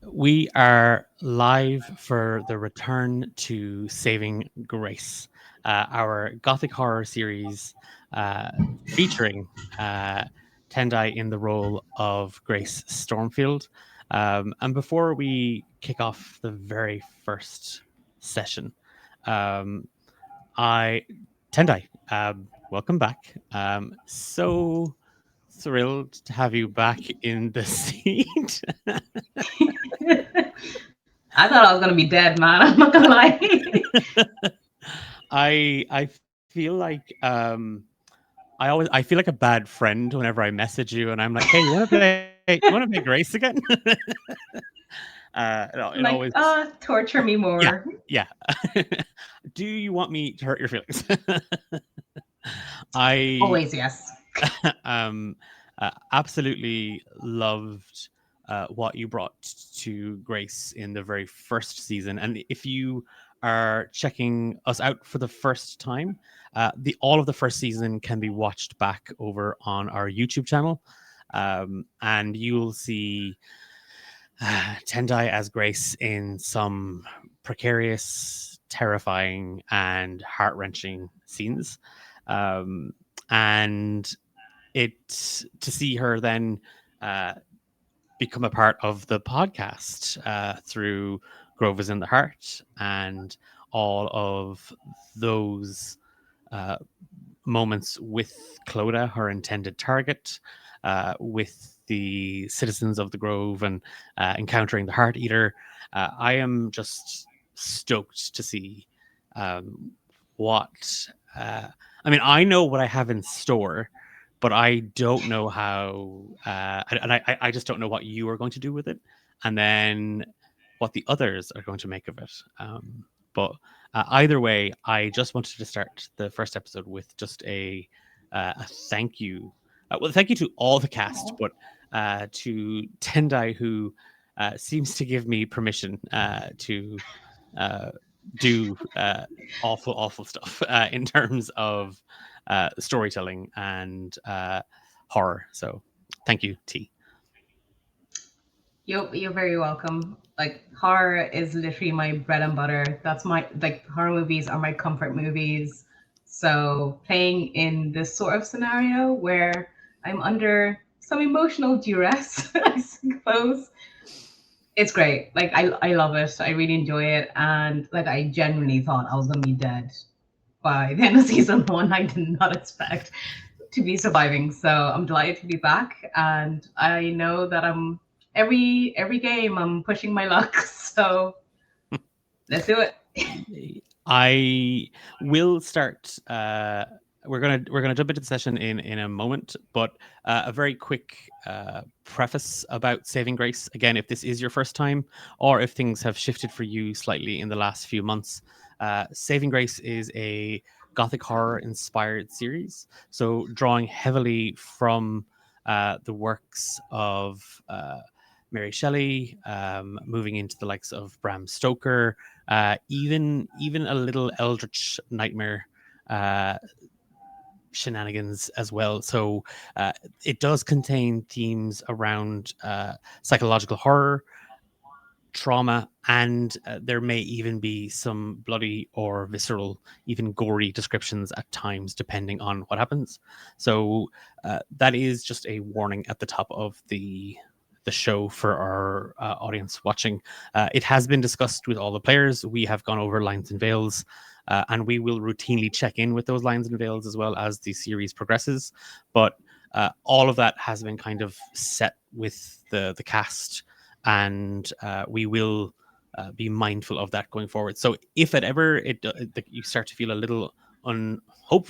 We are live for the return to Saving Grace, our gothic horror series uh, featuring uh, Tendai in the role of Grace Stormfield. And before we kick off the very first session, um, I Tendai, welcome back. So thrilled to have you back in the seat. I thought I was gonna be dead, man. I'm not gonna lie. I feel like I feel like a bad friend whenever I message you and I'm like, hey, you wanna play Grace again? It always Like, torture me yeah, more. yeah. Do you want me to hurt your feelings? I Always yes. um absolutely loved what you brought to Grace in the very first season. And if you are checking us out for the first time, the all of the first season can be watched back over on our YouTube channel, and you'll see Tendai as Grace in some precarious, terrifying, and heart wrenching scenes. Um, and it to see her then uh, become a part of the podcast through Grove is in the Heart and all of those uh, moments with Clodagh, her intended target, with the citizens of the Grove and encountering the Heart Eater. I am just stoked to see um, what. I mean, I know what I have in store, but I don't know how, and I just don't know what you are going to do with it, and then what the others are going to make of it. But either way, I just wanted to start the first episode with just a thank you. Well, thank you to all the cast, but to Tendai, who seems to give me permission to uh, do awful stuff in terms of storytelling and horror. So, thank you, T. You're very welcome. Like, horror is literally my bread and butter. That's my, like, horror movies are my comfort movies. So playing in this sort of scenario where I'm under some emotional duress, I suppose, it's great. Like, I love it. I really enjoy it. And like, I genuinely thought I was gonna be dead by the end of season one. I did not expect to be surviving. So I'm delighted to be back, and I know that I'm every game I'm pushing my luck. So let's do it. I will start. We're gonna jump into the session in a moment, but a very quick preface about Saving Grace. Again, if this is your first time, or if things have shifted for you slightly in the last few months, Saving Grace is a gothic horror inspired series. So drawing heavily from the works of Mary Shelley, moving into the likes of Bram Stoker, even a little Eldritch Nightmare uh, shenanigans as well. So uh, it does contain themes around psychological horror, trauma, and there may even be some bloody or visceral, even gory descriptions at times, depending on what happens. So that is just a warning at the top of the show for our audience watching. It has been discussed with all the players. We have gone over lines and veils. And we will routinely check in with those lines and veils as well as the series progresses. But all of that has been kind of set with the cast, and we will be mindful of that going forward. So if it ever you start to feel a little unhope,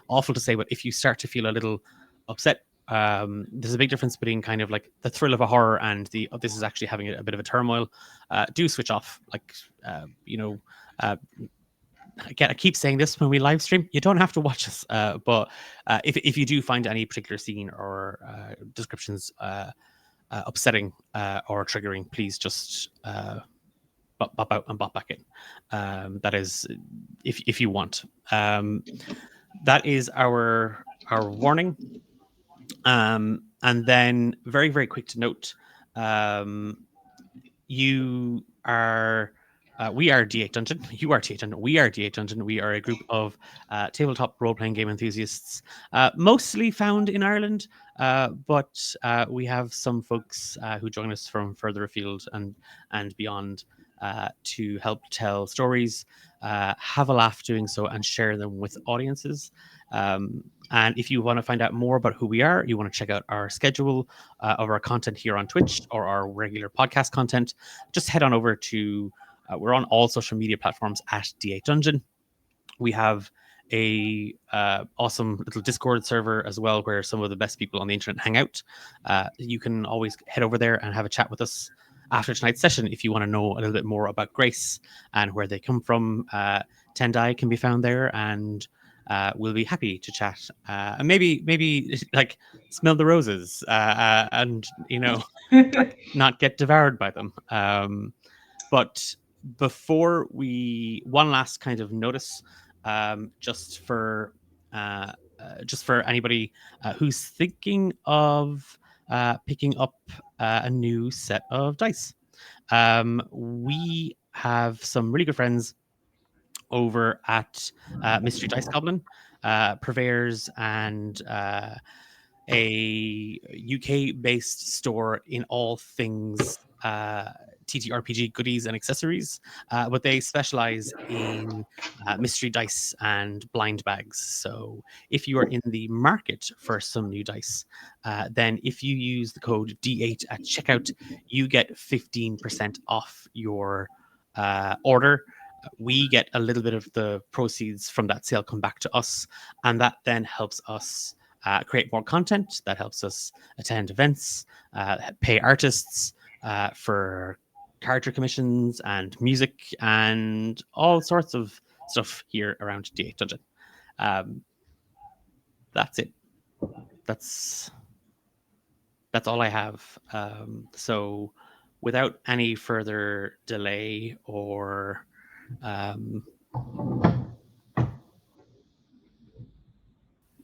awful to say, but if you start to feel a little upset, there's a big difference between kind of like the thrill of a horror and the this is actually having a bit of a turmoil. Do switch off, like you know. Again, I keep saying this when we live stream. You don't have to watch us, but if you do find any particular scene or descriptions upsetting or triggering, please just bop out and bop back in. That is, if you want. That is our warning. And then very quick to note. Um, you are. We are D8 Dungeon. You are D8 Dungeon. We are D8 Dungeon. We are a group of tabletop role playing game enthusiasts, mostly found in Ireland, but we have some folks who join us from further afield and beyond to help tell stories, have a laugh doing so, and share them with audiences. And if you want to find out more about who we are, you want to check out our schedule of our content here on Twitch or our regular podcast content, just head on over to, we're on all social media platforms at D8 Dungeon. We have a awesome little Discord server as well, where some of the best people on the internet hang out. You can always head over there and have a chat with us after tonight's session if you want to know a little bit more about Grace and where they come from. Tendai can be found there, and we'll be happy to chat and maybe like smell the roses and not get devoured by them. But before one last kind of notice, just for anybody who's thinking of picking up a new set of dice. We have some really good friends over at Mystery Dice Goblin, purveyors and a UK-based store in all things TTRPG goodies and accessories, but they specialize in mystery dice and blind bags. So if you are in the market for some new dice, then if you use the code D8 at checkout, you get 15% off your order. We get a little bit of the proceeds from that sale come back to us, and that then helps us create more content. That helps us attend events, pay artists for character commissions and music and all sorts of stuff here around D8 Dungeon. That's it. That's all I have. So without any further delay or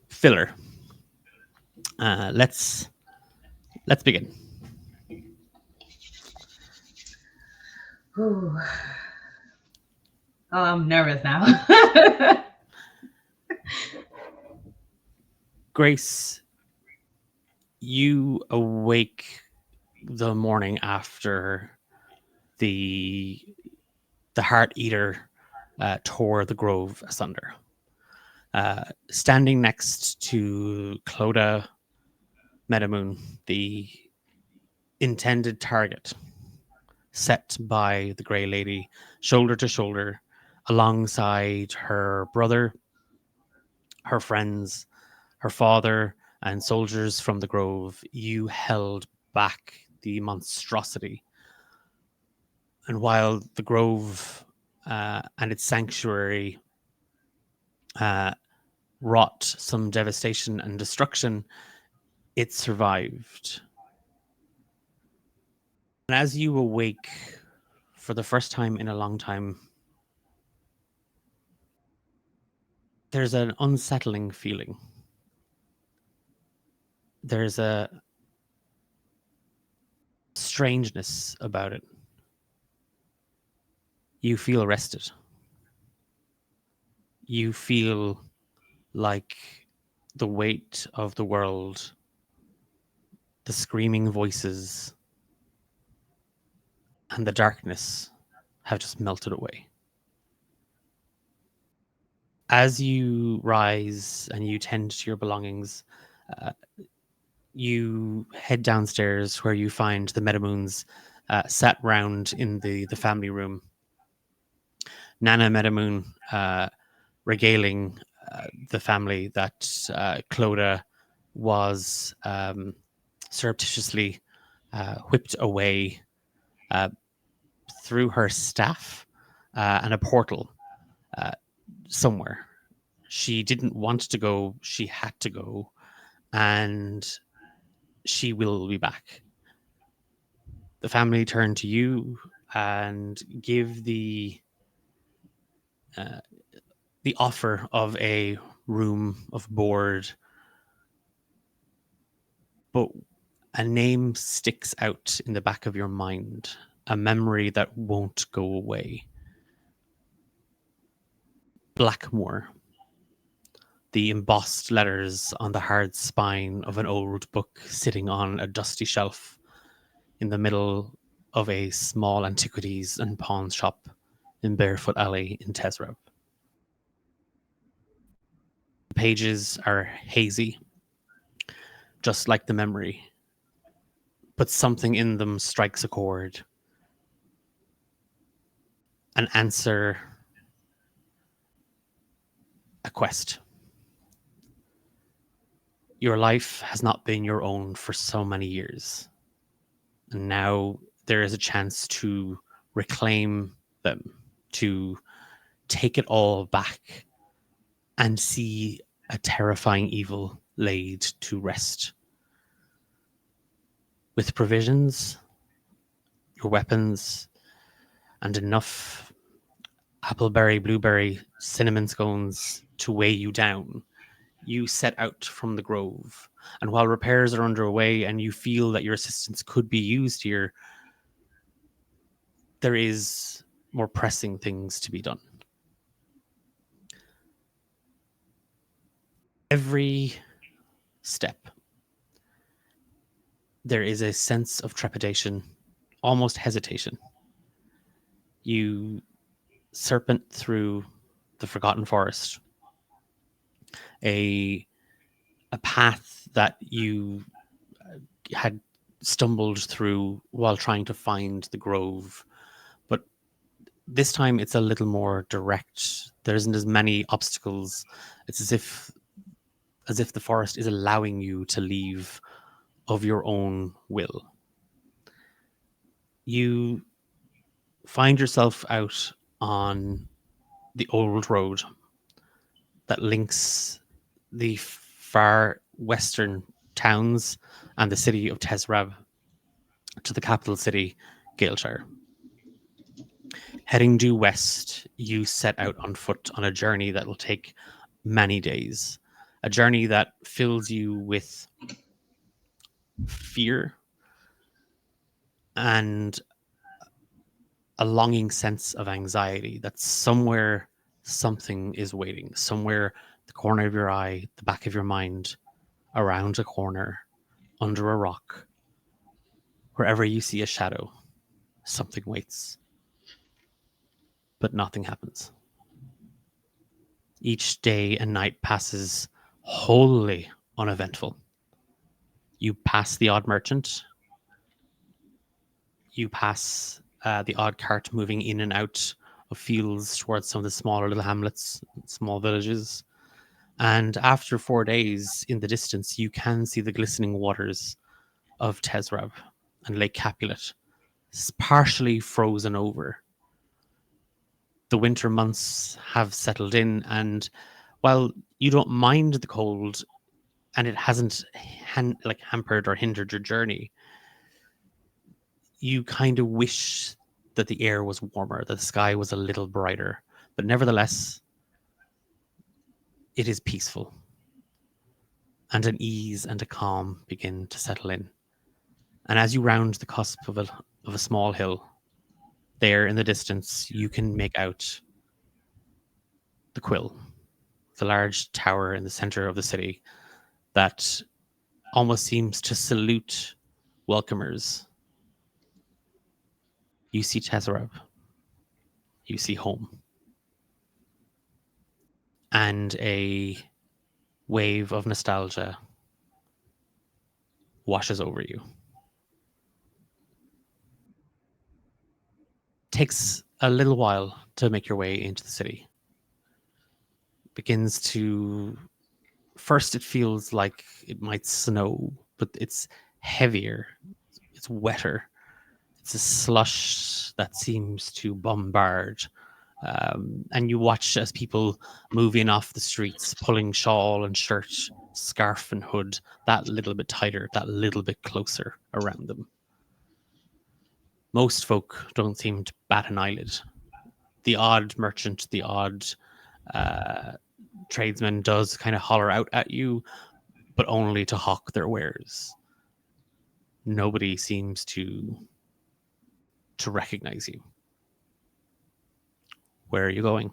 filler, let's begin. Ooh. Oh, I'm nervous now. Grace, you awake the morning after the Heart Eater tore the grove asunder. Standing next to Clodagh Medamoon, the intended target, set by the Grey Lady, shoulder to shoulder, alongside her brother, her friends, her father, and soldiers from the grove, you held back the monstrosity. And while the grove and its sanctuary wrought some devastation and destruction, it survived. And as you awake for the first time in a long time, there's an unsettling feeling. There's a strangeness about it. You feel rested. You feel like the weight of the world, the screaming voices, and the darkness have just melted away. As you rise and you tend to your belongings, you head downstairs where you find the Medamoons sat round in the family room. Nana Medamoon regaling the family that Clodagh was surreptitiously whipped away through her staff and a portal somewhere. She didn't want to go, she had to go, and she will be back. The family turn to you and give the offer of a room of board, but a name sticks out in the back of your mind. a memory that won't go away. Blackmoor, the embossed letters on the hard spine of an old book sitting on a dusty shelf in the middle of a small antiquities and pawn shop in Barefoot Alley in Tesrev. The pages are hazy, just like the memory, but something in them strikes a chord. An answer, a quest. Your life has not been your own for so many years. And now there is a chance to reclaim them, to take it all back and see a terrifying evil laid to rest. With provisions, your weapons, and enough appleberry, blueberry, cinnamon scones to weigh you down, you set out from the grove. And while repairs are underway and you feel that your assistance could be used here, there is more pressing things to be done. Every step, there is a sense of trepidation, almost hesitation. You serpent through the Forgotten Forest, a path that you had stumbled through while trying to find the grove, but this time it's a little more direct. There isn't as many obstacles. It's as if the forest is allowing you to leave of your own will. You find yourself out on the old road that links the far western towns and the city of Tesrev to the capital city, Gaelshire. Heading due west, you set out on foot on a journey that will take many days. A journey that fills you with fear and a longing sense of anxiety that somewhere something is waiting, somewhere the corner of your eye, the back of your mind, around a corner, under a rock, wherever you see a shadow, something waits. But nothing happens. Each day and night passes wholly uneventful. You pass the odd merchant. You pass the odd cart moving in and out of fields towards some of the smaller little hamlets, small villages. And after 4 days in the distance, you can see the glistening waters of Tesrev and Lake Capulet, partially frozen over. The winter months have settled in, and while you don't mind the cold and it hasn't hampered or hindered your journey, you kind of wish that the air was warmer, that the sky was a little brighter. But nevertheless, it is peaceful. And an ease and a calm begin to settle in. And as you round the cusp of a small hill, there in the distance, you can make out the Quill, the large tower in the center of the city that almost seems to salute welcomers. You see Tesrev. You see home. And a wave of nostalgia washes over you. Takes a little while to make your way into the city. Begins to... First, it feels like it might snow, but it's heavier. It's wetter. It's a slush that seems to bombard. And you watch as people move in off the streets, pulling shawl and shirt, scarf and hood that little bit tighter, that little bit closer around them. Most folk don't seem to bat an eyelid. The odd merchant, the odd tradesman does kind of holler out at you, but only to hawk their wares. Nobody seems to to recognize you. Where are you going?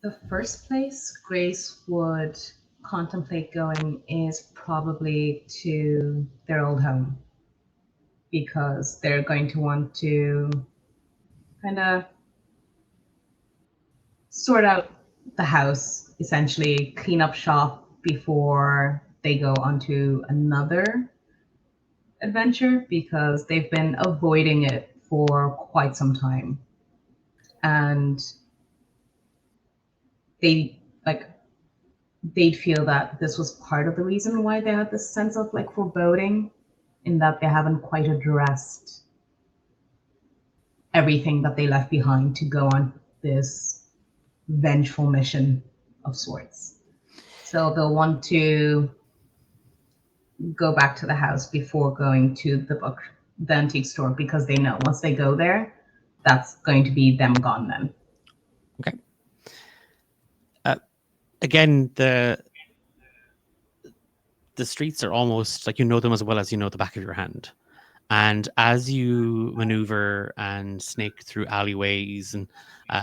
The first place Grace would contemplate going is probably to their old home, because they're going to want to kind of sort out the house, essentially clean up shop before they go onto another adventure, because they've been avoiding it for quite some time. And they like they'd feel that this was part of the reason why they had this sense of like foreboding, in that they haven't quite addressed everything that they left behind to go on this vengeful mission of sorts. So they'll want to go back to the house before going to the antique store, because they know once they go there, that's going to be them gone then. Okay. Again, the streets are almost like you know them as well as you know the back of your hand. And as you maneuver and snake through alleyways and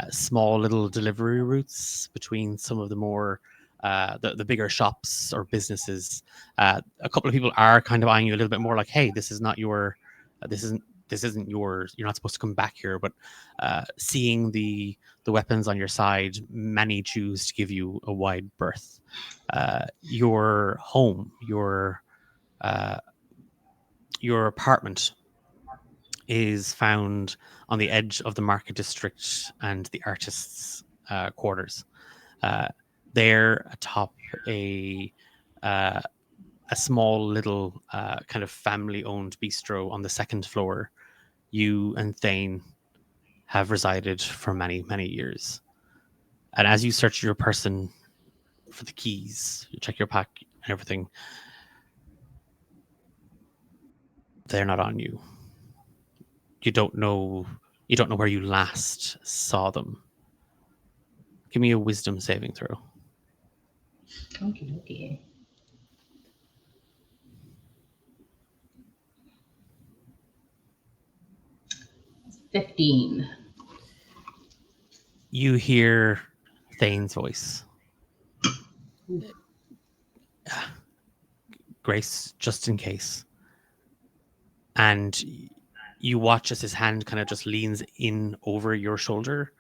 small little delivery routes between some of the more the bigger shops or businesses, a couple of people are kind of eyeing you a little bit more like, "Hey, this is not your, this isn't yours. You're not supposed to come back here." But seeing the weapons on your side, many choose to give you a wide berth. Your home, your apartment is found on the edge of the market district and the artists' quarters. There atop a small little kind of family-owned bistro on the second floor, you and Thane have resided for many, many years. And as you search your person for the keys, you check your pack and everything, they're not on you. You don't know where you last saw them. Give me a wisdom saving throw. Okay. 15. You hear Thane's voice. Grace, just in case. And you watch as his hand kind of just leans in over your shoulder,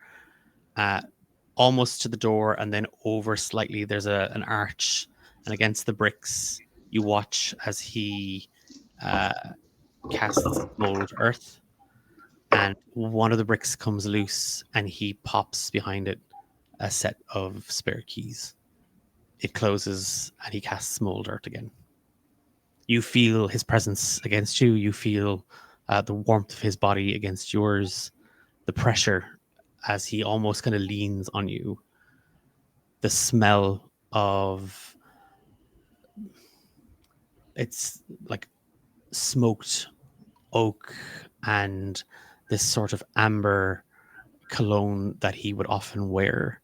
almost to the door, and then over slightly. There's an arch, and against the bricks, you watch as he casts mold earth, and one of the bricks comes loose, and he pops behind it a set of spare keys. It closes, and he casts mold earth again. You feel his presence against you. You feel the warmth of his body against yours, the pressure as he almost kind of leans on you, the smell of, it's like smoked oak and this sort of amber cologne that he would often wear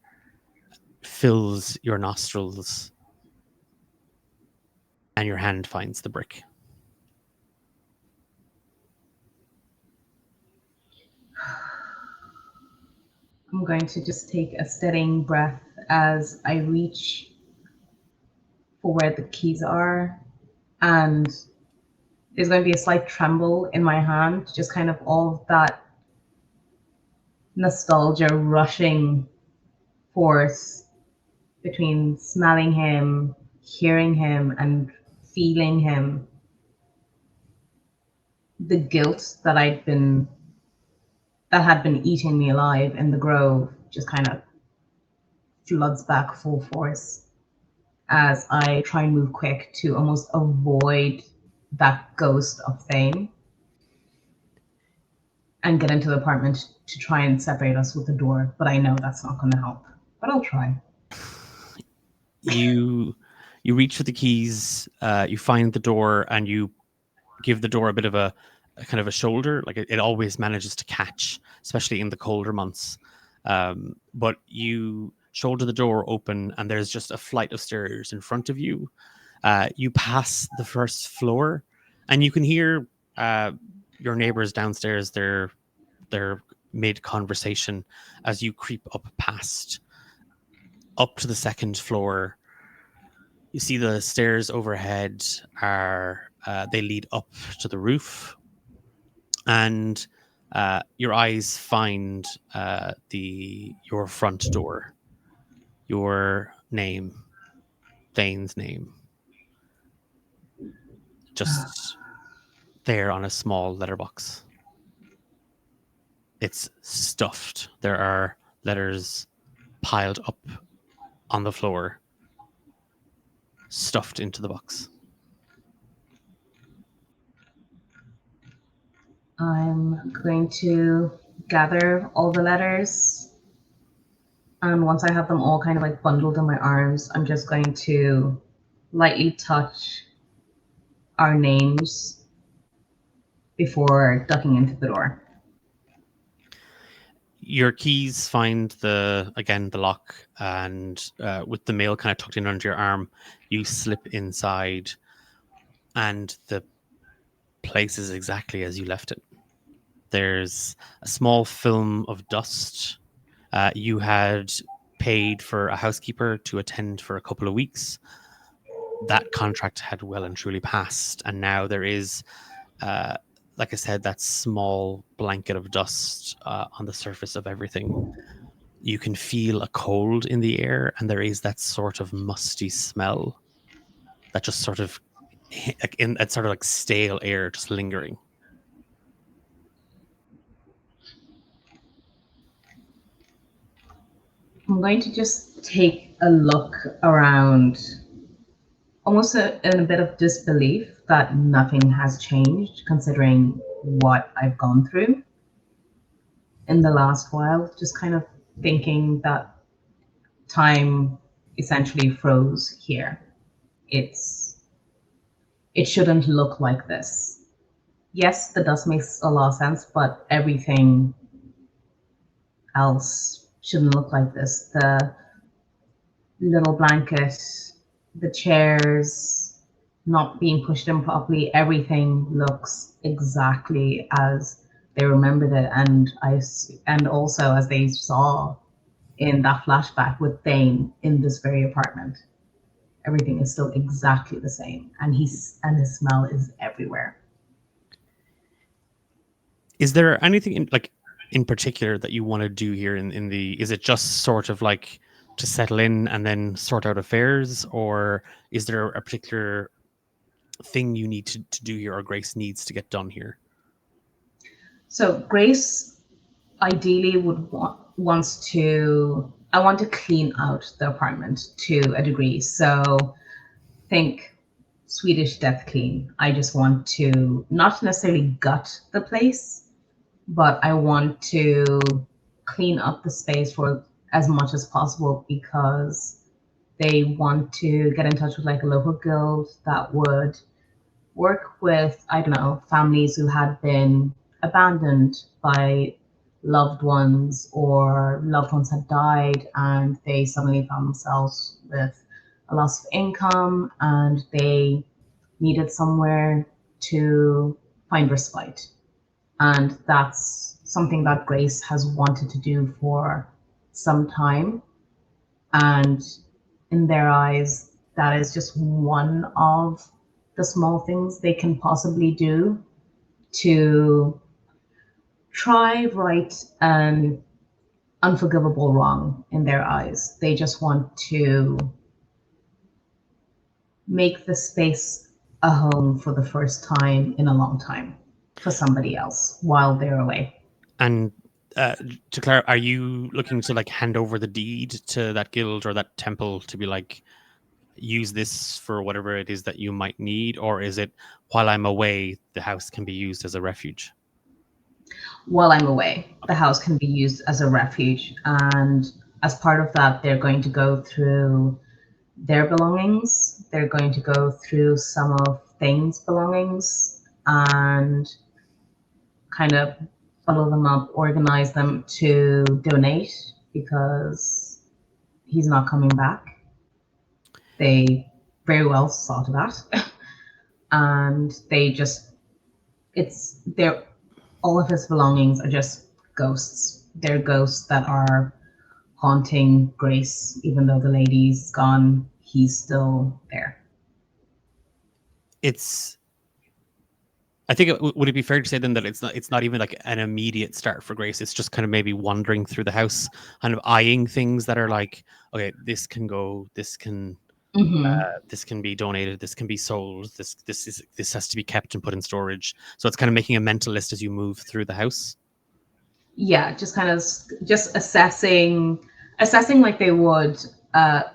fills your nostrils, and your hand finds the brick. I'm going to just take a steadying breath as I reach for where the keys are, and there's going to be a slight tremble in my hand, just kind of all of that nostalgia rushing forth between smelling him, hearing him, and feeling him. The guilt that had been eating me alive in the grove just kind of floods back full force as I try and move quick to almost avoid that ghost of Thane and get into the apartment to try and separate us with the door. But I know that's not going to help. But I'll try. You reach for the keys, you find the door, and you give the door a bit of a kind of a shoulder. Like it always manages to catch, especially in the colder months. But you shoulder the door open, and there's just a flight of stairs in front of you. You pass the first floor, And you can hear your neighbors downstairs, they're mid-conversation as you creep up to the second floor. You see the stairs overhead are they lead up to the roof, and your eyes find your front door. Your name, Thane's name, just there on a small letterbox. It's stuffed. There are letters piled up on the floor, stuffed into the box. I'm going to gather all the letters, and once I have them all kind of like bundled in my arms, I'm just going to lightly touch our names before ducking into the door. Your keys find the lock, and with the mail kind of tucked in under your arm, you slip inside, and the place is exactly as you left it. There's a small film of dust. You had paid for a housekeeper to attend for a couple of weeks. That contract had well and truly passed, and now there is, like I said, that small blanket of dust on the surface of everything. You can feel a cold in the air, and there is that sort of musty smell that just sort of, it's sort of like stale air just lingering. I'm going to just take a look around, almost in a bit of disbelief that nothing has changed, considering what I've gone through in the last while. Just kind of thinking that time essentially froze here. It shouldn't look like this. Yes, the dust makes a lot of sense, but everything else shouldn't look like this. The little blanket, the chairs not being pushed in properly, everything looks exactly as they remembered it, and also as they saw in that flashback with Thane in this very apartment. Everything is still exactly the same, and his smell is everywhere. Is there anything in particular that you want to do here in the? Is it just sort of like to settle in and then sort out affairs, or is there a particular thing you need to do here, or Grace needs to get done here? So Grace ideally wants to. I want to clean out the apartment to a degree. So think Swedish death clean. I just want to not necessarily gut the place, but I want to clean up the space for as much as possible, because they want to get in touch with like a local guild that would work with, I don't know, families who had been abandoned by loved ones, or loved ones had died and they suddenly found themselves with a loss of income and they needed somewhere to find respite. And that's something that Grace has wanted to do for some time. And in their eyes, that is just one of the small things they can possibly do to try right an unforgivable wrong in their eyes. They just want to make the space a home for the first time in a long time for somebody else while they're away. And to clarify, are you looking to like hand over the deed to that guild or that temple to be like, use this for whatever it is that you might need, or is it while I'm away the house can be used as a refuge? While I'm away, the house can be used as a refuge, and as part of that they're going to go through their belongings, they're going to go through some of Thane's belongings and kind of bundle them up, organize them to donate, because he's not coming back. They very well saw to that. and they're all of his belongings are just ghosts. They're ghosts that are haunting Grace, even though the lady's gone. He's still there. I think would it be fair to say then that it's not even like an immediate start for Grace. It's just kind of maybe wandering through the house, kind of eyeing things that are like, okay, this can go, this can be donated, this can be sold, this has to be kept and put in storage. So it's kind of making a mental list as you move through the house. Yeah, just kind of just assessing like they would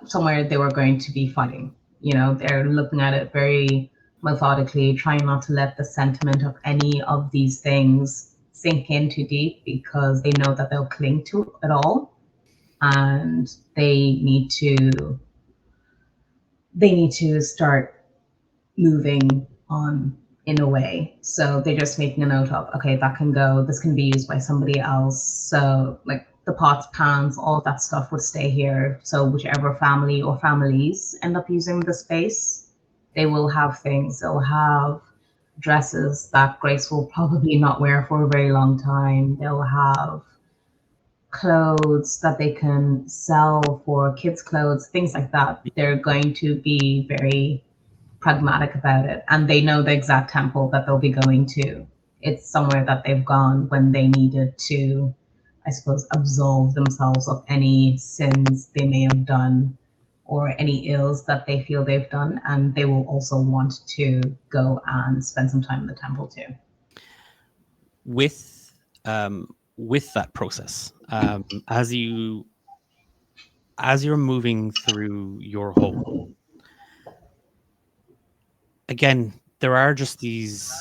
somewhere they were going to be fighting. They're looking at it very methodically, trying not to let the sentiment of any of these things sink in too deep, because they know that they'll cling to it all, and they need to start moving on in a way. So they're just making a note of, okay, that can go, this can be used by somebody else. So like the pots, pans, all that stuff would stay here. So whichever family or families end up using the space, they will have things. They'll have dresses that Grace will probably not wear for a very long time. They'll have clothes that they can sell for kids' clothes, things like that. They're going to be very pragmatic about it, and they know the exact temple that they'll be going to. It's somewhere that they've gone when they needed to, I suppose, absolve themselves of any sins they may have done or any ills that they feel they've done, and they will also want to go and spend some time in the temple too. With that process, as you're moving through your home, again, there are just these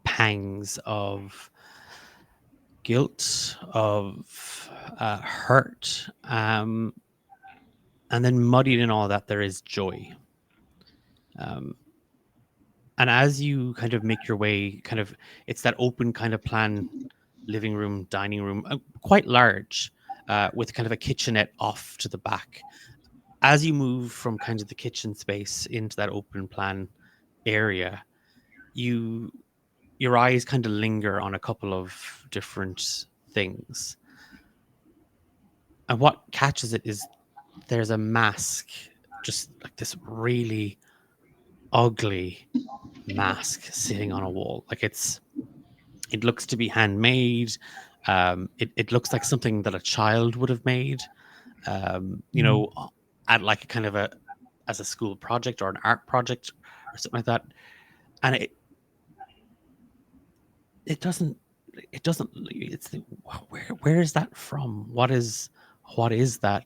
pangs of guilt, of hurt, and then muddied in all that, there is joy. And as you kind of make your way, kind of, it's that open kind of plan, living room, dining room, quite large, with kind of a kitchenette off to the back. As you move from kind of the kitchen space into that open plan area, your eyes kind of linger on a couple of different things. And what catches it is there's a mask, just like this really ugly mask sitting on a wall. Like it looks to be handmade. It looks like something that a child would have made, at like a kind of as a school project or an art project or something like that. And where is that from? What is that?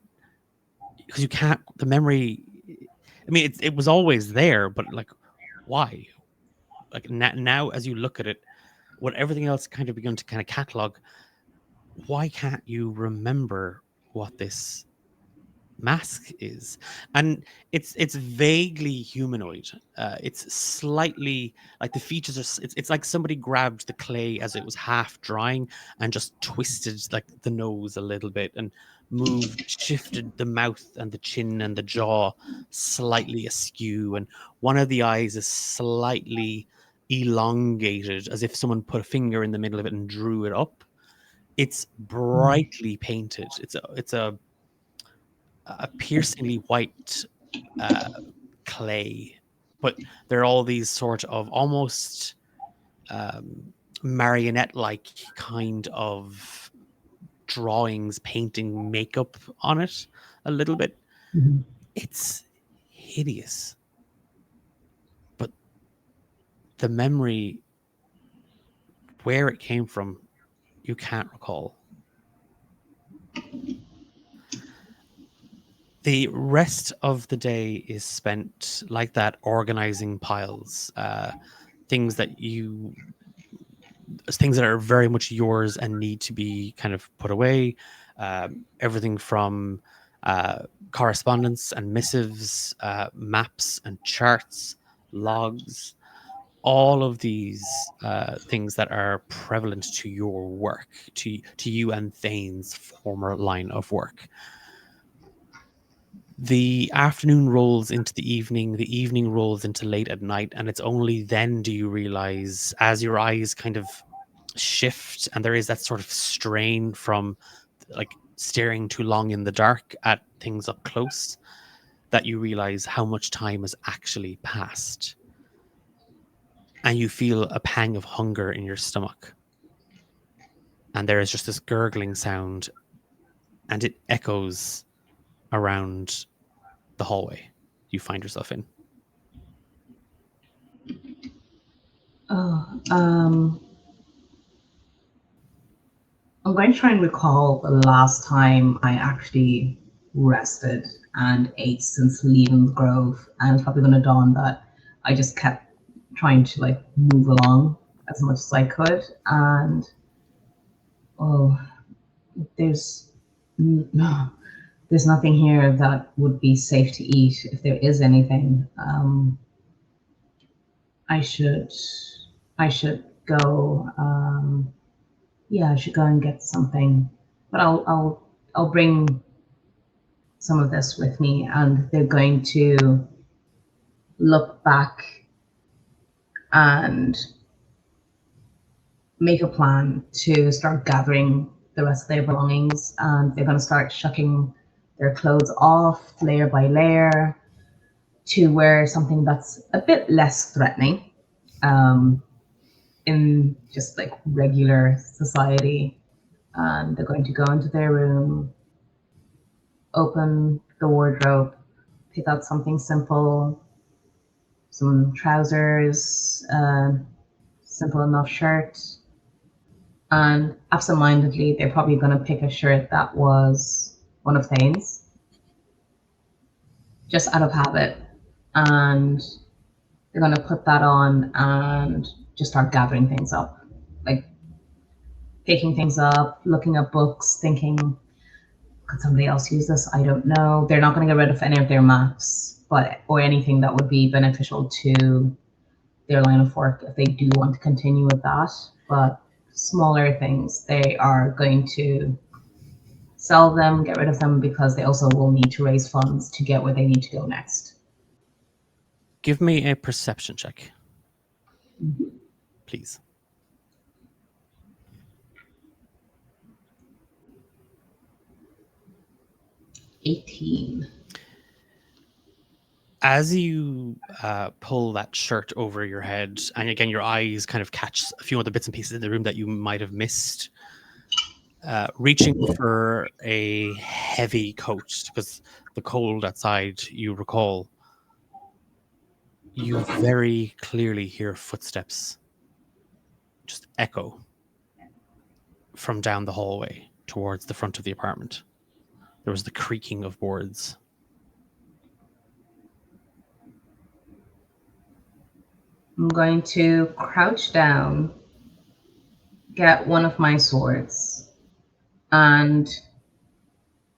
Because you can't, the memory, I mean, it was always there, but like, why? Like now as you look at it, what everything else kind of begun to kind of catalog, why can't you remember what this mask is? And it's vaguely humanoid. It's slightly like the features are, it's like somebody grabbed the clay as it was half drying and just twisted like the nose a little bit and shifted the mouth and the chin and the jaw slightly askew, and one of the eyes is slightly elongated as if someone put a finger in the middle of it and drew it up. It's brightly painted. It's a piercingly white clay, but there are all these sort of almost marionette-like kind of drawings, painting makeup on it a little bit. Mm-hmm. It's hideous, but the memory, where it came from, you can't recall. The rest of the day is spent like that, organizing piles, things that are very much yours and need to be kind of put away. Everything from correspondence and missives, maps and charts, logs, all of these things that are prevalent to your work, to you and Thane's former line of work. The afternoon rolls into the evening rolls into late at night, and it's only then do you realize, as your eyes kind of shift, and there is that sort of strain from like staring too long in the dark at things up close, that you realize how much time has actually passed. And you feel a pang of hunger in your stomach. And there is just this gurgling sound, and it echoes around the hallway you find yourself in. Oh, I'm going to try and recall the last time I actually rested and ate since leaving the Grove, and it's probably going to dawn that I just kept trying to like move along as much as I could, and oh, there's no, there's nothing here that would be safe to eat. If there is anything, I should, I should go. Yeah, I should go and get something, but I'll bring some of this with me, and they're going to look back and make a plan to start gathering the rest of their belongings, and they're going to start shucking their clothes off layer by layer to wear something that's a bit less threatening in just like regular society. And they're going to go into their room, open the wardrobe, pick out something simple, some trousers, simple enough shirt, and absentmindedly, they're probably going to pick a shirt that was one of Thane's, just out of habit, and they're going to put that on and just start gathering things up, like picking things up, looking at books, thinking, could somebody else use this? I don't know. They're not going to get rid of any of their maps, but or anything that would be beneficial to their line of work if they do want to continue with that. But smaller things, they are going to sell them, get rid of them, because they also will need to raise funds to get where they need to go next. Give me a perception check, please. 18. As you pull that shirt over your head, and again, your eyes kind of catch a few other bits and pieces in the room that you might have missed, reaching for a heavy coat because the cold outside, you recall, you very clearly hear footsteps just echo from down the hallway towards the front of the apartment. There was the creaking of boards. I'm going to crouch down, get one of my swords, and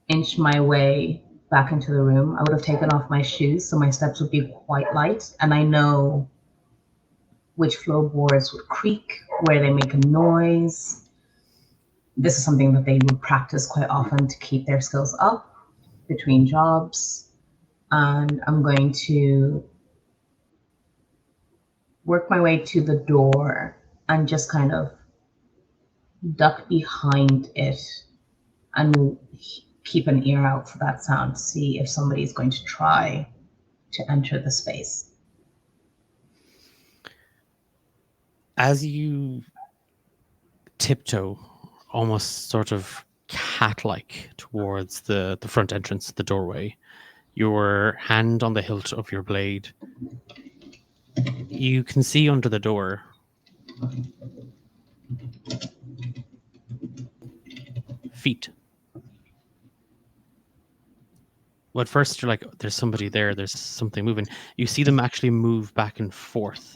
inch my way back into the room. I would have taken off my shoes, so my steps would be quite light, and I know which floorboards would creak, where they make a noise. This is something that they would practice quite often to keep their skills up between jobs. And I'm going to work my way to the door and just kind of duck behind it and keep an ear out for that sound to see if somebody is going to try to enter the space. As you tiptoe, almost sort of cat-like, towards the front entrance, the doorway, your hand on the hilt of your blade, you can see under the door feet. Well, at first you're like, there's somebody there, there's something moving. You see them actually move back and forth,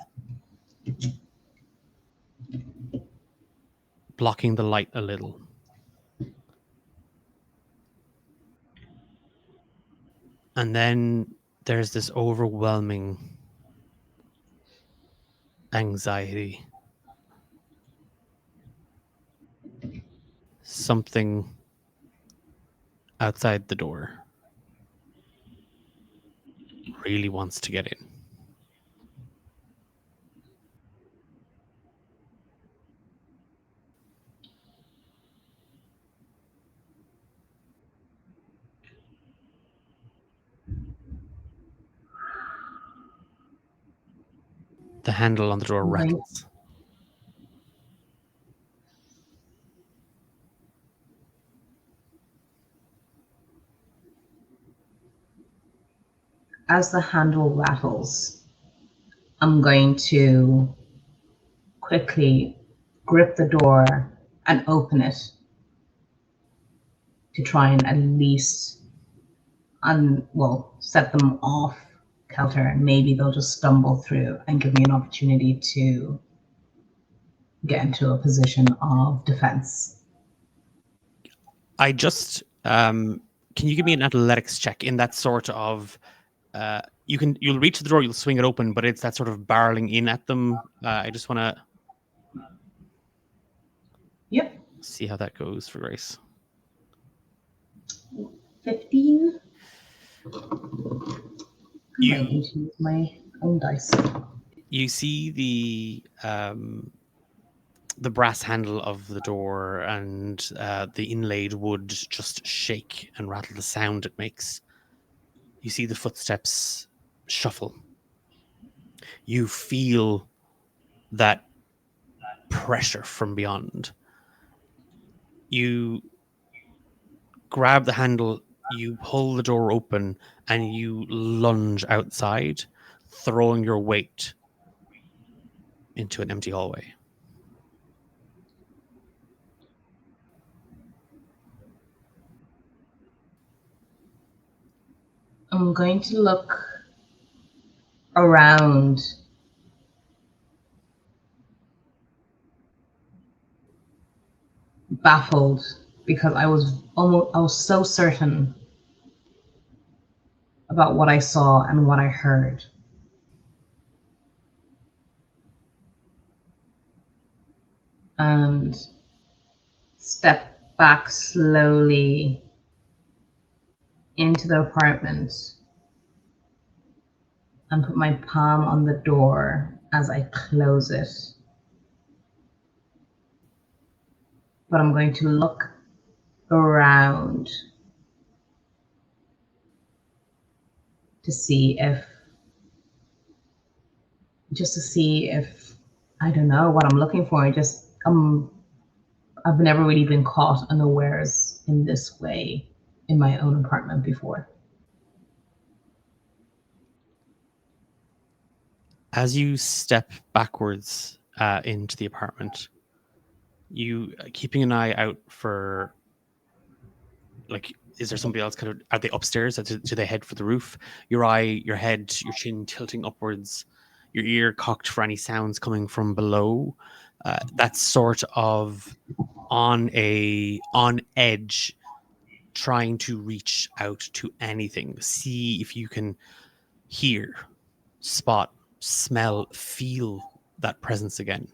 blocking the light a little. And then there's this overwhelming anxiety. Something outside the door. really wants to get in. The handle on the door Right. rattles. As the handle rattles, I'm going to quickly grip the door and open it to try and at least set them off kilter, and maybe they'll just stumble through and give me an opportunity to get into a position of defense. I just can you give me an athletics check in that sort of you'll reach the door, you'll swing it open, but it's that sort of barreling in at them. I just want to Yep. see how that goes for Grace. 15. You- I might need to use my own dice. You see the brass handle of the door and the inlaid wood just shake and rattle, the sound it makes. You see the footsteps shuffle. You feel that pressure from beyond. You grab the handle, you pull the door open, and you lunge outside, throwing your weight into an empty hallway. I'm going to look around baffled because I was so certain about what I saw and what I heard. And step back slowly into the apartment and put my palm on the door as I close it. But I'm going to look around to see if I don't know what I'm looking for. I've never really been caught unawares in this way in my own apartment before. As you step backwards into the apartment, you keeping an eye out for, like, is there somebody else? Kind of, are they upstairs? Do they head for the roof? Your head, your chin tilting upwards, your ear cocked for any sounds coming from below. That's sort of on edge, trying to reach out to anything. See if you can hear, spot, smell, feel that presence again.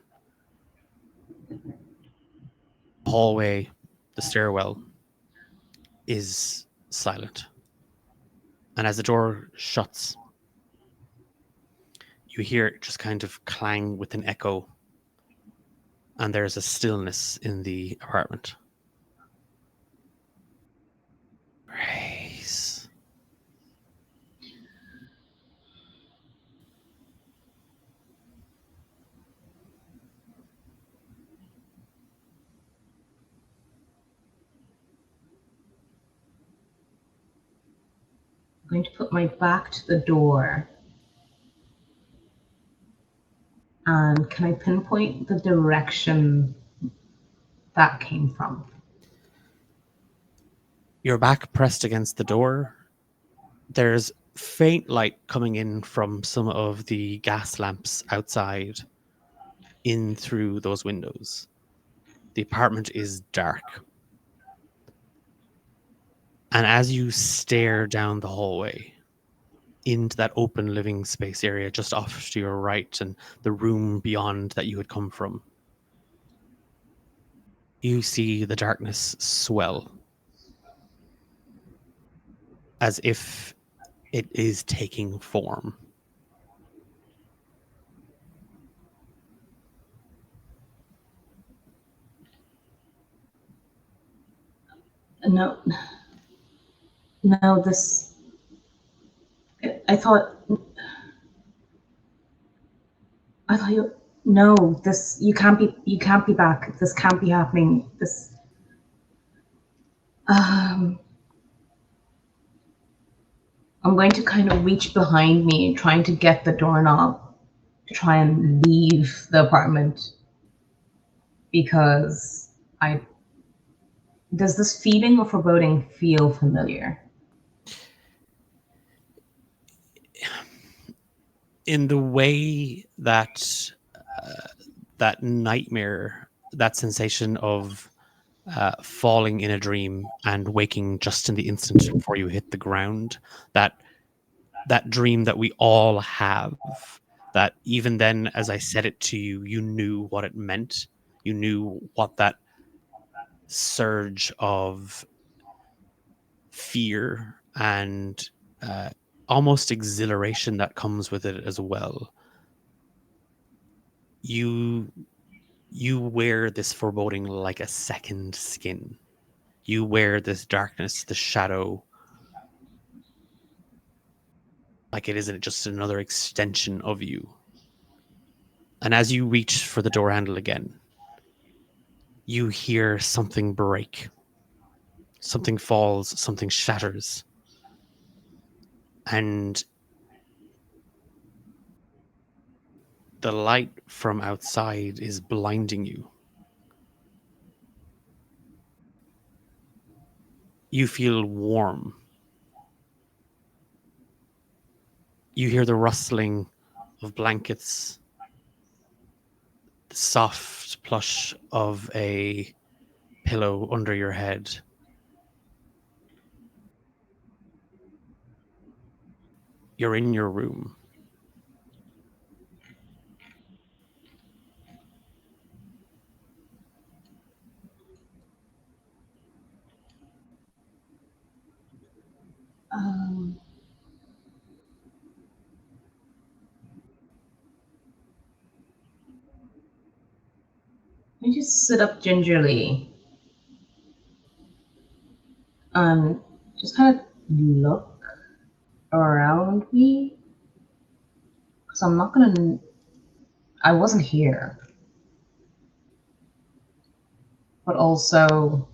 Hallway, the stairwell is silent. And as the door shuts, you hear it just kind of clang with an echo. And there's a stillness in the apartment. Grace. I'm going to put my back to the door. And can I pinpoint the direction that came from? Your back pressed against the door. There's faint light coming in from some of the gas lamps outside in through those windows. The apartment is dark. And as you stare down the hallway into that open living space area just off to your right and the room beyond that you had come from, you see the darkness swell, as if It is taking form. No, no, this. I thought. I thought you. No, this. You can't be. You can't be back. This can't be happening. This. Um. I'm going to kind of reach behind me, trying to get the doorknob to try and leave the apartment because I. Does this feeling of foreboding feel familiar? In the way that that nightmare, that sensation of falling in a dream and waking just in the instant before you hit the ground, that dream that we all have, that even then, as I said it to you, you knew what it meant. You knew what that surge of fear and almost exhilaration that comes with it as well. You wear this foreboding like a second skin. You wear this darkness, the shadow, like it isn't just another extension of you. And as you reach for the door handle again, you hear something break. Something falls, something shatters. And the light from outside is blinding you. You feel warm. You hear the rustling of blankets, the soft plush of a pillow under your head. You're in your room. Um, I just sit up gingerly and just kind of look around me because I'm not gonna. I wasn't here, but also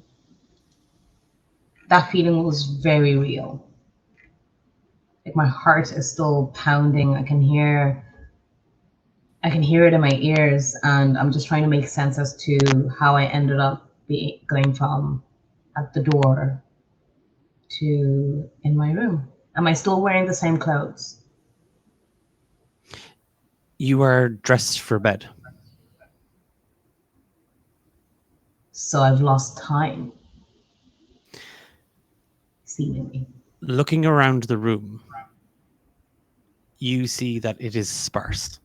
that feeling was very real. Like my heart is still pounding. I can hear it in my ears, and I'm just trying to make sense as to how I ended up going from at the door to in my room. Am I still wearing the same clothes? You are dressed for bed. So I've lost time, seemingly. Looking around the room, you see that it is sparse.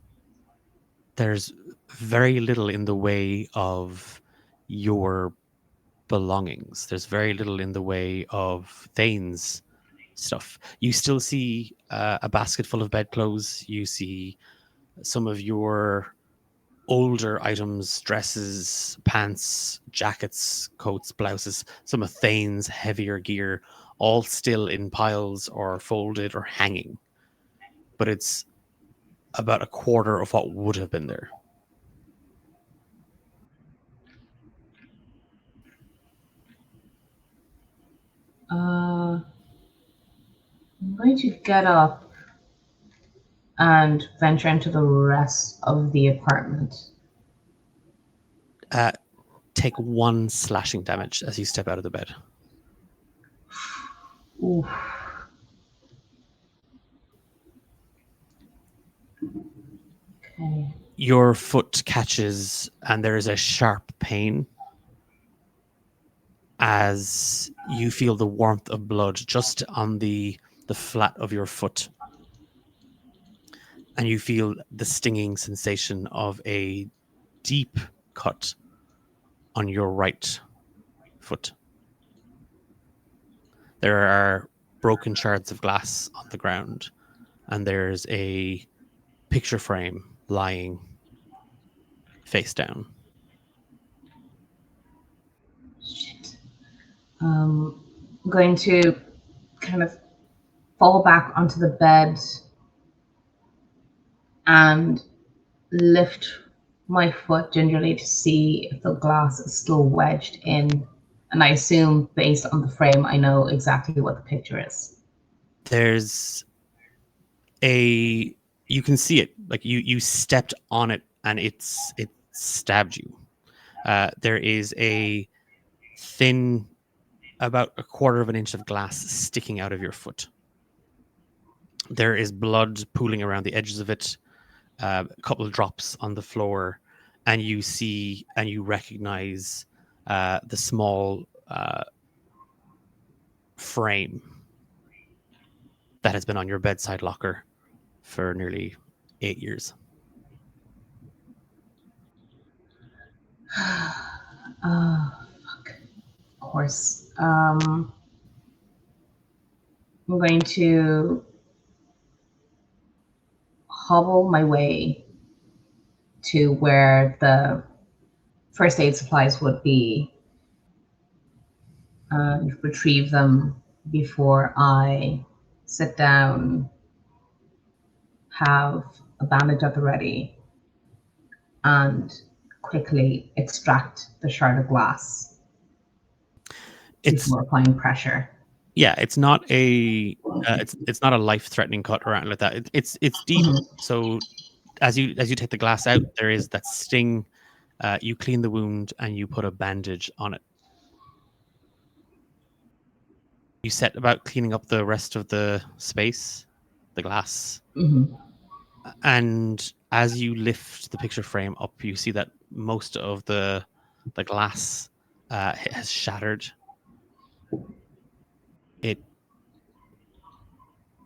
There's very little in the way of your belongings. There's very little in the way of Thane's stuff. You still see a basket full of bedclothes. You see some of your older items, dresses, pants, jackets, coats, blouses, some of Thane's heavier gear, all still in piles or folded or hanging. But it's about a quarter of what would have been there. I'm going to get up and venture into the rest of the apartment. Take 1 slashing damage as you step out of the bed. Oof. Okay. Your foot catches and there is a sharp pain as you feel the warmth of blood just on the flat of your foot. And you feel the stinging sensation of a deep cut on your right foot. There are broken shards of glass on the ground, and there's a picture frame lying face down. Shit. I'm going to kind of fall back onto the bed and lift my foot gingerly to see if the glass is still wedged in. And I assume, based on the frame, I know exactly what the picture is. There's you can see it, like you stepped on it and it stabbed you. There is a thin, about a quarter of an inch of glass sticking out of your foot. There is blood pooling around the edges of it, a couple of drops on the floor, and you see and you recognize the small frame that has been on your bedside locker for nearly 8 years. Fuck. Of course. I'm going to hobble my way to where the first aid supplies would be and retrieve them before I sit down, have a bandage at the ready, and quickly extract the shard of glass before applying pressure. Yeah, it's not a it's not a life-threatening cut or anything like that. It's deep. So as you take the glass out, there is that sting. You clean the wound and you put a bandage on it. You set about cleaning up the rest of the space, the glass. And as you lift the picture frame up, you see that most of the glass has shattered.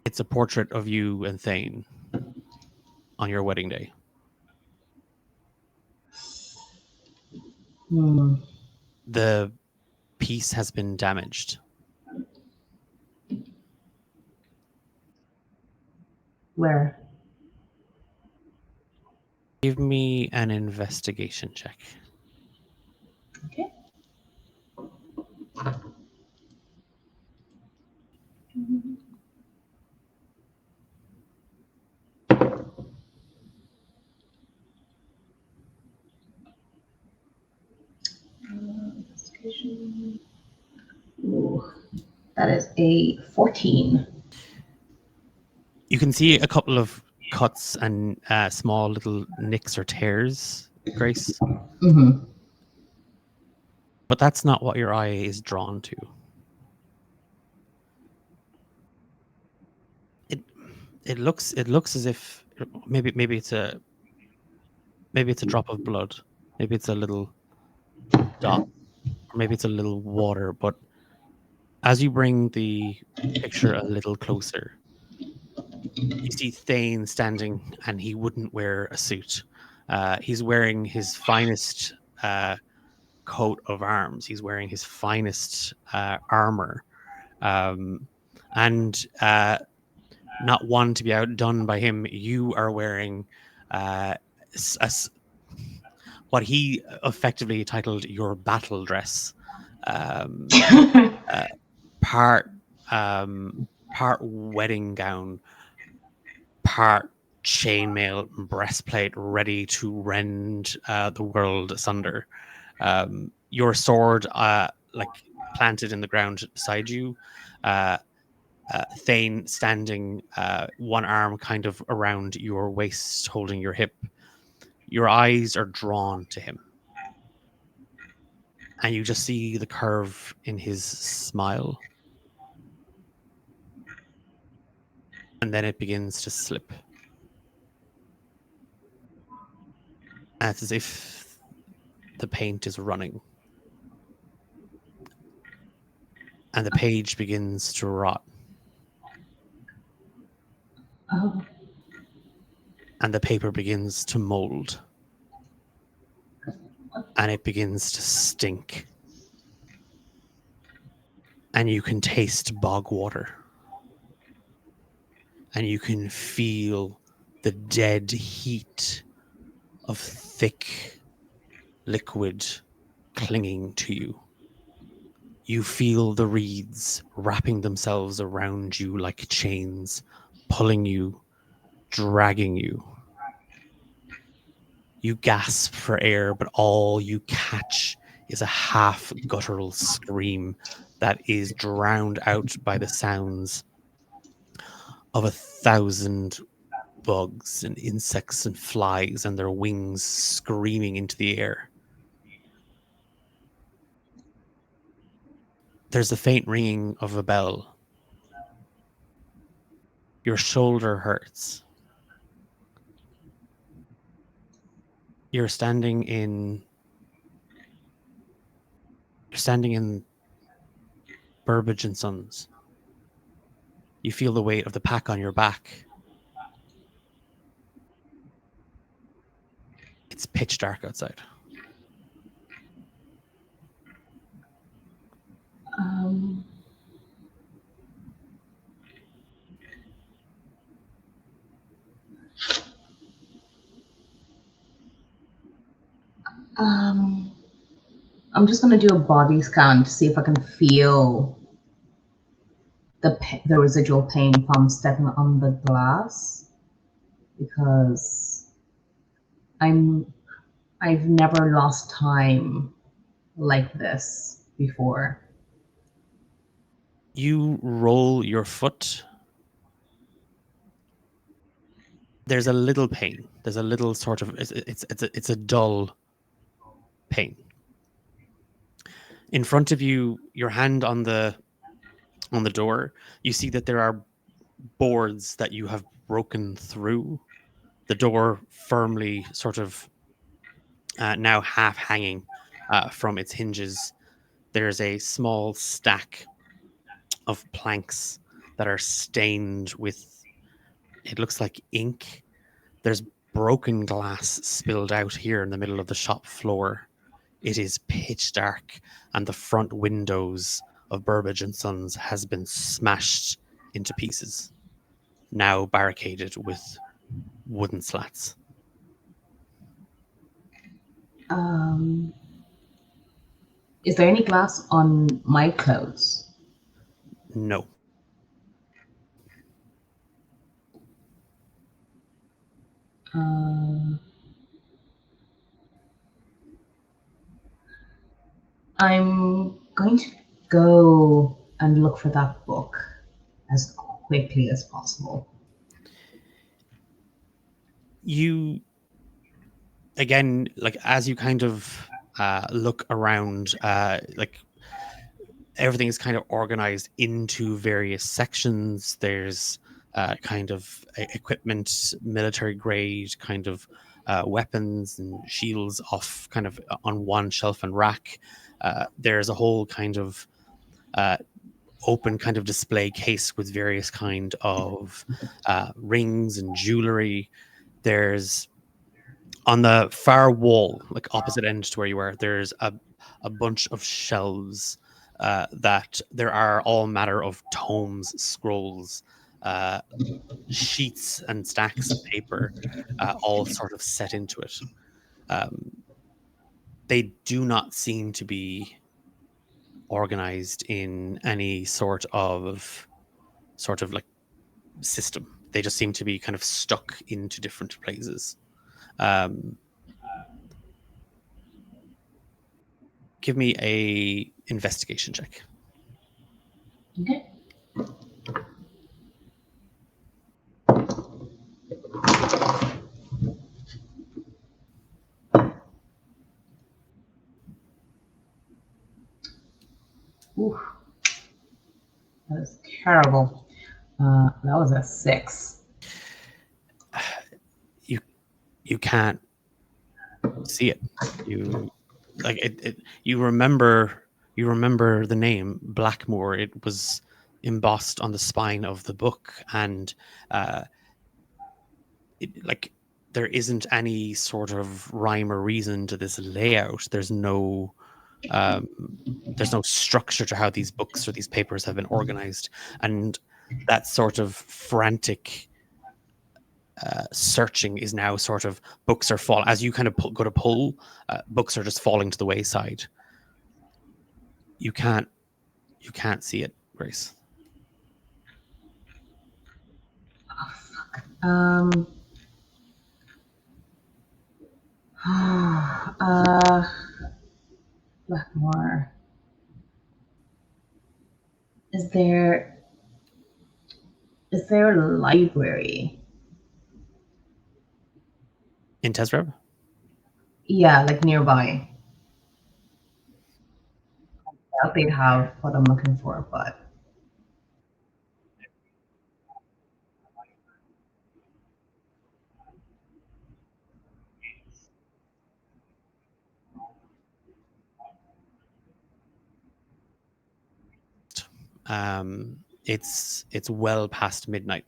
It's a portrait of you and Thane on your wedding day. The piece has been damaged. Where? Give me an investigation check. Okay. Investigation. Ooh, that is a 14. You can see a couple of cuts and small little nicks or tears, Grace. But that's not what your eye is drawn to. It looks as if maybe it's a drop of blood, maybe it's a little dot, or maybe it's a little water. But as you bring the picture a little closer, you see Thane standing, and he wouldn't wear a suit. He's wearing his finest coat of arms. He's wearing his finest armor, and not one to be outdone by him, you are wearing what he effectively titled your battle dress. Part wedding gown, part chainmail and breastplate, ready to rend the world asunder. Your sword, like planted in the ground beside you. Thane standing, one arm kind of around your waist, holding your hip. Your eyes are drawn to him, and you just see the curve in his smile, and then it begins to slip. And it's as if the paint is running, and the page begins to rot. And the paper begins to mold. And it begins to stink. And you can taste bog water. and you can feel the dead heat of thick liquid clinging to you. You feel the reeds wrapping themselves around you like chains, pulling you, dragging you. You gasp for air, but all you catch is a half guttural scream that is drowned out by the sounds of 1,000 bugs and insects and flies and their wings screaming into the air. There's the faint ringing of a bell. Your shoulder hurts. You're standing in Burbage and Sons. You feel the weight of the pack on your back. It's pitch dark outside. I'm just gonna do a body scan to see if I can feel the residual pain from stepping on the glass, because I've never lost time like this before. You roll your foot. There's a little pain. There's a little sort of it's a dull pain. In front of you, your hand on the door, you see that there are boards that you have broken through. The door firmly sort of now half hanging from its hinges. There's a small stack of planks that are stained with, it looks like ink. There's broken glass spilled out here in the middle of the shop floor. It is pitch dark, and the front windows of Burbage and Sons has been smashed into pieces, now barricaded with wooden slats. Is there any glass on my clothes? No. I'm going to go and look for that book as quickly as possible. You, again, like as you kind of look around, like everything is kind of organized into various sections. There's kind of equipment, military grade kind of weapons and shields off kind of on one shelf and rack. There's a whole kind of open kind of display case with various kind of rings and jewelry. There's on the far wall, like opposite end to where you were, there's a bunch of shelves that there are all manner of tomes, scrolls, sheets and stacks of paper, all sort of set into it. They do not seem to be organized in any sort of like system. They just seem to be kind of stuck into different places. Give me a investigation check. Okay. Ooh, that is terrible. That was a 6. You can't see it. You like it. You remember the name Blackmore. It was embossed on the spine of the book, and there isn't any sort of rhyme or reason to this layout. There's no structure to how these books or these papers have been organized, and that sort of frantic searching is now sort of, books are fall as you kind of go to pull, books are just falling to the wayside. You can't see it, Grace. Oh, fuck. Blackmore. Is there a library? In Tezreb? Yeah, like nearby. I doubt they'd have what I'm looking for, but It's well past midnight.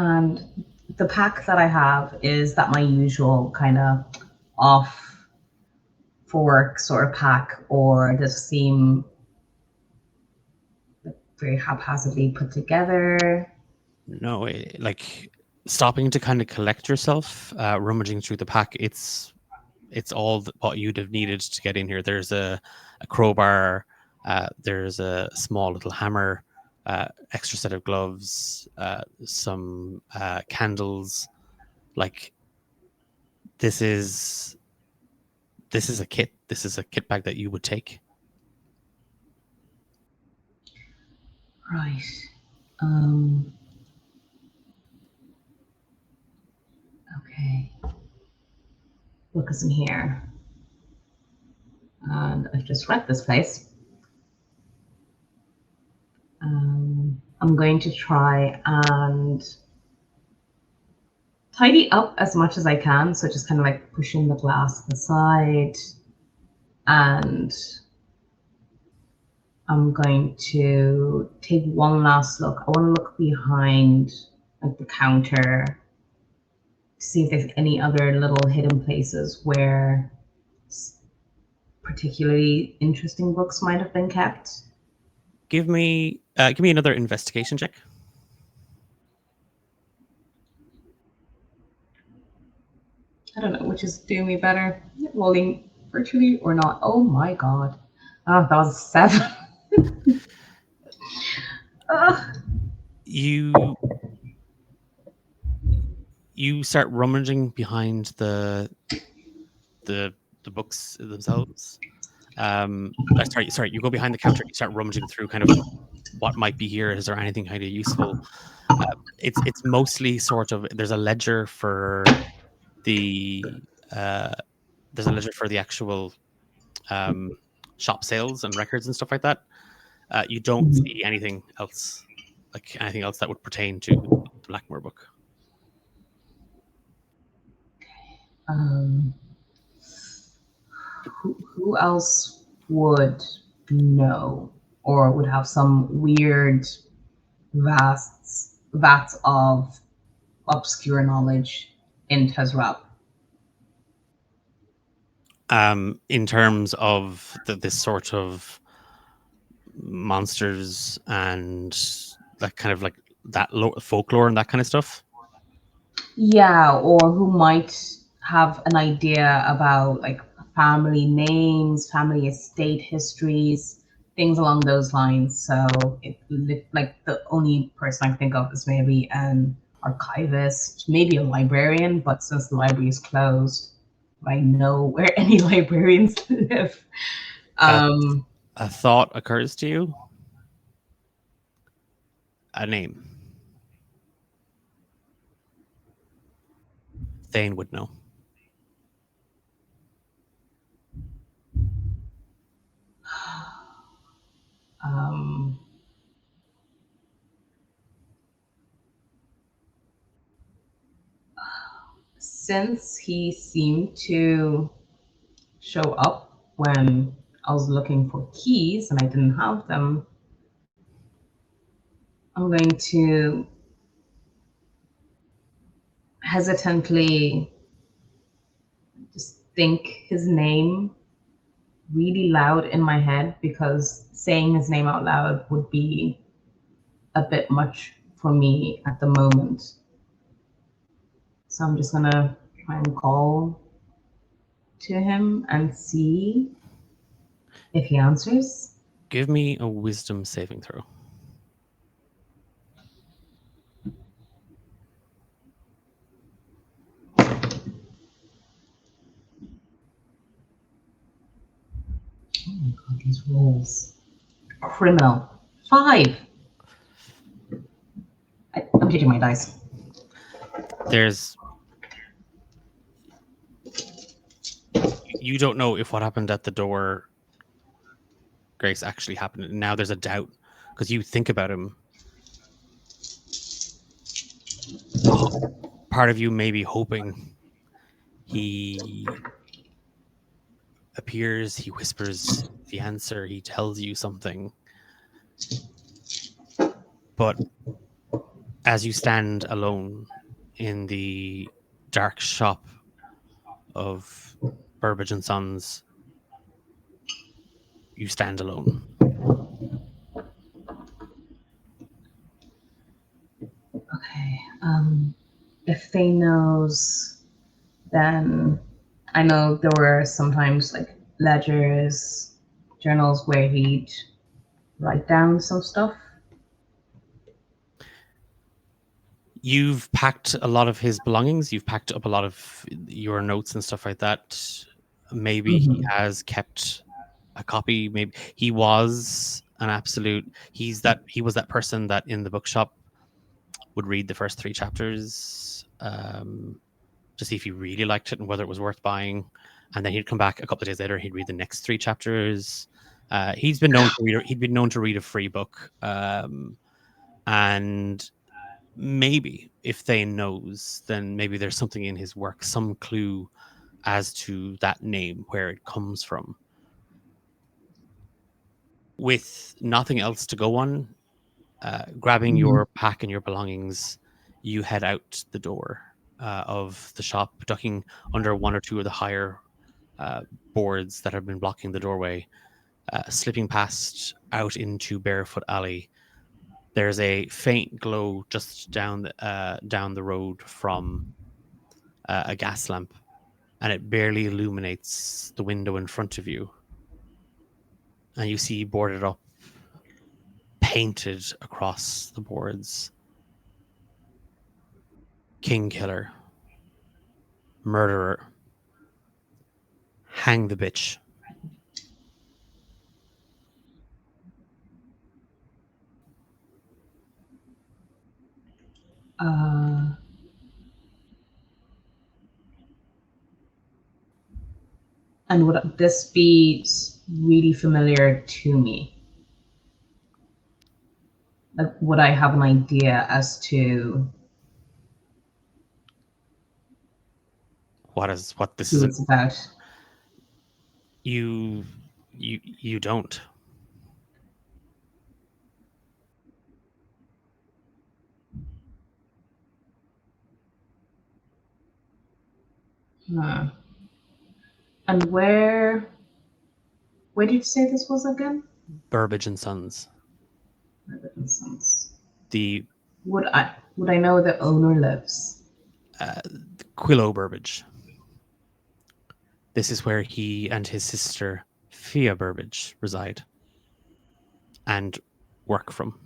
and the pack that I have, is that my usual kind of off for work sort of pack, or does it seem very haphazardly put together? No, like stopping to kind of collect yourself, rummaging through the pack, it's all what you'd have needed to get in here. There's a crowbar, there's a small little hammer, extra set of gloves, some candles. Like this is a kit. This is a kit bag that you would take. Right. Okay. Look us in here. And I've just read this place. I'm going to try and tidy up as much as I can. So just kind of like pushing the glass aside, and I'm going to take one last look. I want to look behind like the counter, see if there's any other little hidden places where particularly interesting books might have been kept. Give me another investigation check. I don't know which is doing me better, rolling virtually or not. Oh my god. Oh, that was a 7. You start rummaging behind the books themselves. Sorry, you go behind the counter, you start rummaging through kind of what might be here. Is there anything kind of useful? It's mostly sort of, there's a ledger for the actual shop sales and records and stuff like that. You don't see anything else, like anything else that would pertain to the Blackmore book. Who else would know or would have some weird vats of obscure knowledge in Tezrab? In terms of this sort of monsters and that kind of like that folklore and that kind of stuff. Yeah, or who might have an idea about like family names, family estate histories, things along those lines. So like the only person I think of is maybe an archivist, maybe a librarian, but since the library is closed, I know where any librarians live. A thought occurs to you. A name. Thane would know. Since he seemed to show up when I was looking for keys and I didn't have them, I'm going to hesitantly just think his name really loud in my head because saying his name out loud would be a bit much for me at the moment. So I'm just gonna try and call to him and see if he answers. Give me a wisdom saving throw. Oh my god, these rolls. Criminal. 5. I'm changing my dice. You don't know if what happened at the door, Grace, actually happened. Now there's a doubt because you think about him. Part of you may be hoping he appears, he whispers the answer, he tells you something. But as you stand alone in the dark shop of Burbage and Sons, you stand alone. Okay. If they knows, then I know there were sometimes like ledgers, journals where he'd write down some stuff. You've packed a lot of his belongings. You've packed up a lot of your notes and stuff like that. Maybe he has kept a copy. Maybe he was an absolute. He was that person that in the bookshop would read the first 3 chapters to see if he really liked it and whether it was worth buying, and then he'd come back a couple of days later. He'd read the next 3 chapters. He'd been known to read a free book, and maybe if Thane knows, then maybe there's something in his work, some clue as to that name, where it comes from. With nothing else to go on, grabbing your pack and your belongings, you head out the door of the shop, ducking under 1 or 2 of the higher boards that have been blocking the doorway, slipping past out into Barefoot Alley. There's a faint glow just down the road from a gas lamp, and it barely illuminates the window in front of you. And you see boarded up, painted across the boards, King Killer, Murderer, Hang the Bitch. And would this be really familiar to me? Like, would I have an idea as to What this who is? it's about? You don't. And where did you say this was again? Burbage and Sons. Burbage and Sons. The Would I know the owner lives? Quillo Burbage. This is where he and his sister Fia Burbage reside and work from.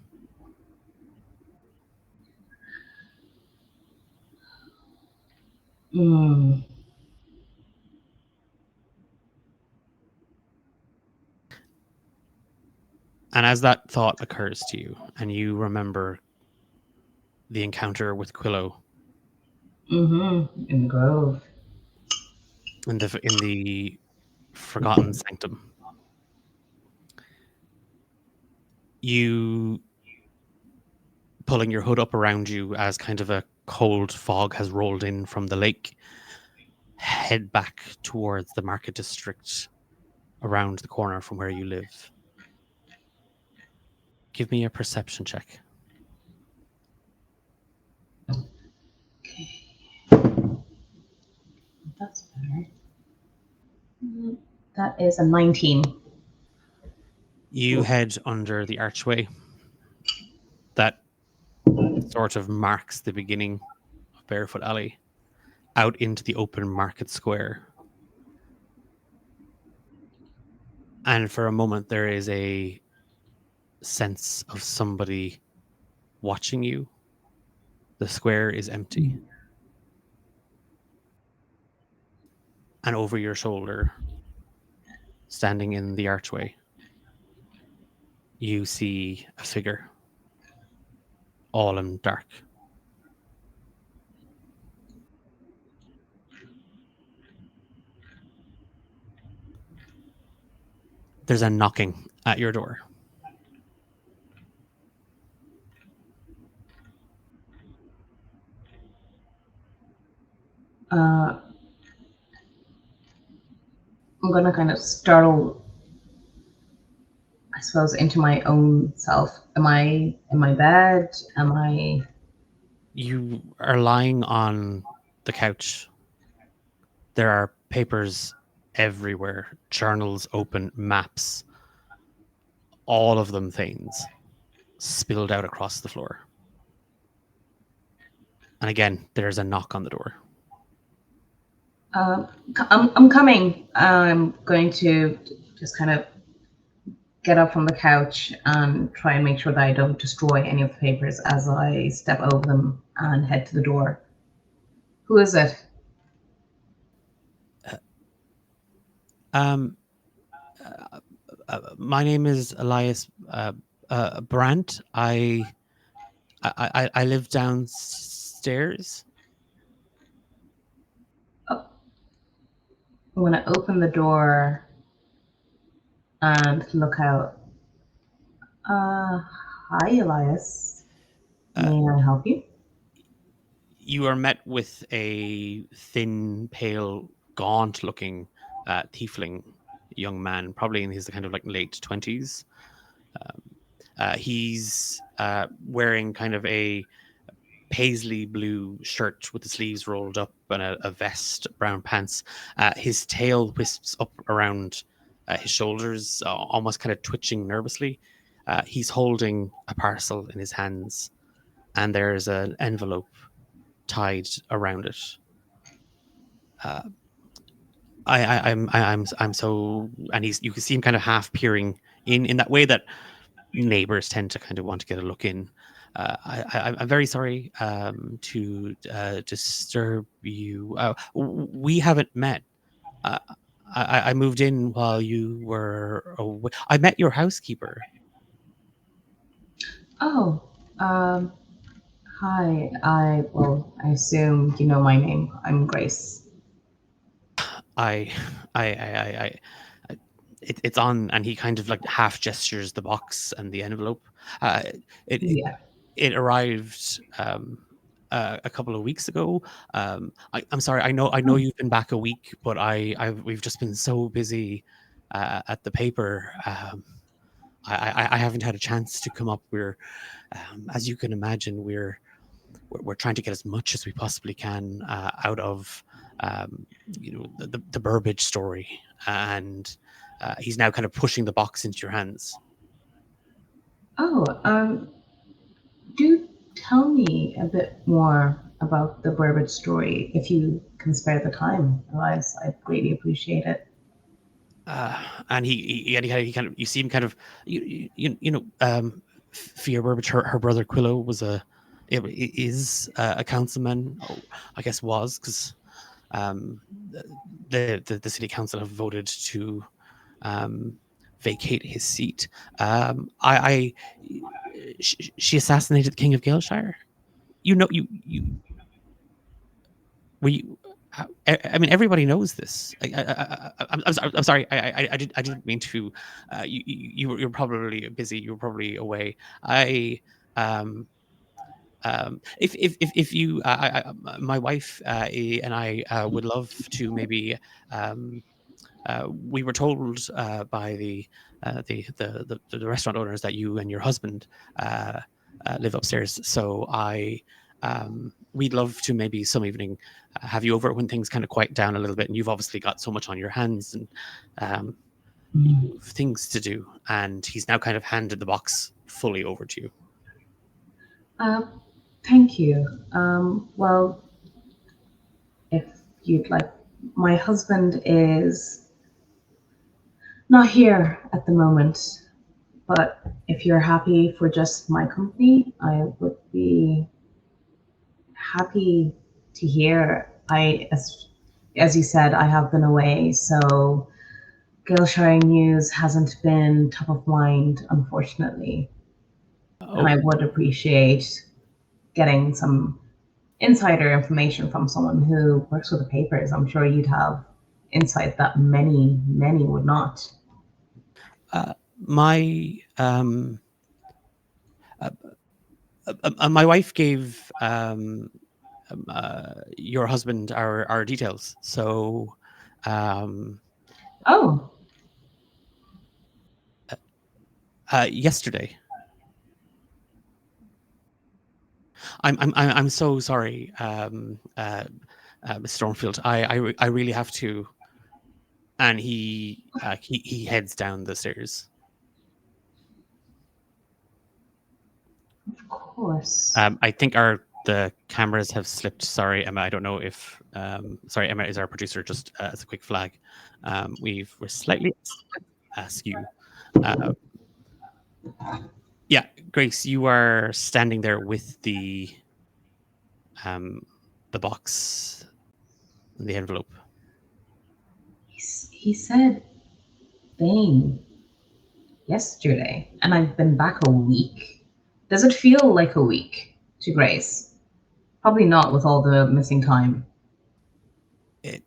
And as that thought occurs to you, and you remember the encounter with Quillo in the Grove, in the Forgotten Sanctum, you, pulling your hood up around you as kind of a cold fog has rolled in from the lake, head back towards the market district around the corner from where you live. Give me a perception check. Okay. That's better. That is a 19. You head under the archway that sort of marks the beginning of Barefoot Alley out into the open market square. And for a moment, there is a sense of somebody watching you. The square is empty. And over your shoulder, standing in the archway, you see a figure, all in dark. There's a knocking at your door. I'm gonna kind of startle, I suppose, into my own self. Am I in my bed? Am I? You are lying on the couch. There are papers everywhere, journals open, maps, all of them things spilled out across the floor. And again, there's a knock on the door. I'm coming. I'm going to just kind of get up from the couch and try and make sure that I don't destroy any of the papers as I step over them and head to the door. Who is it? My name is Elias Brandt. I live downstairs. Oh, I'm going to open the door and look out. Hi, Elias. May I help you? You are met with a thin, pale, gaunt-looking tiefling young man, probably in his kind of like late 20s. He's wearing kind of a paisley blue shirt with the sleeves rolled up and a vest, brown pants. His tail wisps up around his shoulders, almost kind of twitching nervously. He's holding a parcel in his hands, and there's an envelope tied around it. I'm so, and you can see him kind of half peering in that way that neighbors tend to kind of want to get a look in. I'm very sorry to disturb you. We haven't met. I moved in while you were away. I met your housekeeper. Oh, hi. I assume you know my name. I'm Grace. I, it's on, and he kind of like half gestures the box and the envelope. Yeah. It arrived a couple of weeks ago. I'm sorry. I know you've been back a week, but we've just been so busy at the paper. I haven't had a chance to come up. We're, as you can imagine, we're trying to get as much as we possibly can out of the Burbage story, and he's now kind of pushing the box into your hands. Oh, do tell me a bit more about the Burbage story if you can spare the time, Elias. I'd greatly appreciate it. And he kind of, you see him kind of, Fia Burbage, her brother Quillo is a councilman. Oh, I guess was, because the city council have voted to vacate his seat. She assassinated the King of Galeshire. You we. I mean, everybody knows this. I'm sorry. I didn't mean to. You're probably busy. You were probably away. If you, my wife and I would love to maybe. We were told by the restaurant owners that you and your husband live upstairs. So I we'd love to maybe some evening have you over when things kind of quiet down a little bit, and you've obviously got so much on your hands and you've things to do. And he's now kind of handed the box fully over to you. Thank you. Well, if you'd like, my husband is not here at the moment, but if you're happy for just my company, I would be happy to hear. As you said, I have been away, so Gilshire news hasn't been top of mind, unfortunately. And I would appreciate getting some insider information from someone who works with the papers. I'm sure you'd have insight that many, many would not. My my wife gave your husband our details. So Oh, yesterday. I'm so sorry, Mr. Stormfield. I really have to. And he heads down the stairs. of course. I think the cameras have slipped. Sorry, Emma. I don't know if sorry, Emma is our producer. Just as a quick flag, we're slightly askew. Yeah, Grace, you are standing there with the box and the envelope. He said Bane yesterday, and I've been back a week. Does it feel like a week to Grace? Probably not with all the missing time. It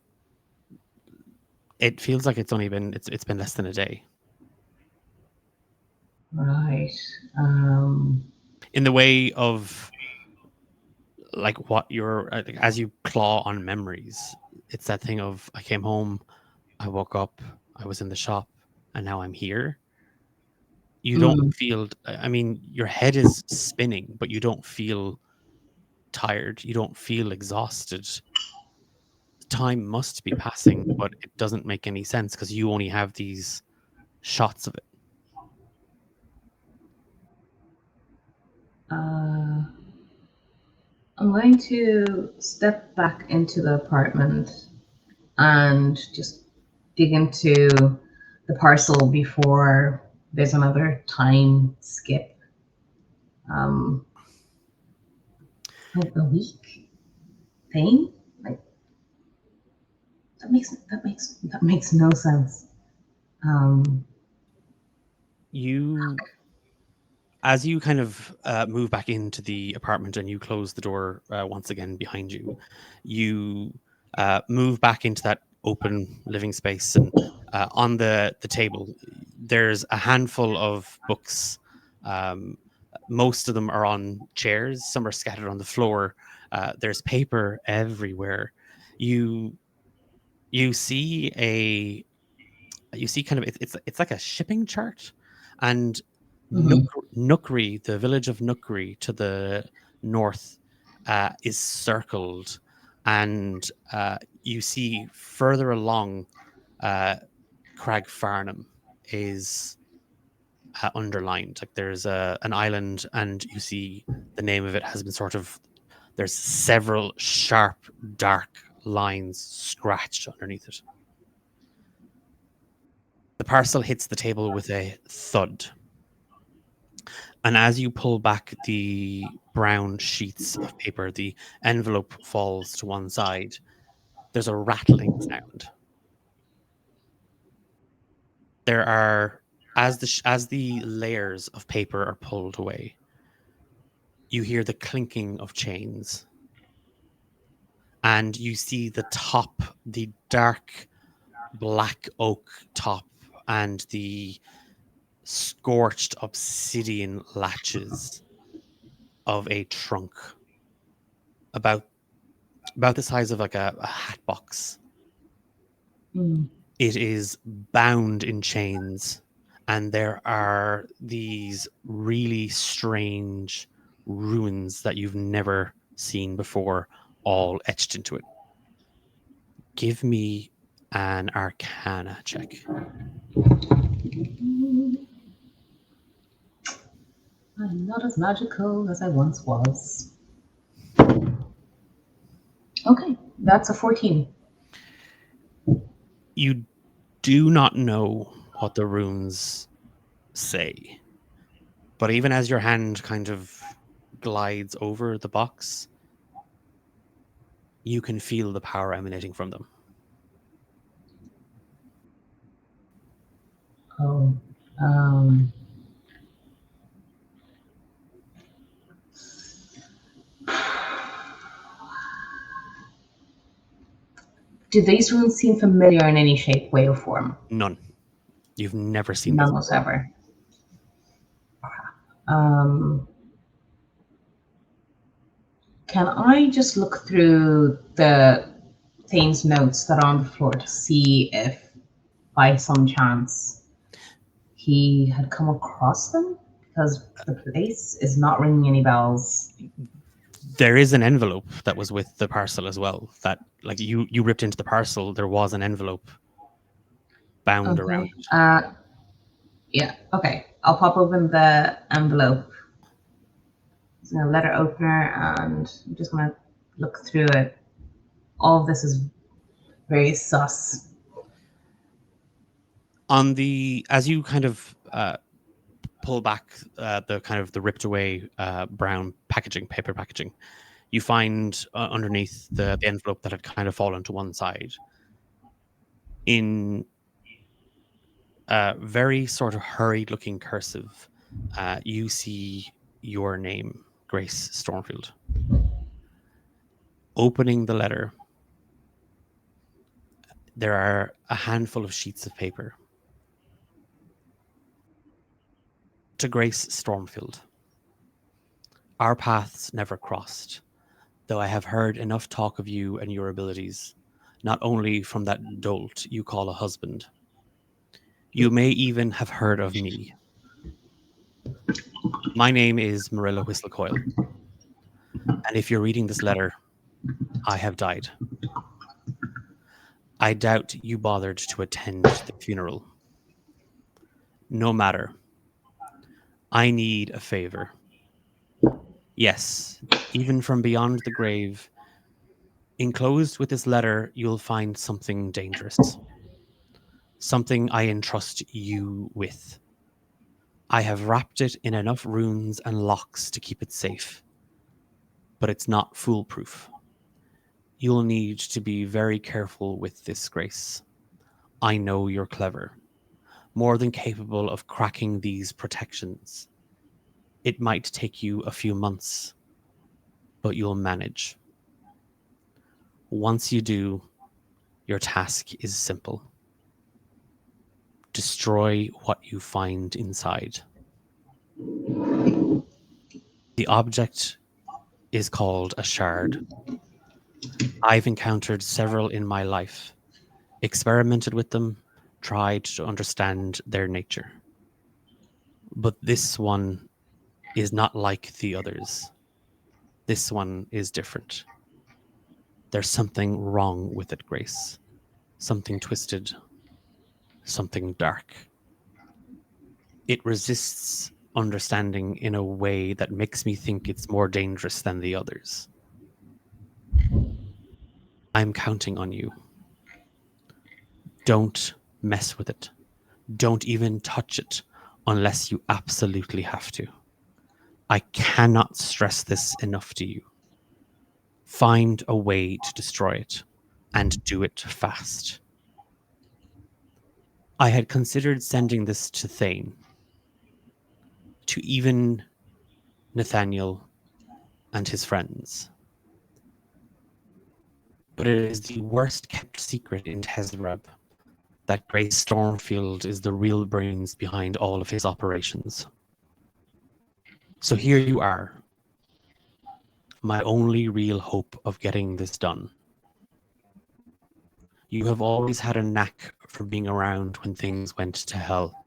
feels like it's only been it's been less than a day. Right. In the way of like what you're as you claw on memories, it's that thing of I came home, I woke up, I was in the shop, and now I'm here. You don't feel, I mean, your head is spinning, but you don't feel tired. You don't feel exhausted. Time must be passing, but it doesn't make any sense because you only have these shots of it. I'm going to step back into the apartment and just dig into the parcel before there's another time skip. Like the week thing, like that makes no sense. You, as you kind of move back into the apartment and you close the door once again behind you, you move back into that open living space, and on the table there's a handful of books. Most of them are on chairs, some are scattered on the floor. There's paper everywhere. You see kind of it's like a shipping chart, and Nookri, the village of Nookri to the north, is circled, and you see further along, Crag Farnham is underlined. Like there's an island, and you see the name of it has been sort of. There's several sharp, dark lines scratched underneath it. The parcel hits the table with a thud. And as you pull back the brown sheets of paper, the envelope falls to one side. There's a rattling sound. There are, as the layers of paper are pulled away, you hear the clinking of chains. And you see the top, the dark black oak top, and the scorched obsidian latches of a trunk about the size of like a hat box. It is bound in chains, and there are these really strange ruins that you've never seen before, all etched into it. Give me an Arcana check. I'm not as magical as I once was. Okay, that's a 14. You do not know what the runes say, but even as your hand kind of glides over the box, you can feel the power emanating from them. Oh, do these runes seem familiar in any shape, way, or form? None. You've never seen None this. whatsoever. Can I just look through the Thane's notes that are on the floor to see if, by some chance, he had come across them? Because the place is not ringing any bells. There is an envelope that was with the parcel as well. That, like, you ripped into the parcel. There was an envelope bound around it. Yeah, okay. I'll pop open the envelope. It's a letter opener, and I'm just gonna look through it. All of this is very sus. As you kind of pull back the kind of the ripped away brown paper packaging, you find underneath the envelope that had kind of fallen to one side, in very sort of hurried looking cursive, you see your name, Grace Stormfield. Opening the letter, there are a handful of sheets of paper. To Grace Stormfield. Our paths never crossed, though I have heard enough talk of you and your abilities, not only from that dolt you call a husband. You may even have heard of me. My name is Marilla Whistlecoil, and if you're reading this letter, I have died. I doubt you bothered to attend the funeral. No matter. I need a favor. Yes, even from beyond the grave, enclosed with this letter, you'll find something dangerous. Something I entrust you with. I have wrapped it in enough runes and locks to keep it safe, but it's not foolproof. You'll need to be very careful with this, Grace. I know you're clever, more than capable of cracking these protections. It might take you a few months, but you'll manage. Once you do, your task is simple. Destroy what you find inside. The object is called a shard. I've encountered several in my life, experimented with them, tried to understand their nature. But this one is not like the others. This one is different. There's something wrong with it, Grace. Something twisted. Something dark. It resists understanding in a way that makes me think it's more dangerous than the others. I'm counting on you. Don't mess with it. Don't even touch it unless you absolutely have to. I cannot stress this enough to you. Find a way to destroy it, and do it fast. I had considered sending this to Thane, to even Nathaniel and his friends. But it is the worst kept secret in Tezreb that Grace Stormfield is the real brains behind all of his operations. So here you are, my only real hope of getting this done. You have always had a knack for being around when things went to hell.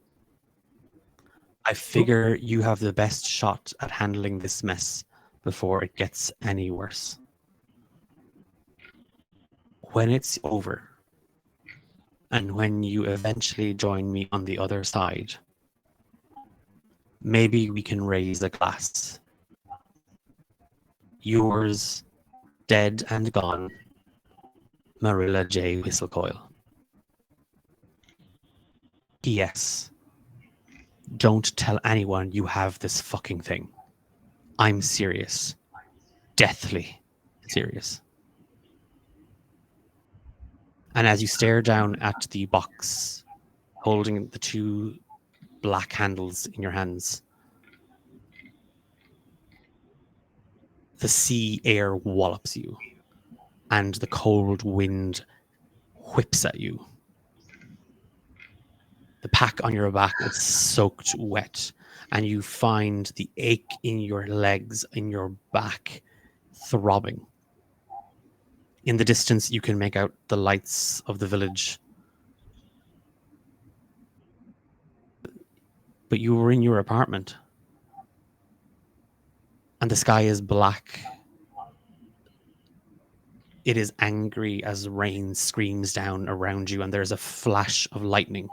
I figure you have the best shot at handling this mess before it gets any worse. When it's over, and when you eventually join me on the other side, maybe we can raise a glass. Yours, dead and gone, Marilla J. Whistlecoil. P.S. Don't tell anyone you have this fucking thing. I'm serious. Deathly serious. And as you stare down at the box, holding the two black handles in your hands, the sea air wallops you, and the cold wind whips at you. The pack on your back is soaked wet, and you find the ache in your legs, in your back, throbbing. In the distance, you can make out the lights of the village. But you were in your apartment, and the sky is black. It is angry as rain screams down around you, and there's a flash of lightning.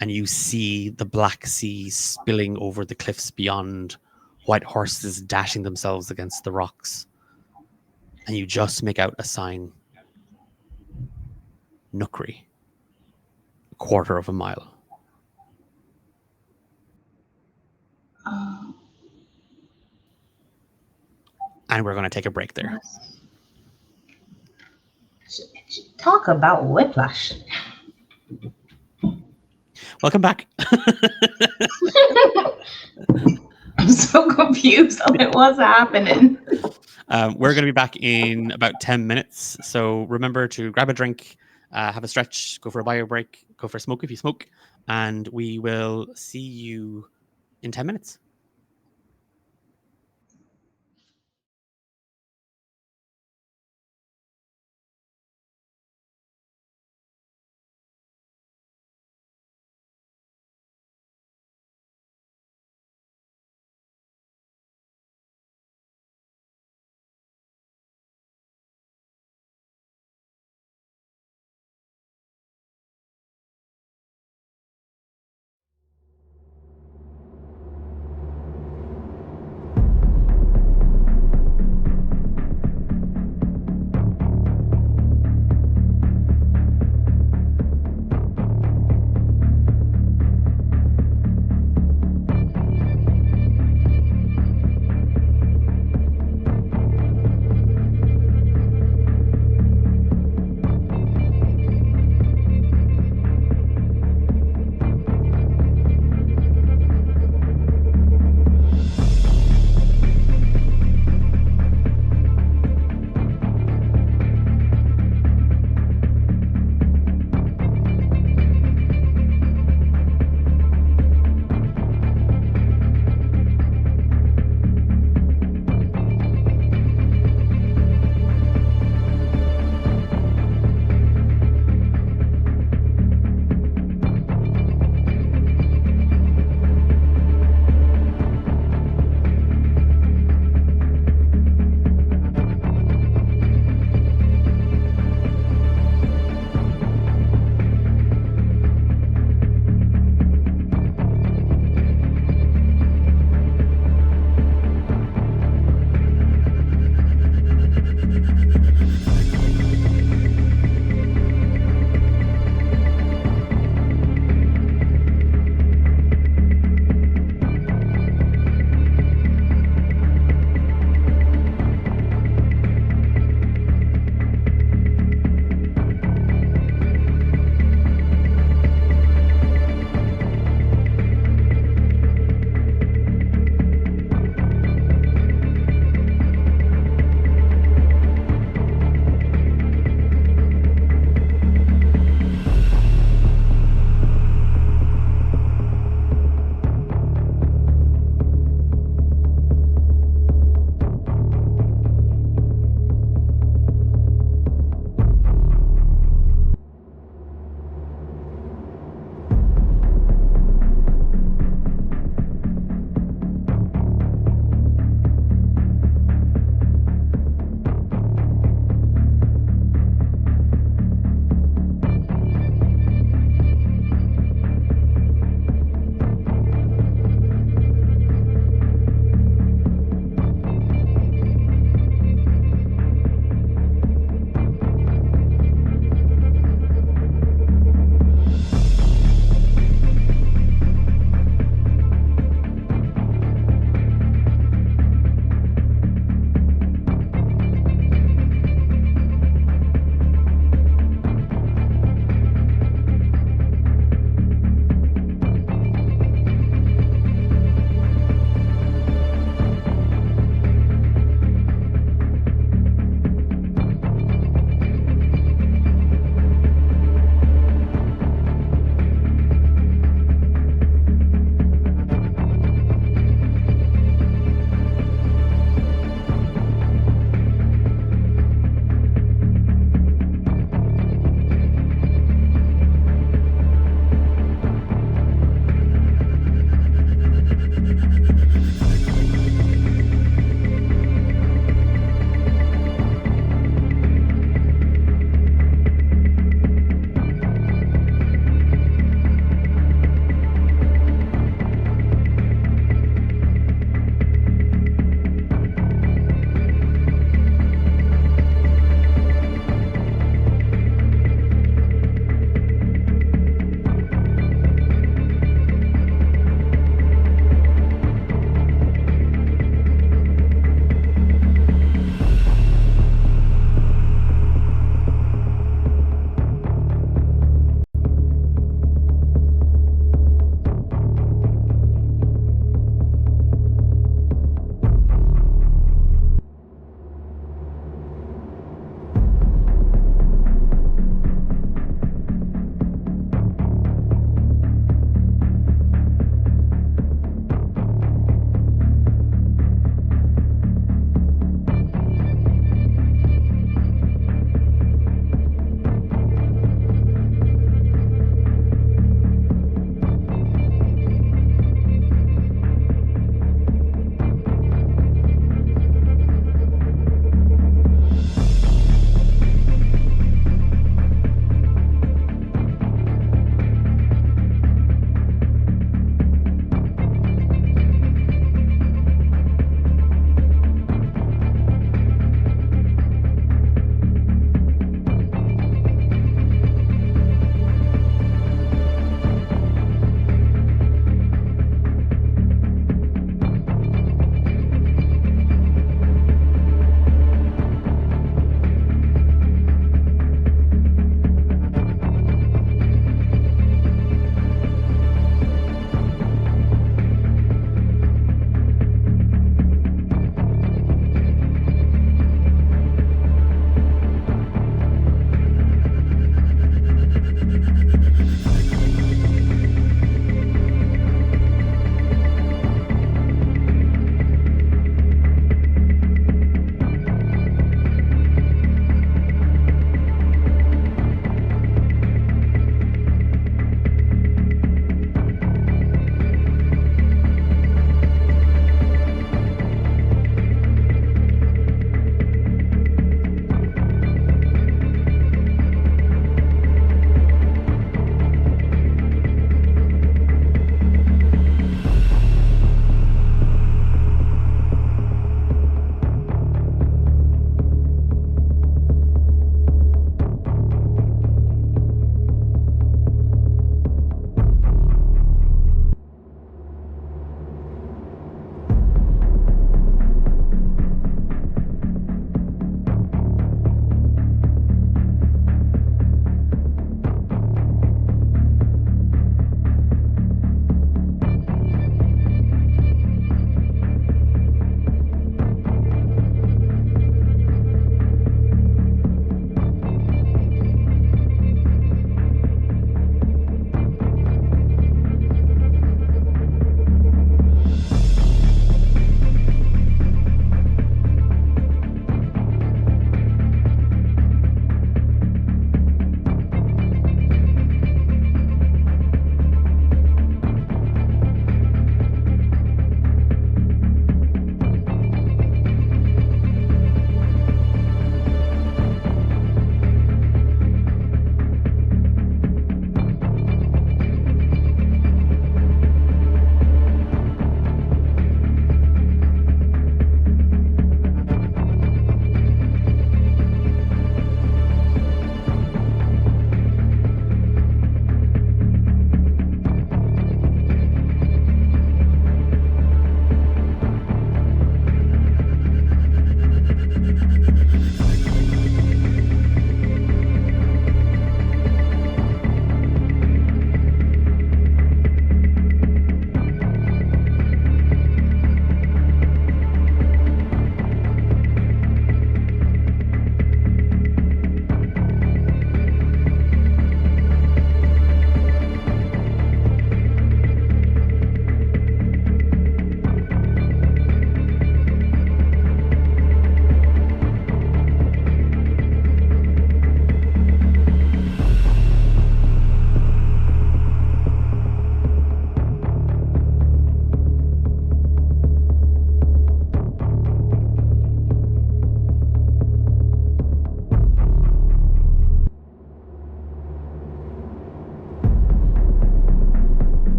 And you see the black sea spilling over the cliffs beyond, white horses dashing themselves against the rocks. And you just make out a sign. Nookery. 1/4 of a mile. And we're going to take a break there. Talk about whiplash. Welcome back. I'm so confused on what's happening. We're going to be back in about 10 minutes. So remember to grab a drink, have a stretch, go for a bio break, go for a smoke if you smoke, and we will see you in 10 minutes.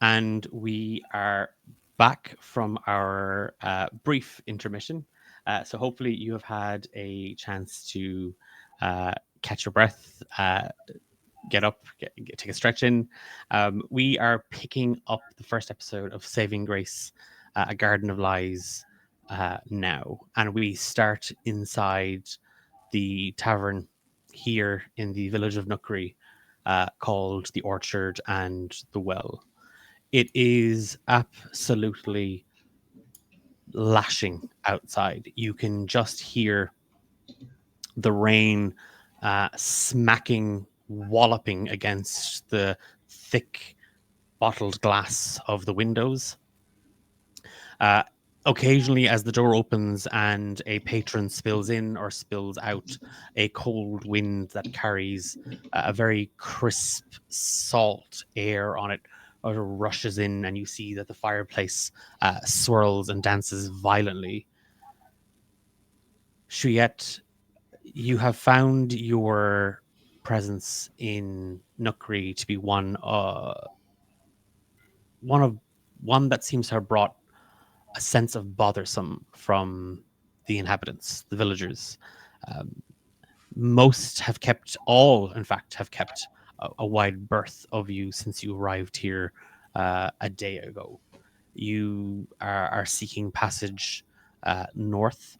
And we are back from our brief intermission. So hopefully you have had a chance to catch your breath, get up, take a stretch in. We are picking up the first episode of Saving Grace, A Garden of Lies now. And we start inside the tavern here in the village of Nookery called The Orchard and the Well. It is absolutely lashing outside. You can just hear the rain smacking, walloping against the thick bottled glass of the windows. Uh, Occasionally, as the door opens and a patron spills in or spills out, a cold wind that carries a very crisp, salt air on it rushes in, and you see that the fireplace swirls and dances violently. Shuyet, you have found your presence in Nookery to be one of one that seems to have brought a sense of bothersome from the inhabitants, the villagers. Um, Most have kept, all in fact, have kept a wide berth of you since you arrived here a day ago. You are seeking passage north,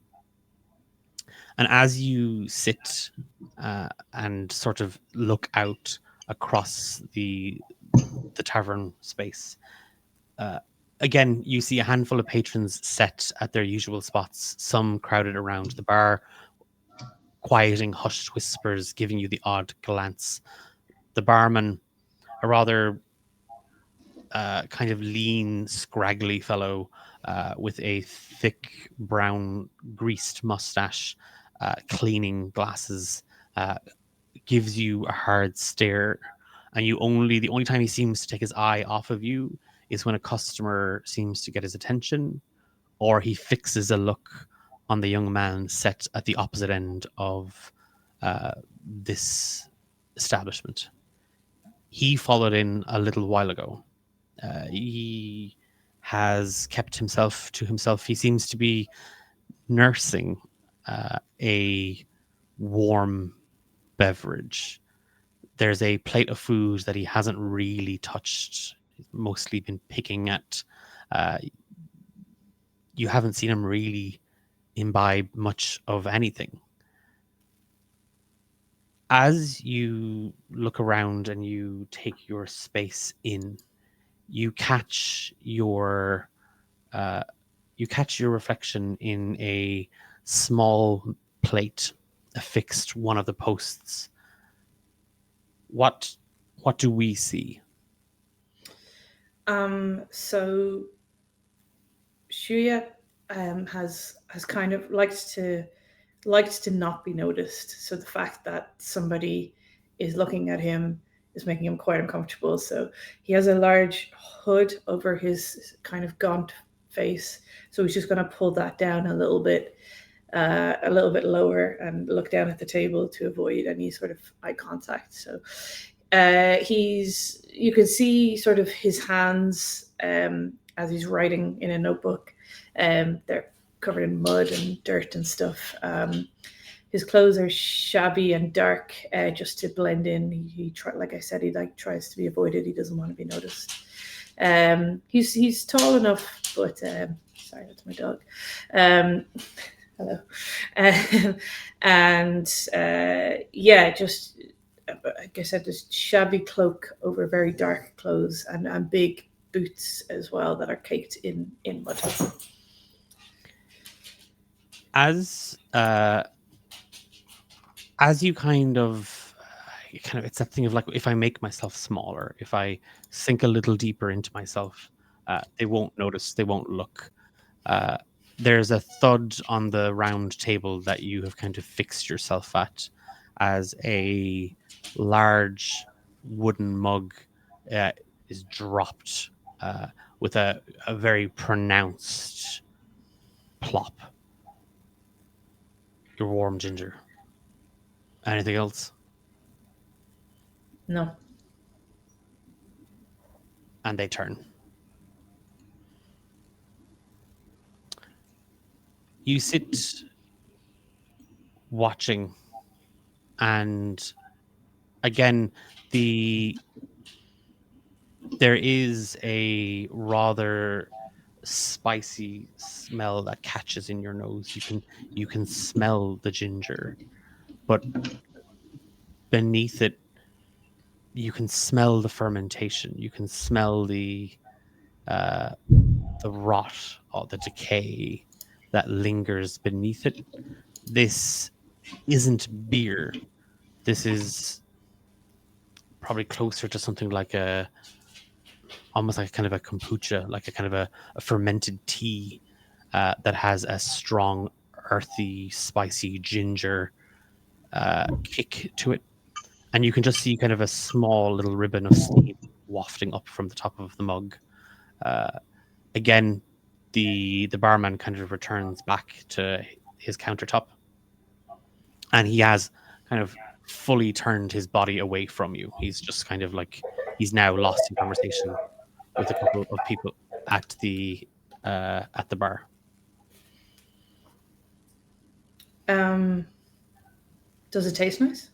and as you sit and sort of look out across the tavern space, uh, again, you see a handful of patrons set at their usual spots, some crowded around the bar, quieting hushed whispers, giving you the odd glance. The barman, a rather kind of lean, scraggly fellow with a thick, brown, greased mustache, cleaning glasses, uh, gives you a hard stare. And the only time he seems to take his eye off of you is when a customer seems to get his attention, or he fixes a look on the young man set at the opposite end of this establishment. He followed in a little while ago. He has kept himself to himself. He seems to be nursing a warm beverage. There's a plate of food that he hasn't really touched. He's mostly been picking at. Uh, you haven't seen him really imbibe much of anything. As you look around and you take your space in, you catch your uh, you catch your reflection in a small plate affixed one of the posts. What what do we see? So Shuya has kind of liked to not be noticed. So the fact that somebody is looking at him is making him quite uncomfortable. So he has a large hood over his kind of gaunt face. So he's just going to pull that down a little bit lower, and look down at the table to avoid any sort of eye contact. So you can see sort of his hands as he's writing in a notebook. They're covered in mud and dirt and stuff. His clothes are shabby and dark, just to blend in. Like I said, he tries to be avoided. He doesn't want to be noticed. He's tall enough, but sorry, that's my dog. Hello, and yeah, just like I said, this shabby cloak over very dark clothes, and big boots as well that are caked in mud. As as you it's that thing of like, if I make myself smaller, if I sink a little deeper into myself, they won't notice, they won't look. Uh, there's a thud on the round table that you have kind of fixed yourself at, as a large wooden mug uh, is dropped with a very pronounced plop. Your warm ginger. Anything else? No. And they turn. You sit watching, and again, there is a rather spicy smell that catches in your nose. You can smell the ginger, but beneath it, you can smell the fermentation. You can smell uh, the rot or the decay that lingers beneath it. This isn't beer. This is probably closer to something like almost like kind of a kombucha, like a kind of a fermented tea that has a strong, earthy, spicy ginger kick to it. And you can just see kind of a small little ribbon of steam wafting up from the top of the mug. Again, the barman kind of returns back to his countertop, and he has kind of fully turned his body away from you. He's just kind of like he's now lost in conversation with a couple of people at the bar. Does it taste nice?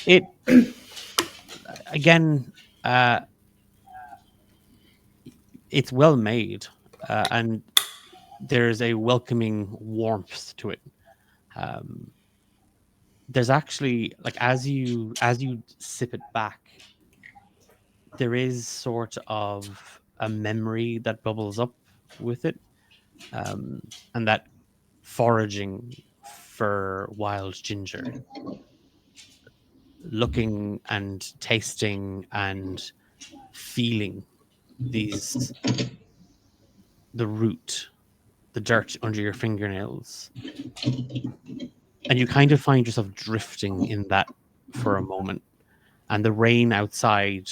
It again, it's well made, and there's a welcoming warmth to it. There's actually like as you sip it back, there is sort of a memory that bubbles up with it, and that foraging for wild ginger, looking and tasting and feeling these the root, the dirt under your fingernails, and you kind of find yourself drifting in that for a moment. And the rain outside,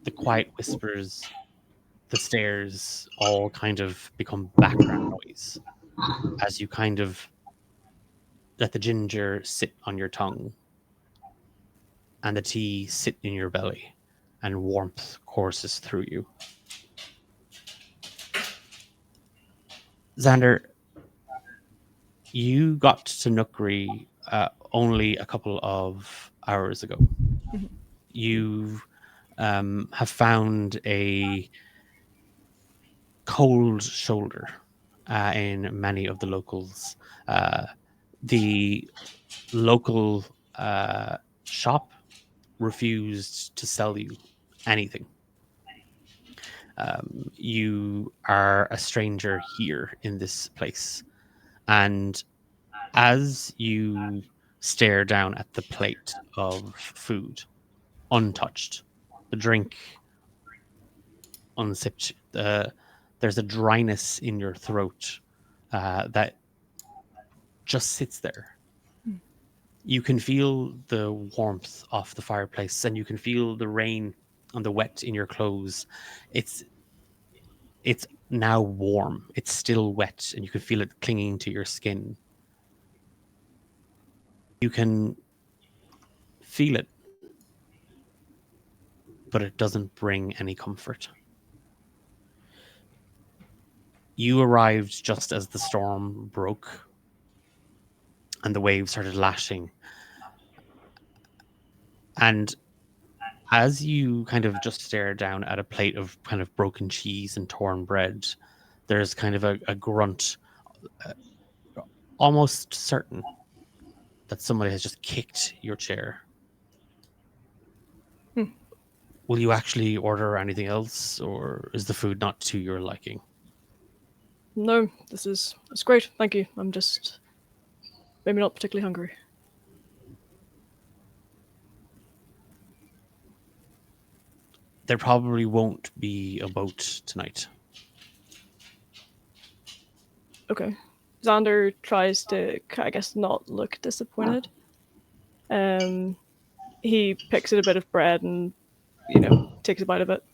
the quiet whispers, the stairs all kind of become background noise as you kind of let the ginger sit on your tongue and the tea sit in your belly, and warmth courses through you. Xander, you got to Nookri only a couple of hours ago. Mhm. You have found a cold shoulder in many of the locals. The local shop refused to sell you anything. You are a stranger here in this place, and as you stare down at the plate of food, untouched, the drink unsipped, there's a dryness in your throat that just sits there. You can feel the warmth of the fireplace, and you can feel the rain and the wet in your clothes. It's now warm. It's still wet, and you can feel it clinging to your skin. You can feel it, but it doesn't bring any comfort. You arrived just as the storm broke and the waves started lashing. And as you kind of just stare down at a plate of kind of broken cheese and torn bread, there's kind of a grunt, almost certain that somebody has just kicked your chair. Will you actually order anything else, or is the food not to your liking? No, it's great. Thank you. I'm just maybe not particularly hungry. There probably won't be a boat tonight. Okay. Xander tries to, I guess, not look disappointed. He picks at a bit of bread and, takes a bite of it.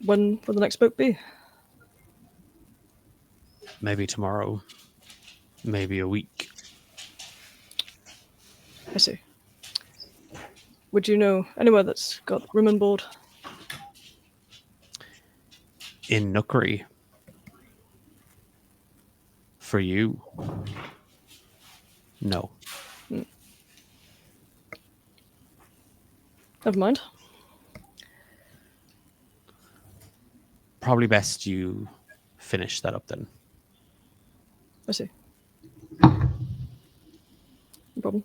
When will the next boat be? Maybe tomorrow. Maybe a week. I see. Would you know anywhere that's got room and board? in Nookery. For you, no. Never mind. Probably best you finish that up then. I see. No problem.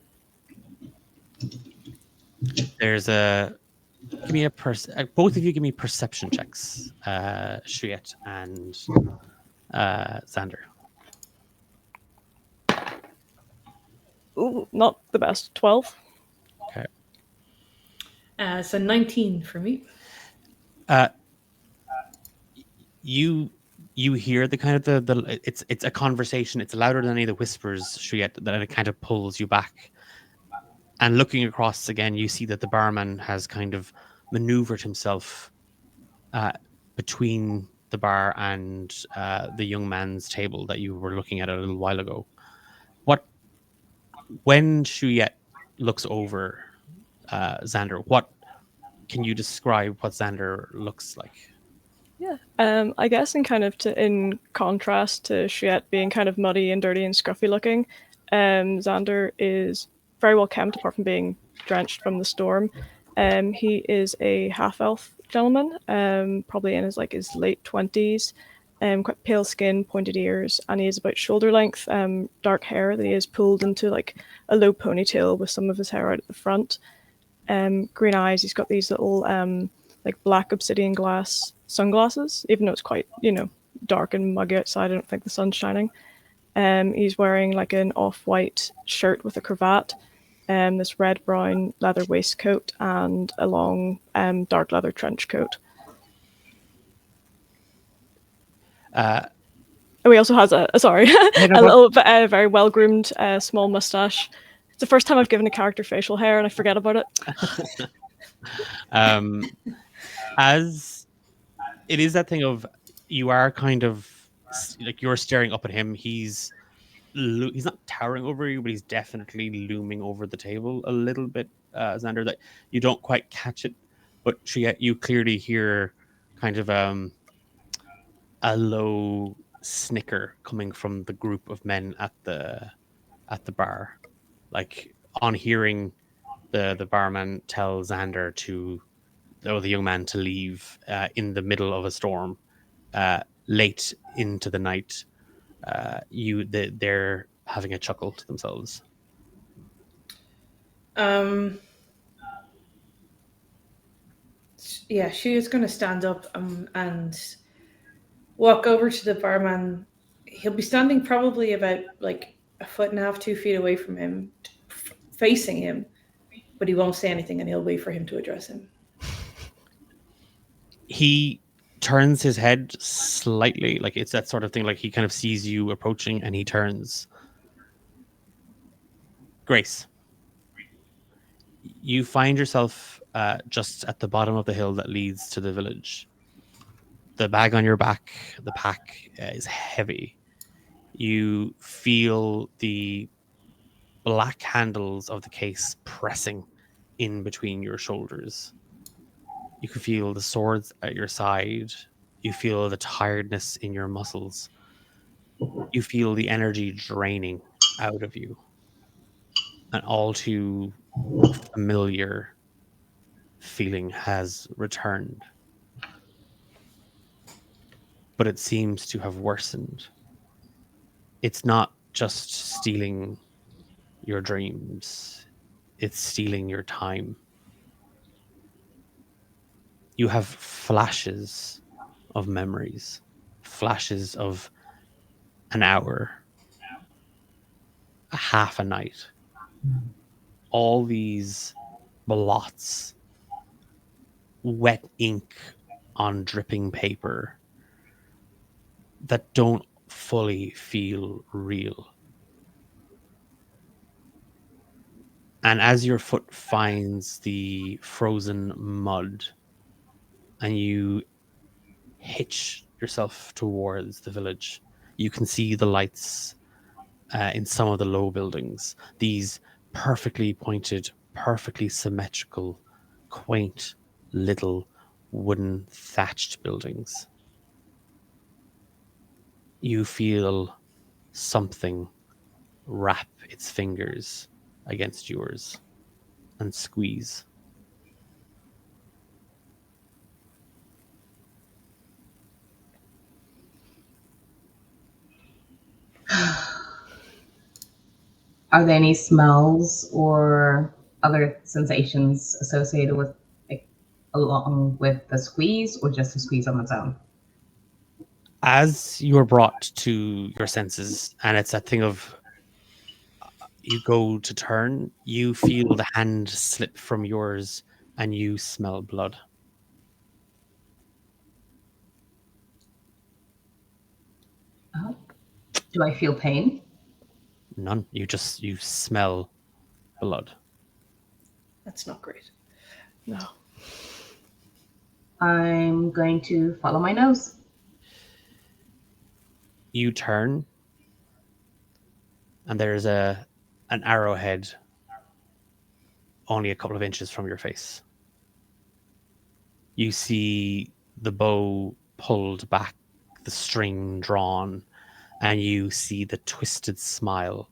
There's a give me a both of you give me perception checks, Shriet and Xander. Ooh, not the best. 12. Okay. So 19 for me. You hear the kind of the it's a conversation. It's louder than any of the whispers, Shriet, that it kind of pulls you back. And looking across again, you see that the barman has kind of maneuvered himself between the bar and the young man's table that you were looking at a little while ago. When Shuyet looks over Xander, what can you describe what Xander looks like? Yeah. I guess in contrast to Shiet being kind of muddy and dirty and scruffy looking, Xander is very well kept apart from being drenched from the storm. He is a half elf gentleman, probably in his late 20s, quite pale skin, pointed ears, and he is about shoulder length, dark hair that he has pulled into like a low ponytail with some of his hair out at the front. Green eyes. He's got these little like black obsidian glass sunglasses, even though it's quite, dark and muggy outside. I don't think the sun's shining. He's wearing like an off-white shirt with a cravat, this red-brown leather waistcoat, and a long dark leather trench coat. He also has a little very well-groomed small mustache. It's the first time I've given a character facial hair and I forget about it. As it is that thing of you are kind of like you're staring up at him. He's not towering over you, but he's definitely looming over the table a little bit, Xander. That you don't quite catch it, but you clearly hear kind of a low snicker coming from the group of men at the bar. Like on hearing the barman tell Xander the young man to leave in the middle of a storm, late into the night, they're having a chuckle to themselves. Yeah, she is going to stand up and walk over to the barman. He'll be standing probably about like 1.5 2 feet away from him, facing him, but he won't say anything, and he'll wait for him to address him. He turns his head slightly, like it's that sort of thing, like he kind of sees you approaching and he turns. Grace, you find yourself just at the bottom of the hill that leads to the village. The bag on your back, the pack is heavy. You feel the black handles of the case pressing in between your shoulders. You can feel the swords at your side. You feel the tiredness in your muscles. You feel the energy draining out of you. An all too familiar feeling has returned. But it seems to have worsened. It's not just stealing your dreams. It's stealing your time. You have flashes of memories, flashes of an hour, a half a night. All these blots, wet ink on dripping paper that don't fully feel real. And as your foot finds the frozen mud and you hitch yourself towards the village, you can see the lights in some of the low buildings. These perfectly pointed, perfectly symmetrical, quaint little wooden thatched buildings. You feel something wrap its fingers against yours and squeeze. Are there any smells or other sensations associated with, like, along with the squeeze, or just the squeeze on its own? As you are brought to your senses, and it's that thing of you go to turn, you feel the hand slip from yours and you smell blood. Do I feel pain? None. You smell blood. That's not great. No. I'm going to follow my nose. You turn, and there's an arrowhead only a couple of inches from your face. You see the bow pulled back, the string drawn, and you see the twisted smile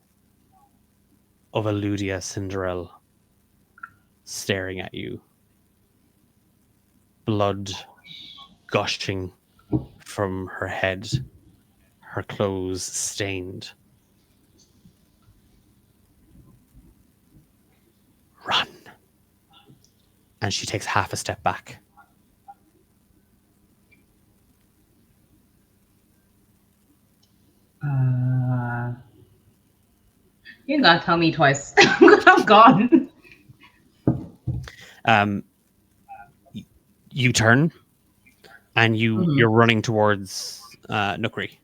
of Eludia Cinderella staring at you. Blood gushing from her head, her clothes stained. Run. And she takes half a step back. You gotta tell me twice. I'm gone. You turn, and you're running towards Nukri.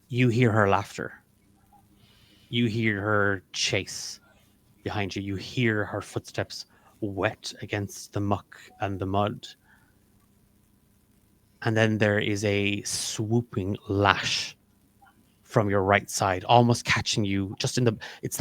You hear her laughter. You hear her chase behind you. You hear her footsteps wet against the muck and the mud. And then there is a swooping lash from your right side, almost catching you just in the. It's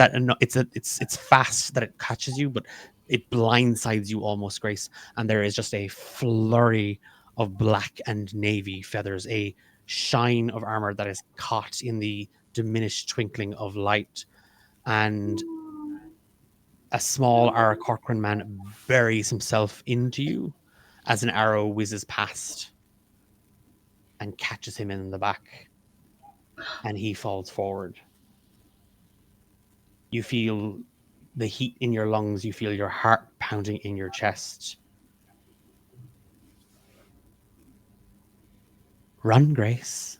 fast that it catches you, but it blindsides you almost, Grace. And there is just a flurry of black and navy feathers, a shine of armor that is caught in the diminished twinkling of light, and a small Ara Corcoran man buries himself into you as an arrow whizzes past and catches him in the back, and he falls forward. You feel the heat in your lungs. You feel your heart pounding in your chest. Run, Grace.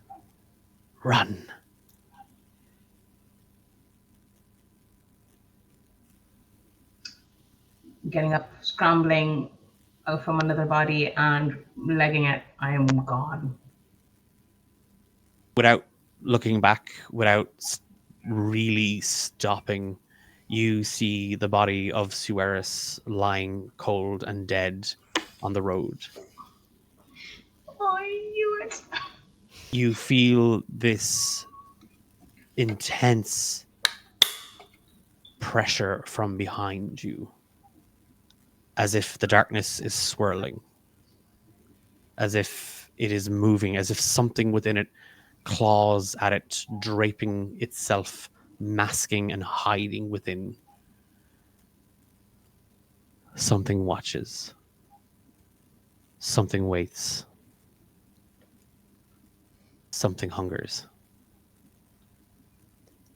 Run. Getting up, scrambling out from another body and legging it. I am gone. Without looking back, without really stopping, you see the body of Sueris lying cold and dead on the road. Oh, I knew it. You feel this intense pressure from behind you, as if the darkness is swirling, as if it is moving, as if something within it claws at it, draping itself, masking and hiding within. Something watches. Something waits. Something hungers.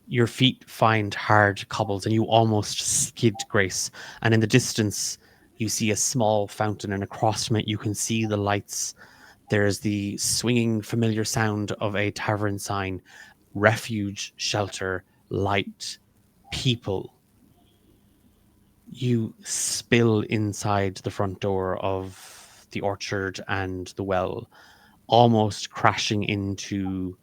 Your feet find hard cobbles and you almost skid, Grace. And in the distance, you see a small fountain, and across from it, you can see the lights. There's the swinging, familiar sound of a tavern sign: refuge, shelter, light, people. You spill inside the front door of the orchard and the well, almost crashing into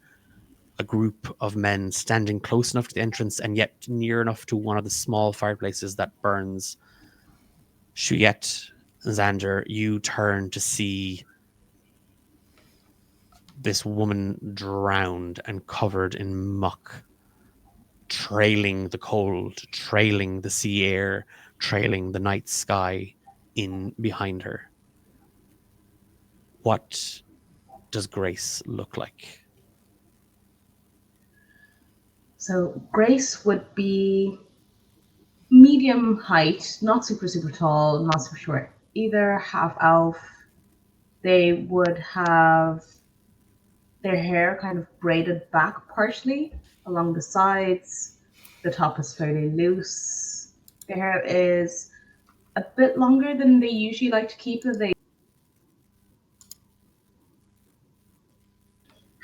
a group of men standing close enough to the entrance and yet near enough to one of the small fireplaces that burns. Shuyet, Xander, you turn to see this woman drowned and covered in muck, trailing the cold, trailing the sea air, trailing the night sky in behind her. What does Grace look like? So Grace would be medium height, not super tall, not super short either, half elf. They would have their hair kind of braided back partially along the sides. The top is fairly loose. Their hair is a bit longer than they usually like to keep it. They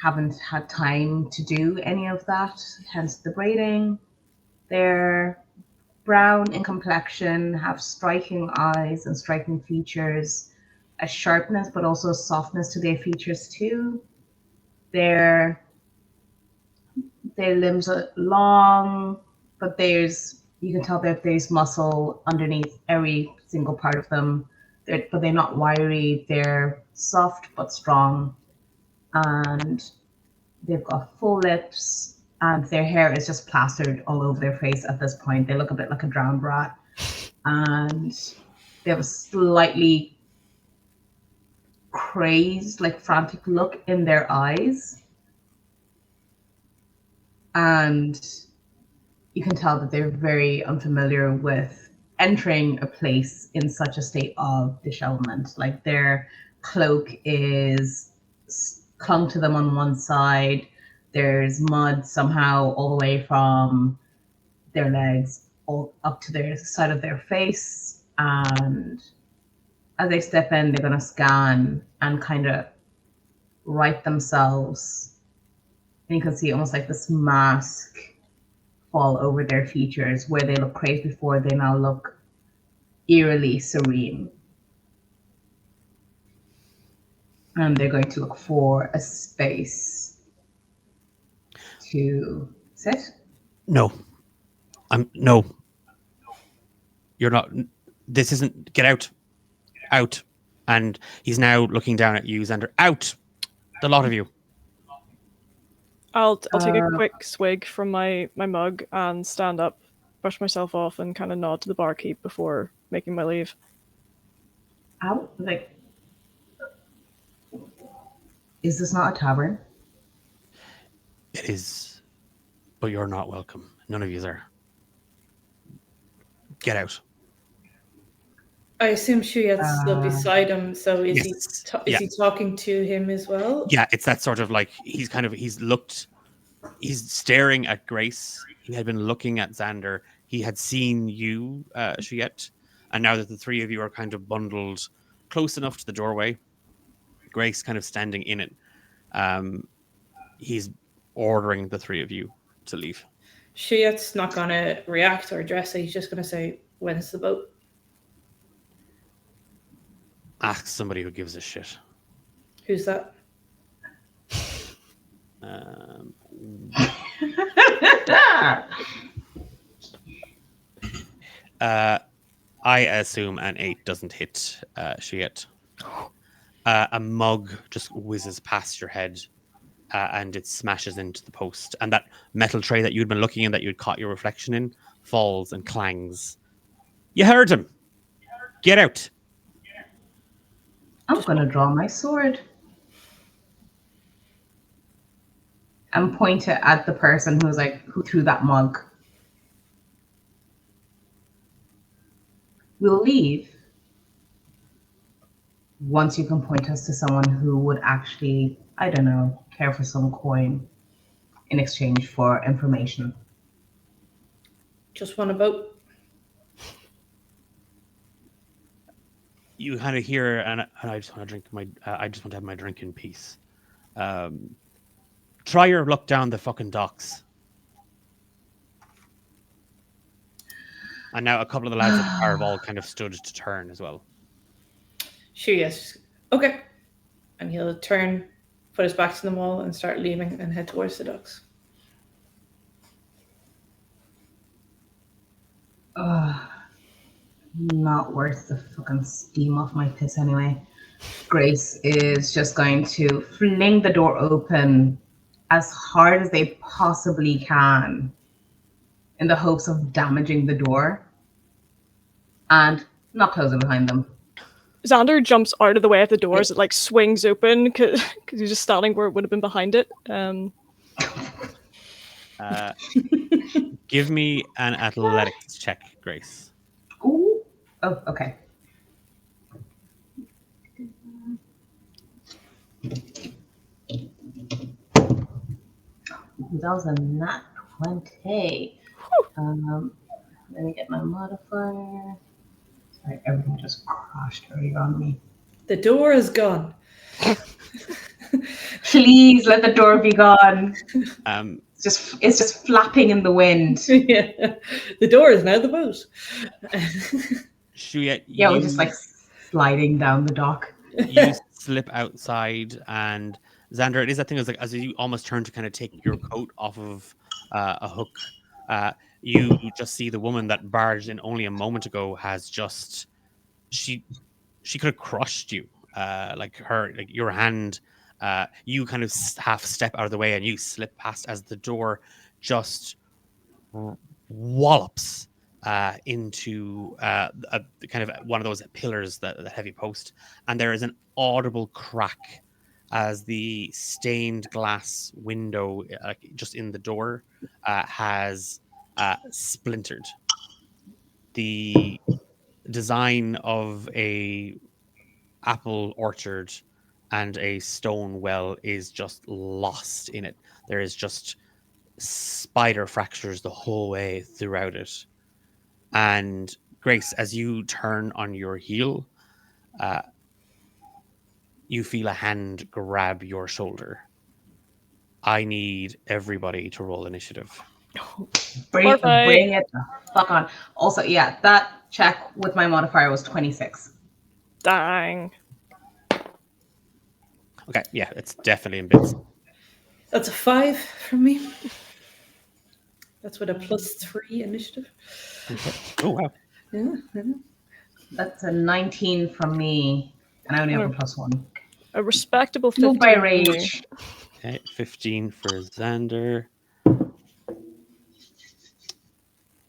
haven't had time to do any of that, hence the braiding. They're brown in complexion, have striking eyes and striking features, a sharpness but also a softness to their features too. Their limbs are long, but you can tell that there's muscle underneath every single part of them. But they're not wiry. They're soft but strong, and they've got full lips, and their hair is just plastered all over their face at this point. They look a bit like a drowned rat, and they have a slightly crazed, like frantic look in their eyes. And you can tell that they're very unfamiliar with entering a place in such a state of dishevelment. Like their cloak is clung to them on one side. There's mud somehow all the way from their legs all up to their side of their face. And as they step in, they're going to scan and kind of right themselves. And you can see almost like this mask fall over their features. Where they look crazed before, they now look eerily serene. And they're going to look for a space to sit. No. No. You're not. This isn't. Get out. Out. And he's now looking down at you, Xander. Out. The lot of you. I'll take a quick swig from my mug and stand up, brush myself off, and kind of nod to the barkeep before making my leave. Out? Like, is this not a tavern? It is, but you're not welcome. None of you are. Get out. I assume Shuyet's still beside him, so is Yes. he talking to him as well? Yeah, it's that sort of like he's staring at Grace. He had been looking at Xander. He had seen you, Shuyet, and now that the three of you are kind of bundled close enough to the doorway, Grace kind of standing in it. He's ordering the three of you to leave. Shuyet's not going to react or address it. He's just going to say, "When's the boat?" Ask somebody who gives a shit. Who's that? I assume an 8 doesn't hit Shuyet. A mug just whizzes past your head and it smashes into the post. And that metal tray that you'd been looking in, that you'd caught your reflection in, falls and clangs. You heard him. Get out. I'm going to draw my sword and point it at the person who threw that mug. We'll leave once you can point us to someone who would actually, I don't know, care for some coin in exchange for information. Just want a boat. You kind of hear, and I just want to drink I just want to have my drink in peace. Try your luck down the fucking docks. And now a couple of the lads at the bar have all kind of stood to turn as well. Shuyet, okay. And he'll turn, put his back to the wall, and start leaving and head towards the docks. Not worth the fucking steam off my piss anyway. Grace is just going to fling the door open as hard as they possibly can in the hopes of damaging the door and not close it behind them. Xander jumps out of the way of the door as it like swings open because he's just standing where it would have been behind it. Give me an athletics check, Grace. Ooh. Oh, okay. That was a nat 20. Let me get my modifier. Sorry, everything just crashed earlier on me. The door is gone. Please let the door be gone. Um, It's just flapping in the wind. Yeah. The door is now the boat. Shuyet, Yeah, we're just like sliding down the dock. you slip outside, and Xander, it is that thing is like as you almost turn to kind of take your coat off of a hook, you just see the woman that barged in only a moment ago has just she could have crushed you, like your hand. You kind of half step out of the way and you slip past as the door just wallops into a kind of one of those pillars, that heavy post, and there is an audible crack as the stained glass window just in the door has splintered. The design of a apple orchard and a stone well is just lost in it. There is just spider fractures the whole way throughout it. And Grace, as you turn on your heel, you feel a hand grab your shoulder. I need everybody to roll initiative. Bring it the fuck on. Also, yeah, that check with my modifier was 26. Dang. Okay, yeah, it's definitely in bits. That's a 5 from me. That's with a +3 initiative. Okay. Oh, wow. Yeah. That's a 19 from me, and I only have a +1. A respectable Fueled 15. by from me. rage. Okay, 15 for Xander.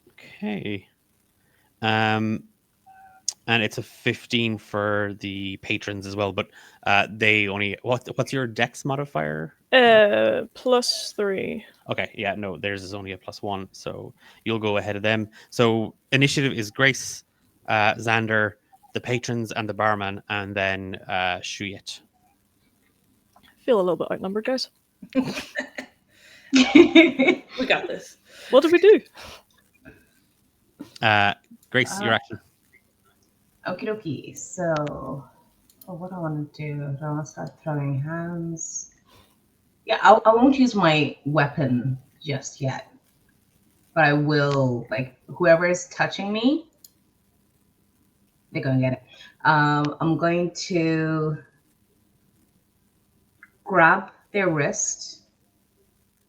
Okay. And it's a 15 for the patrons as well, but they only what's your dex modifier? +3. Okay, yeah, no, theirs is only a +1, so you'll go ahead of them. So initiative is Grace, Xander, the patrons, and the barman, and then Shuyet. Feel a little bit outnumbered, guys. We got this. What did we do? Grace, your action. Okie dokie. So, what do I want to do? Do I want to start throwing hands? Yeah, I won't use my weapon just yet. But I will, like, whoever is touching me, they're going to get it. I'm going to grab their wrist.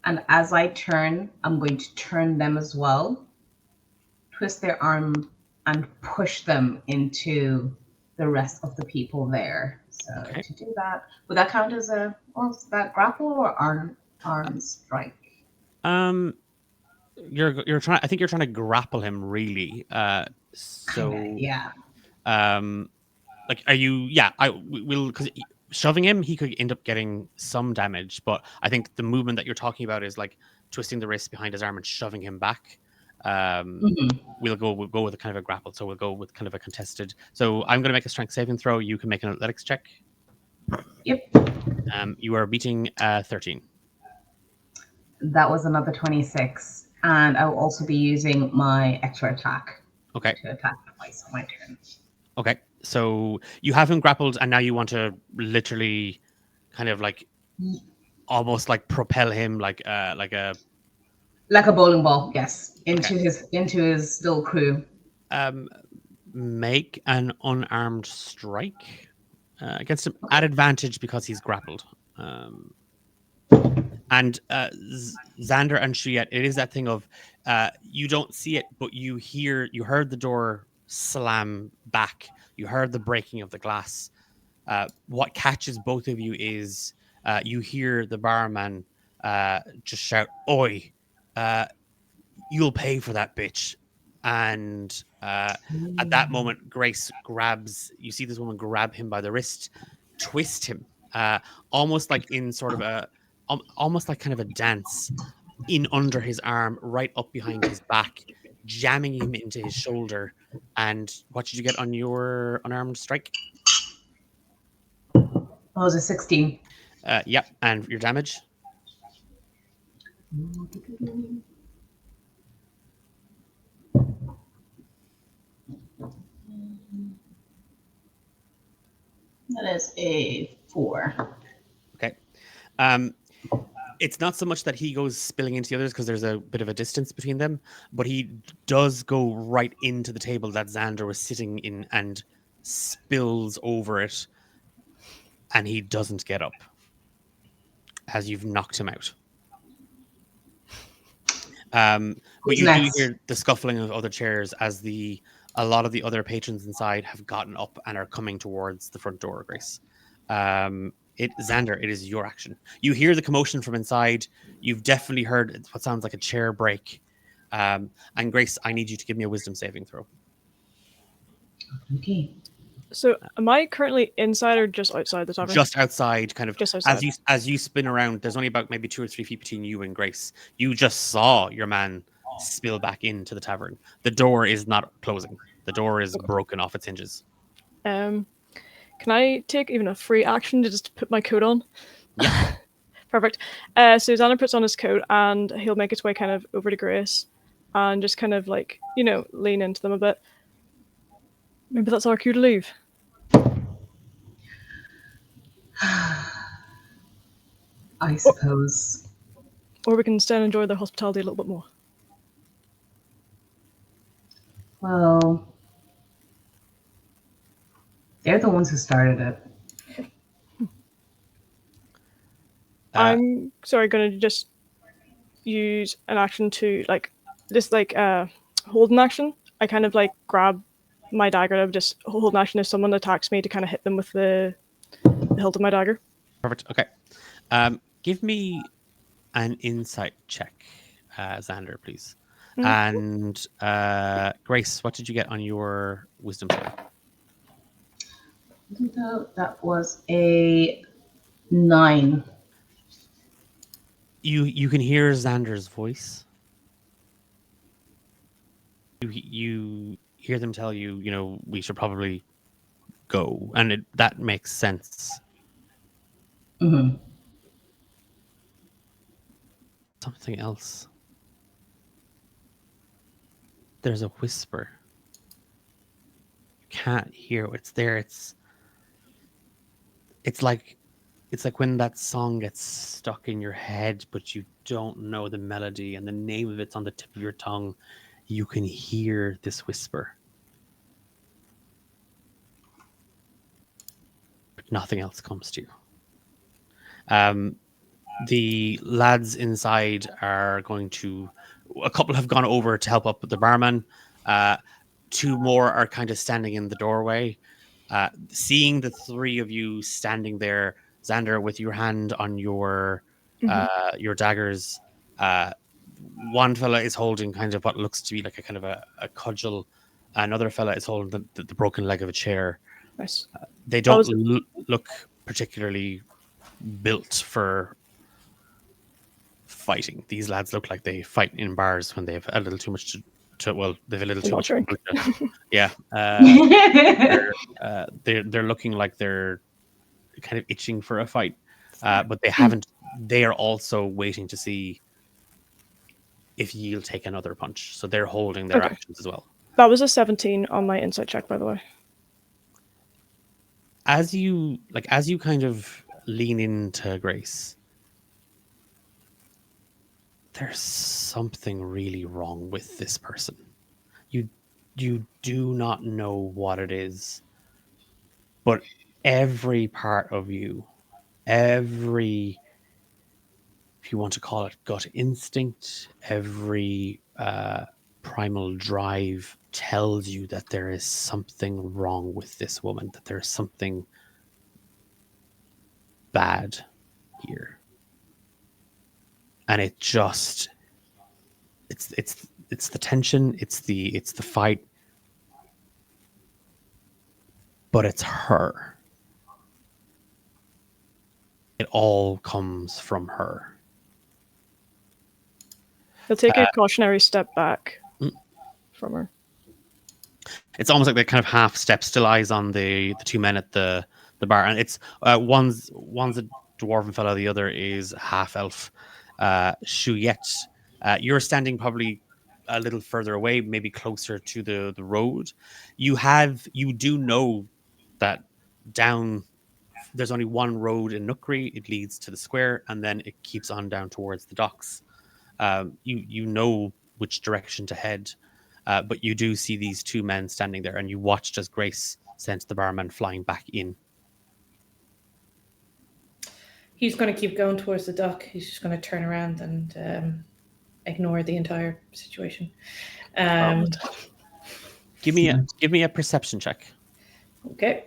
And as I turn, I'm going to turn them as well. Twist their arm and push them into the rest of the people there. So Okay. to do that, would that count as is that grapple or arm strike? You're trying. I think you're trying to grapple him, really. Yeah. Like, are you? Yeah, will because shoving him, he could end up getting some damage. But I think the movement that you're talking about is like twisting the wrist behind his arm and shoving him back. We'll go with a kind of a grapple. So we'll go with kind of a contested. So I'm going to make a strength saving throw. You can make an athletics check. Yep. You are beating 13. That was another 26. And I will also be using my extra attack Okay. to attack twice on my turn. Okay. So you have him grappled, and now you want to literally kind of like almost like propel him like a Like a bowling ball, yes, into his little crew. make an unarmed strike against him at advantage because he's grappled. And Xander and Shuyet, it is that thing of you don't see it, but you heard the door slam back. You heard the breaking of the glass. What catches both of you is you hear the barman just shout, "Oi, you'll pay for that bitch." And at that moment, Grace you see this woman grab him by the wrist, twist him, almost like in sort of almost like kind of a dance, in under his arm, right up behind his back, jamming him into his shoulder. And what did you get on your unarmed strike? Oh, it was a 16. Yep, and your damage? That is a 4. Okay. It's not so much that he goes spilling into the others because there's a bit of a distance between them, but he does go right into the table that Xander was sitting in and spills over it, and he doesn't get up as you've knocked him out. But Who's you do next? hear the scuffling of other chairs as a lot of the other patrons inside have gotten up and are coming towards the front door, Grace. Xander, it is your action. You hear the commotion from inside. You've definitely heard what sounds like a chair break. And Grace, I need you to give me a wisdom saving throw. Okay. So am I currently inside or just outside the tavern? Just outside, kind of Just outside. as you spin around. There's only about maybe 2 or 3 feet between you and Grace. You just saw your man spill back into the tavern. The door is not closing. The door is broken off its hinges. Can I take even a free action to just put my coat on? Yeah. Perfect. So Xander puts on his coat and he'll make his way kind of over to Grace and just kind of like, lean into them a bit. Maybe that's our cue to leave. I suppose. Or we can stay and enjoy their hospitality a little bit more. Well, they're the ones who started it. I'm going to just use an action to hold an action. I kind of like grab my dagger. I just hold an action if someone attacks me to kind of hit them with the hilt of my dagger. Perfect. Okay. Give me an insight check, Xander, please. And Grace, what did you get on your wisdom save? That was a 9. You can hear Xander's voice. You hear them tell you, we should probably go, and that makes sense. Mm-hmm. Something else. There's a whisper. You can't hear it's there. It's like when that song gets stuck in your head, but you don't know the melody and the name of it's on the tip of your tongue. You can hear this whisper. But nothing else comes to you. The lads inside are a couple have gone over to help up with the barman. 2 more are kind of standing in the doorway. Seeing the 3 of you standing there, Xander, with your hand on your daggers, one fella is holding kind of what looks to be like a kind of a cudgel. Another fella is holding the broken leg of a chair. Nice. They don't look particularly built for fighting. These lads look like they fight in bars when they have a little too much they've a little too much. Yeah. They're looking like they're kind of itching for a fight, but they haven't. They are also waiting to see if you'll take another punch. So they're holding their actions as well. That was a 17 on my insight check, by the way. As you kind of lean into Grace, there's something really wrong with this person. You do not know what it is, but every part of you, if you want to call it gut instinct, every primal drive tells you that there is something wrong with this woman, that there's something bad here. And it just it's the tension, it's the fight, but it's her. It all comes from her. He'll take a cautionary step back from her. It's almost like they kind of half step, still eyes on the two men at the bar, and it's one's a dwarven fellow, the other is half elf. Shuyet, you're standing probably a little further away, maybe closer to the road. You do know that down there's only one road in Nookri. It leads to the square, and then it keeps on down towards the docks. You know which direction to head. But you do see these two men standing there, and you watched as Grace sent the barman flying back in. He's going to keep going towards the dock. He's just going to turn around and ignore the entire situation. Give me a perception check. Okay.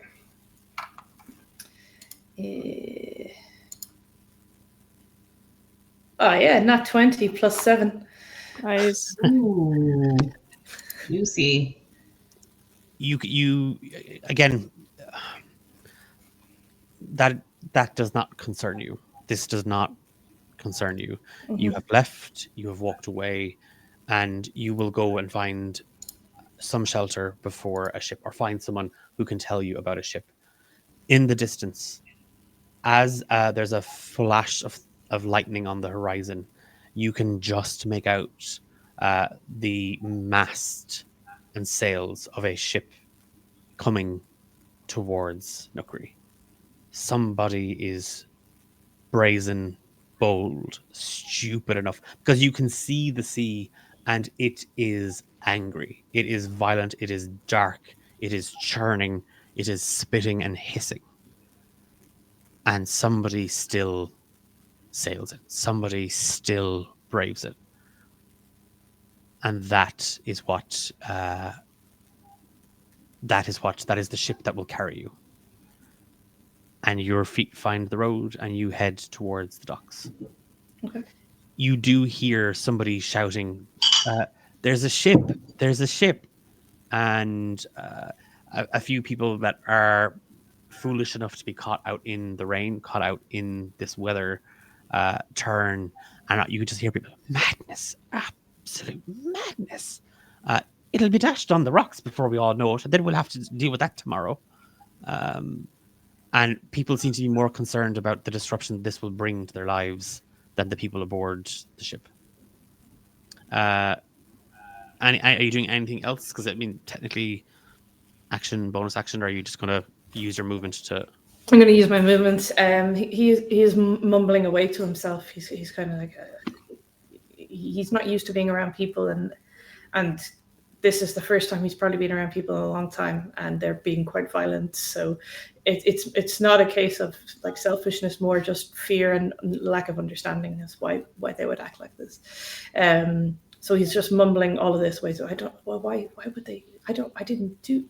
Oh yeah, not 20 plus 7. Nice. Ooh. Juicy. You again, that does not concern you. This does not concern you. Mm-hmm. You have left, you have walked away, and you will go and find some shelter before a ship, or find someone who can tell you about a ship. In the distance, as there's a flash of lightning on the horizon, you can just make out the mast and sails of a ship coming towards Nookri. Somebody is brazen, bold, stupid enough, because you can see the sea and it is angry. It is violent. It is dark. It is churning. It is spitting and hissing. And somebody still sails it. Somebody still braves it. And that is the ship that will carry you. And your feet find the road and you head towards the docks. Okay. You do hear somebody shouting, there's a ship, there's a ship. And a few people that are foolish enough to be caught out in the rain, caught out in this weather, turn, and you can just hear people, madness, absolute madness. It'll be dashed on the rocks before we all know it, and then we'll have to deal with that tomorrow. And people seem to be more concerned about the disruption this will bring to their lives than the people aboard the ship. Are you doing anything else? Because I mean, technically, bonus action, or are you just going to use your movement to? I'm going to use my movements. He is mumbling away to himself. He's kind of like he's not used to being around people, and this is the first time he's probably been around people in a long time, and they're being quite violent. So it's not a case of like selfishness, more just fear and lack of understanding. That's why they would act like this. So he's just mumbling all of this way. So why would they? I didn't do,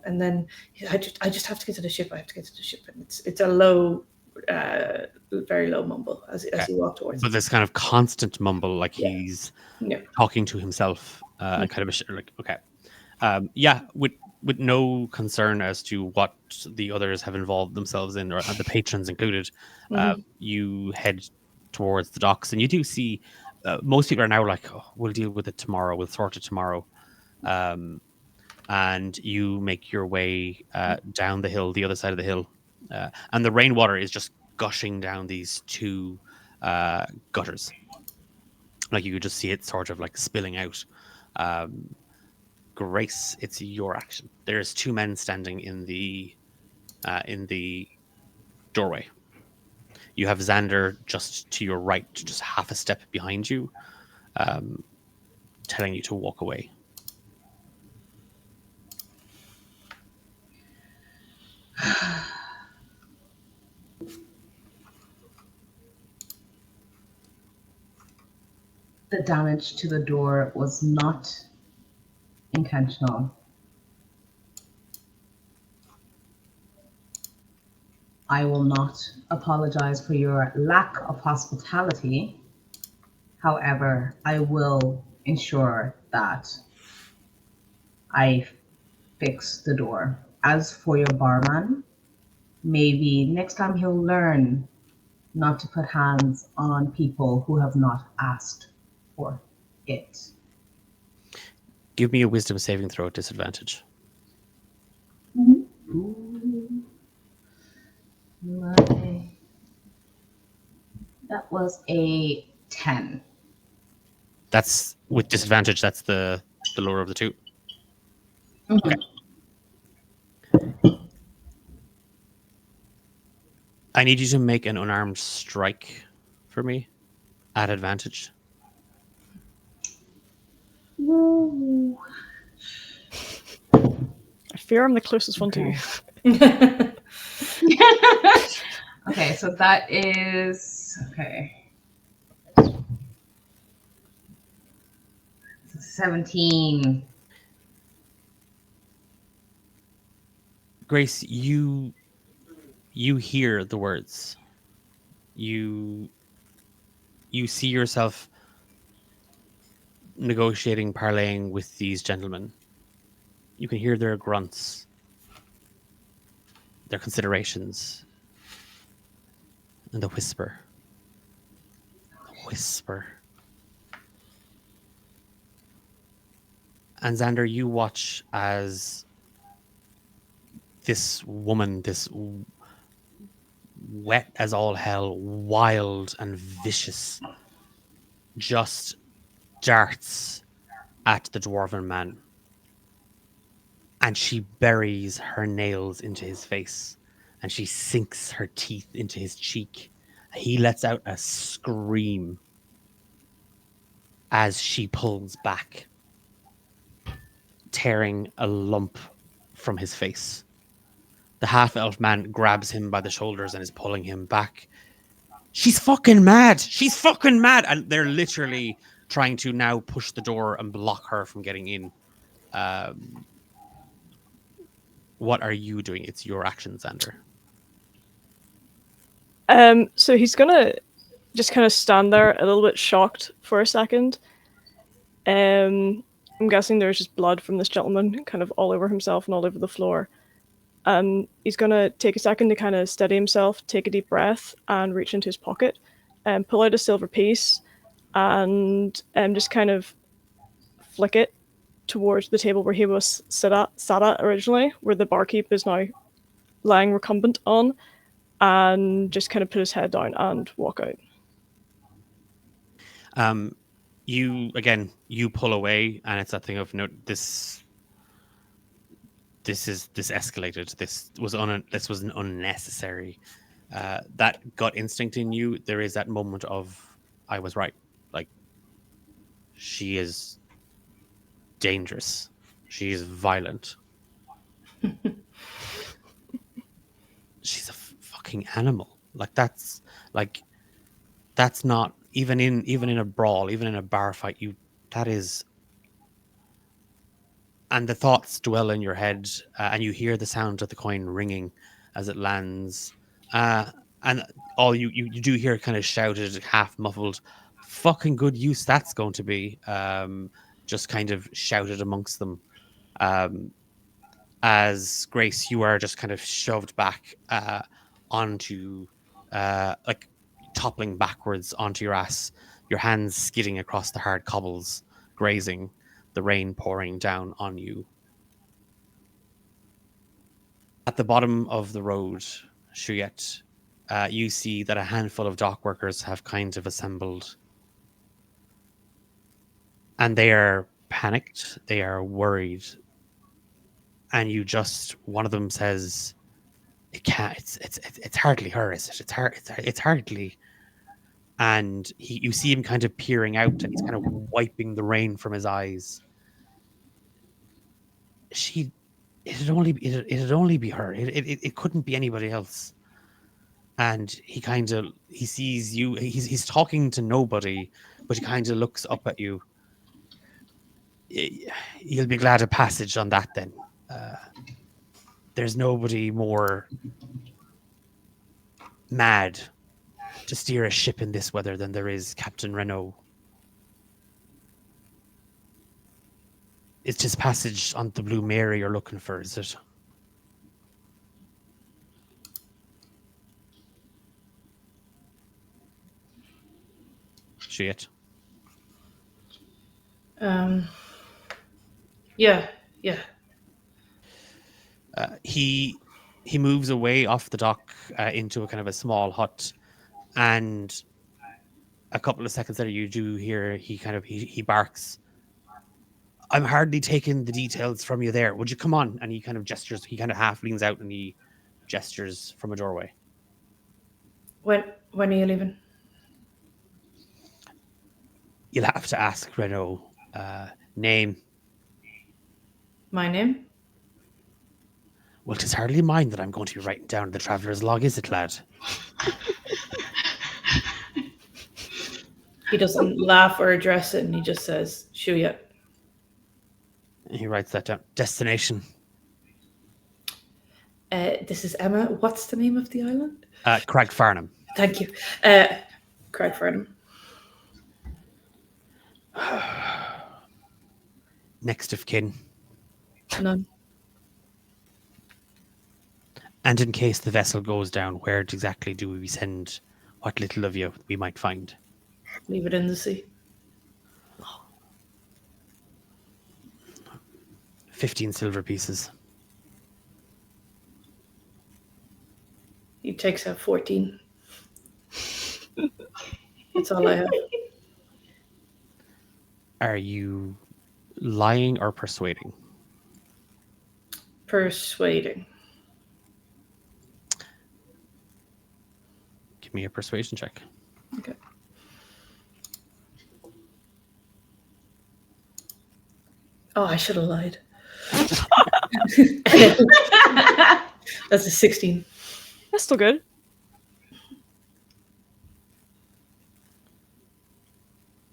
and then I just have to get to the ship. I have to get to the ship. And it's a low, very low mumble as he walked towards. But this kind of constant mumble, like he's talking to himself, kind of like, okay. With no concern as to what the others have involved themselves in, or the patrons included, you head towards the docks, and you do see most people are now like, oh, we'll deal with it tomorrow, we'll sort it tomorrow. And you make your way down the hill, the other side of the hill, and the rainwater is just gushing down these two gutters. Like you could just see it sort of like spilling out. Grace, it's your action. There's two men standing in the doorway. You have Xander just to your right, just half a step behind you, telling you to walk away. The damage to the door was not intentional. I will not apologize for your lack of hospitality. However, I will ensure that I fix the door. As for your barman, maybe next time he'll learn not to put hands on people who have not asked for hit. Give me a wisdom saving throw at disadvantage. Ooh. That was a 10. That's with disadvantage. That's the lower of the two. Okay. I need you to make an unarmed strike for me at advantage. Woo. I fear I'm the closest one to you. Okay, so that is okay. 17. Grace, you hear the words. You see yourself negotiating, parleying with these gentlemen. You can hear their grunts, their considerations, and the whisper. The whisper. And Xander, you watch as this woman, this wet as all hell, wild and vicious, just darts at the dwarven man. And she buries her nails into his face and she sinks her teeth into his cheek. He lets out a scream as she pulls back, tearing a lump from his face. The half-elf man grabs him by the shoulders and is pulling him back. She's fucking mad. She's fucking mad. And they're literally trying to now push the door and block her from getting in. What are you doing? It's your action, Xander. So he's gonna just kind of stand there a little bit shocked for a second. I'm guessing there's just blood from this gentleman kind of all over himself and all over the floor. He's gonna take a second to kind of steady himself, take a deep breath, and reach into his pocket and pull out a silver piece and just kind of flick it towards the table where he was sat at originally, where the barkeep is now lying recumbent on, and just kind of put his head down and walk out. You pull away, and it's that thing of no, this escalated. This was an unnecessary. That gut instinct in you, there is that moment of I was right. Like, she is dangerous. She is violent. She's a fucking animal. That's not even in a brawl, even in a bar fight. That is. And the thoughts dwell in your head, and you hear the sound of the coin ringing as it lands. And all you do hear kind of shouted, half muffled, "Fucking good use that's going to be!" Just kind of shouted amongst them. As Grace, you are just kind of shoved back onto, toppling backwards onto your ass, your hands skidding across the hard cobbles, grazing, the rain pouring down on you. At the bottom of the road, Shuyet, you see that a handful of dock workers have kind of assembled. And they are panicked, they are worried. And one of them says, "It can't. It's hardly her, is it? It's hardly." And you see him kind of peering out, and he's kind of wiping the rain from his eyes. It'd only be her. It couldn't be anybody else. And he sees you. He's talking to nobody, but he kind of looks up at you. You'll be glad of passage on that then. There's nobody more mad to steer a ship in this weather than there is Captain Renault. It's just passage on the Blue Mary you're looking for, is it? Shit. Yeah, yeah. He moves away off the dock into a kind of a small hut, and a couple of seconds later, you do hear he barks. I'm hardly taking the details from you there. Would you come on? And he kind of gestures. He kind of half leans out and he gestures from a doorway. When are you leaving? You'll have to ask Renault. Name. My name? Well, 'tis hardly mine that I'm going to be writing down in the traveller's log, is it, lad? He doesn't laugh or address it, and he just says, Shuya. He writes that down. Destination. This is Emma. What's the name of the island? Craig Farnham. Thank you. Craig Farnham. Next of kin. None. And in case the vessel goes down, where exactly do we send what little of you we might find? Leave it in the sea. 15 silver pieces. He takes out 14. That's all I have. Are you lying or persuading? Persuading. Give me a persuasion check. Okay. Oh, I should have lied. That's a 16. That's still good.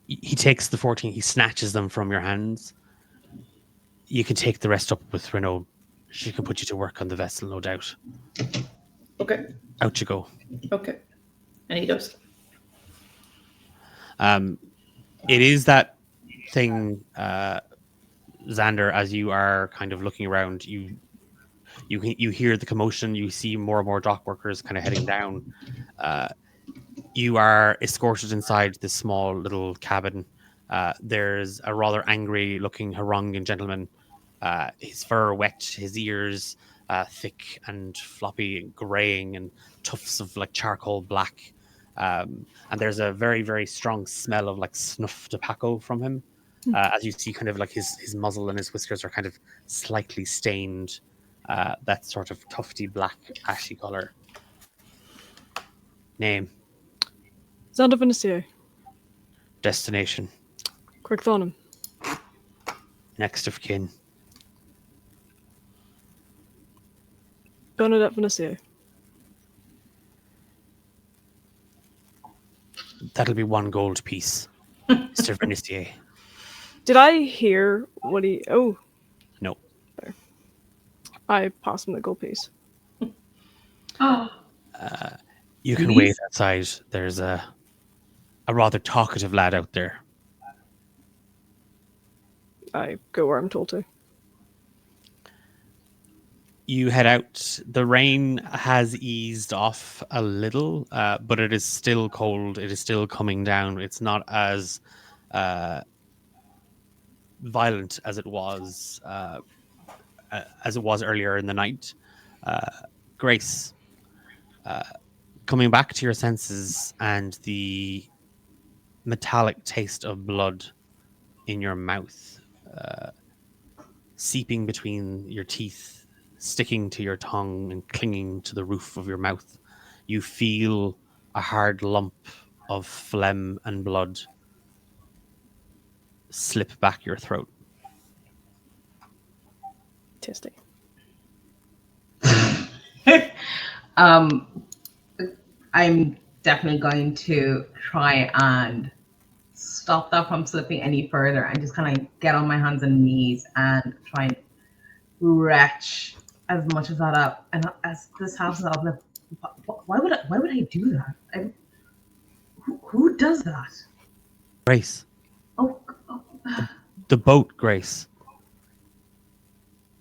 He takes the 14, he snatches them from your hands. You can take the rest up with Renault. She can put you to work on the vessel, no doubt. Okay. Out you go. Okay. And he does. It is that thing, Xander, as you are kind of looking around, you hear the commotion, you see more and more dock workers kind of heading down. You are escorted inside this small little cabin. There's a rather angry looking Harangan gentleman. His fur wet, his ears thick and floppy and graying and tufts of like charcoal black. And there's a very, very strong smell of like snuff tobacco from him. As you see kind of like his muzzle and his whiskers are kind of slightly stained, that sort of tufty black ashy color. Name. Xander Vinicio. Destination. Craig Farnham. Next of kin. Bernadette Vinicio. That'll be 1 gold piece, Mr. Vernicier. Did I hear what he... Oh, No. there. I passed him the gold piece. Oh, You can Please? wait outside. There's a rather talkative lad out there. I go where I'm told to. You head out. The rain has eased off a little, but it is still cold. It is still coming down. It's not as violent as it was earlier in the night. Grace, coming back to your senses and the metallic taste of blood in your mouth, seeping between your teeth, sticking to your tongue and clinging to the roof of your mouth. You feel a hard lump of phlegm and blood slip back your throat. Tasty. I'm definitely going to try and stop that from slipping any further and just kind of get on my hands and knees and try and retch as much of that up. And as this happens, I'll be like, why would I do that? Who does that? Grace. Oh, The boat, Grace.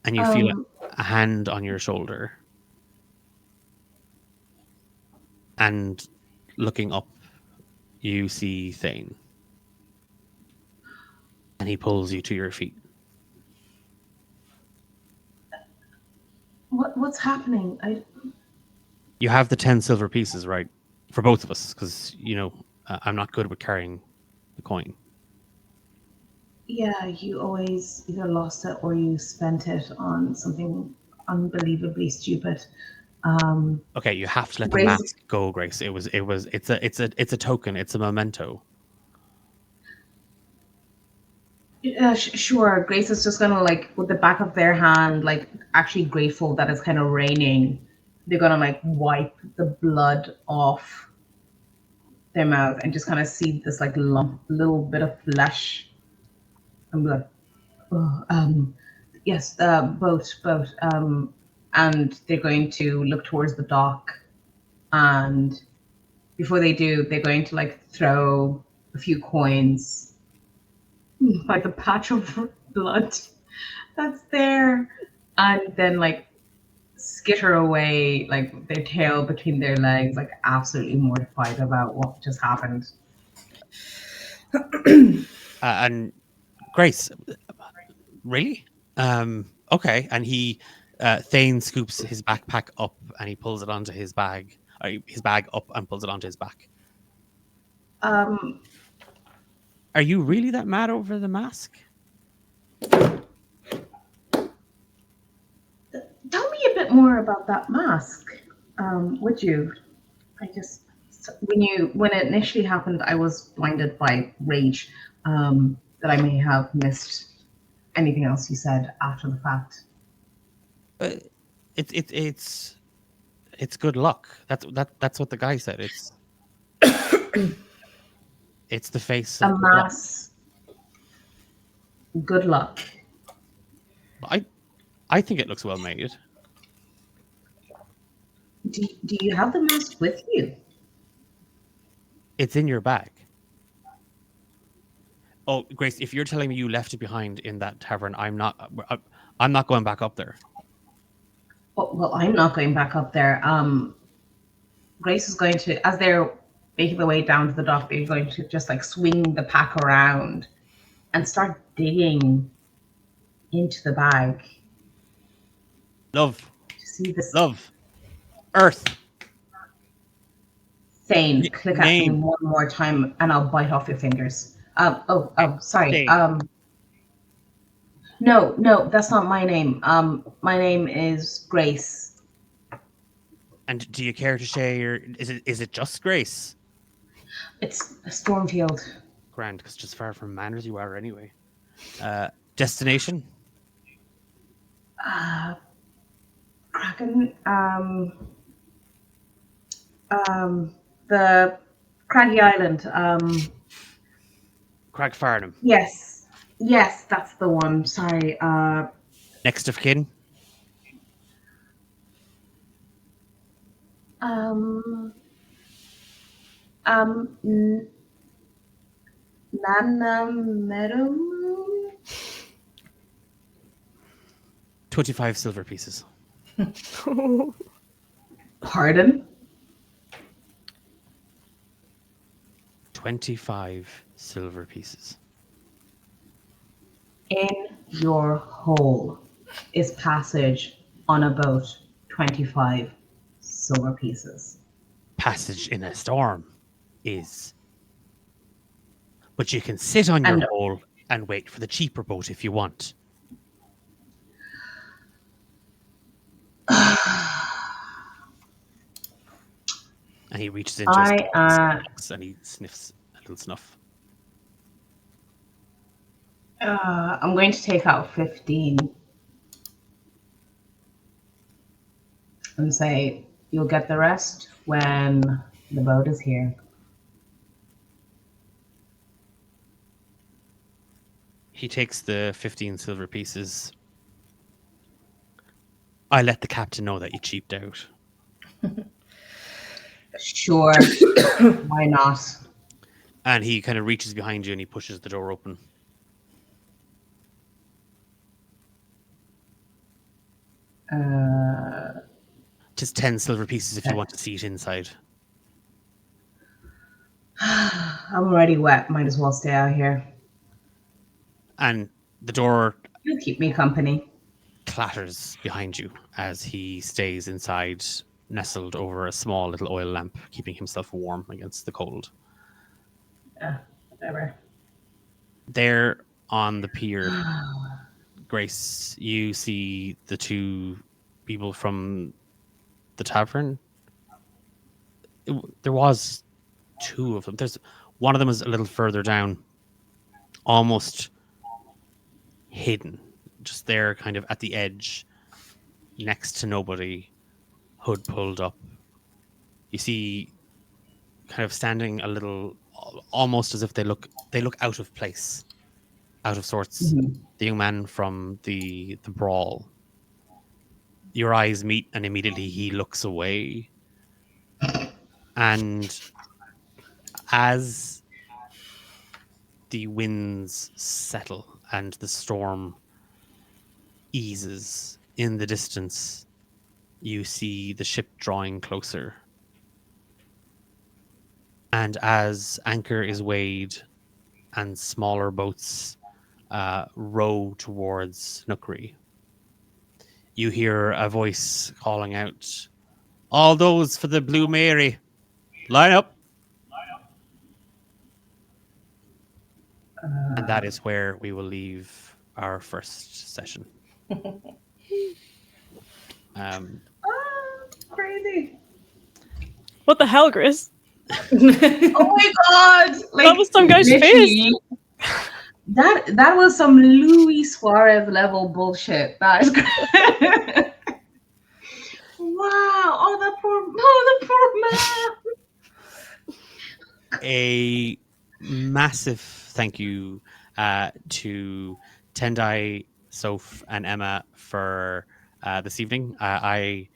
And you feel Um, a hand on your shoulder. And looking up, you see Thane. And he pulls you to your feet. What's happening? You have the 10 silver pieces, right? For both of us, because, I'm not good with carrying the coin. Yeah, you always either lost it or you spent it on something unbelievably stupid. Okay, you have to let the Grace- mask go, Grace. It's a token. It's a memento. Sure. Grace is just gonna with the back of their hand, actually grateful that it's kind of raining. They're gonna wipe the blood off their mouth and just kind of see this little bit of flesh. And be like, oh, yes, boat. And they're going to look towards the dock, and before they do, they're going to throw a few coins by the patch of blood that's there, and then skitter away, their tail between their legs, absolutely mortified about what just happened. And Grace, really? Okay. And he, Thane scoops his backpack up and he pulls it onto his bag. His bag up and pulls it onto his back. Um, Are you really that mad over the mask? Tell me a bit more about that mask, would you? When it initially happened, I was blinded by rage, that I may have missed anything else you said after the fact. It's good luck. That's what the guy said. It's the face of A good luck. mask. Good luck. I think it looks well made. Do you have the mask with you? It's in your bag. Oh, Grace, if you're telling me you left it behind in that tavern, I'm not going back up there. Oh, well, I'm not going back up there. Grace is going to, as they're making their way down to the dock, they're going to just swing the pack around and start digging into the bag Love, to see this. love, earth. Thane, click at me Name. one more time and I'll bite off your fingers. Sorry. Thane. No, that's not my name. My name is Grace. And do you care to share? Is it just Grace? It's Stormfield. Grand, because just far from manners you are anyway. Destination? Kraken. The Craggy Island. Crag Farnham. Yes, that's the one. Sorry. Next of kin? Nana Meadow. 25 silver pieces. Pardon? 25 silver pieces. In your hole is passage on a boat. 25 silver pieces. Passage in a storm is. But you can sit on your hole and wait for the cheaper boat if you want. And he reaches into his pockets and he sniffs a little snuff. I'm going to take out 15 and say, you'll get the rest when the boat is here. He takes the 15 silver pieces. I let the captain know that you cheaped out. Sure. Why not? And he kind of reaches behind you and he pushes the door open. Just 10 silver pieces if you want to see it inside. I'm already wet. Might as well stay out here. And the door You keep me company. clatters behind you as he stays inside, nestled over a small little oil lamp, keeping himself warm against the cold. Whatever. There on the pier, Grace, you see the two people from the tavern. There was two of them. There's one of them is a little further down, almost hidden, just there, kind of at the edge, next to nobody, hood pulled up. You see, kind of standing a little, almost as if they look out of place, out of sorts. Mhm. The young man from the brawl. Your eyes meet, and immediately he looks away. And as the winds settle and the storm eases in the distance, you see the ship drawing closer. And as anchor is weighed and smaller boats row towards Nookery, you hear a voice calling out, "All those for the Blue Mary, line up." And that is where we will leave our first session. Crazy. What the hell, Chris? Oh my god! Like, That was some guy's literally, that was some Luis Suarez level bullshit. That is wow! The poor man. A massive thank you to Tendai, Soph, and Emma for this evening. I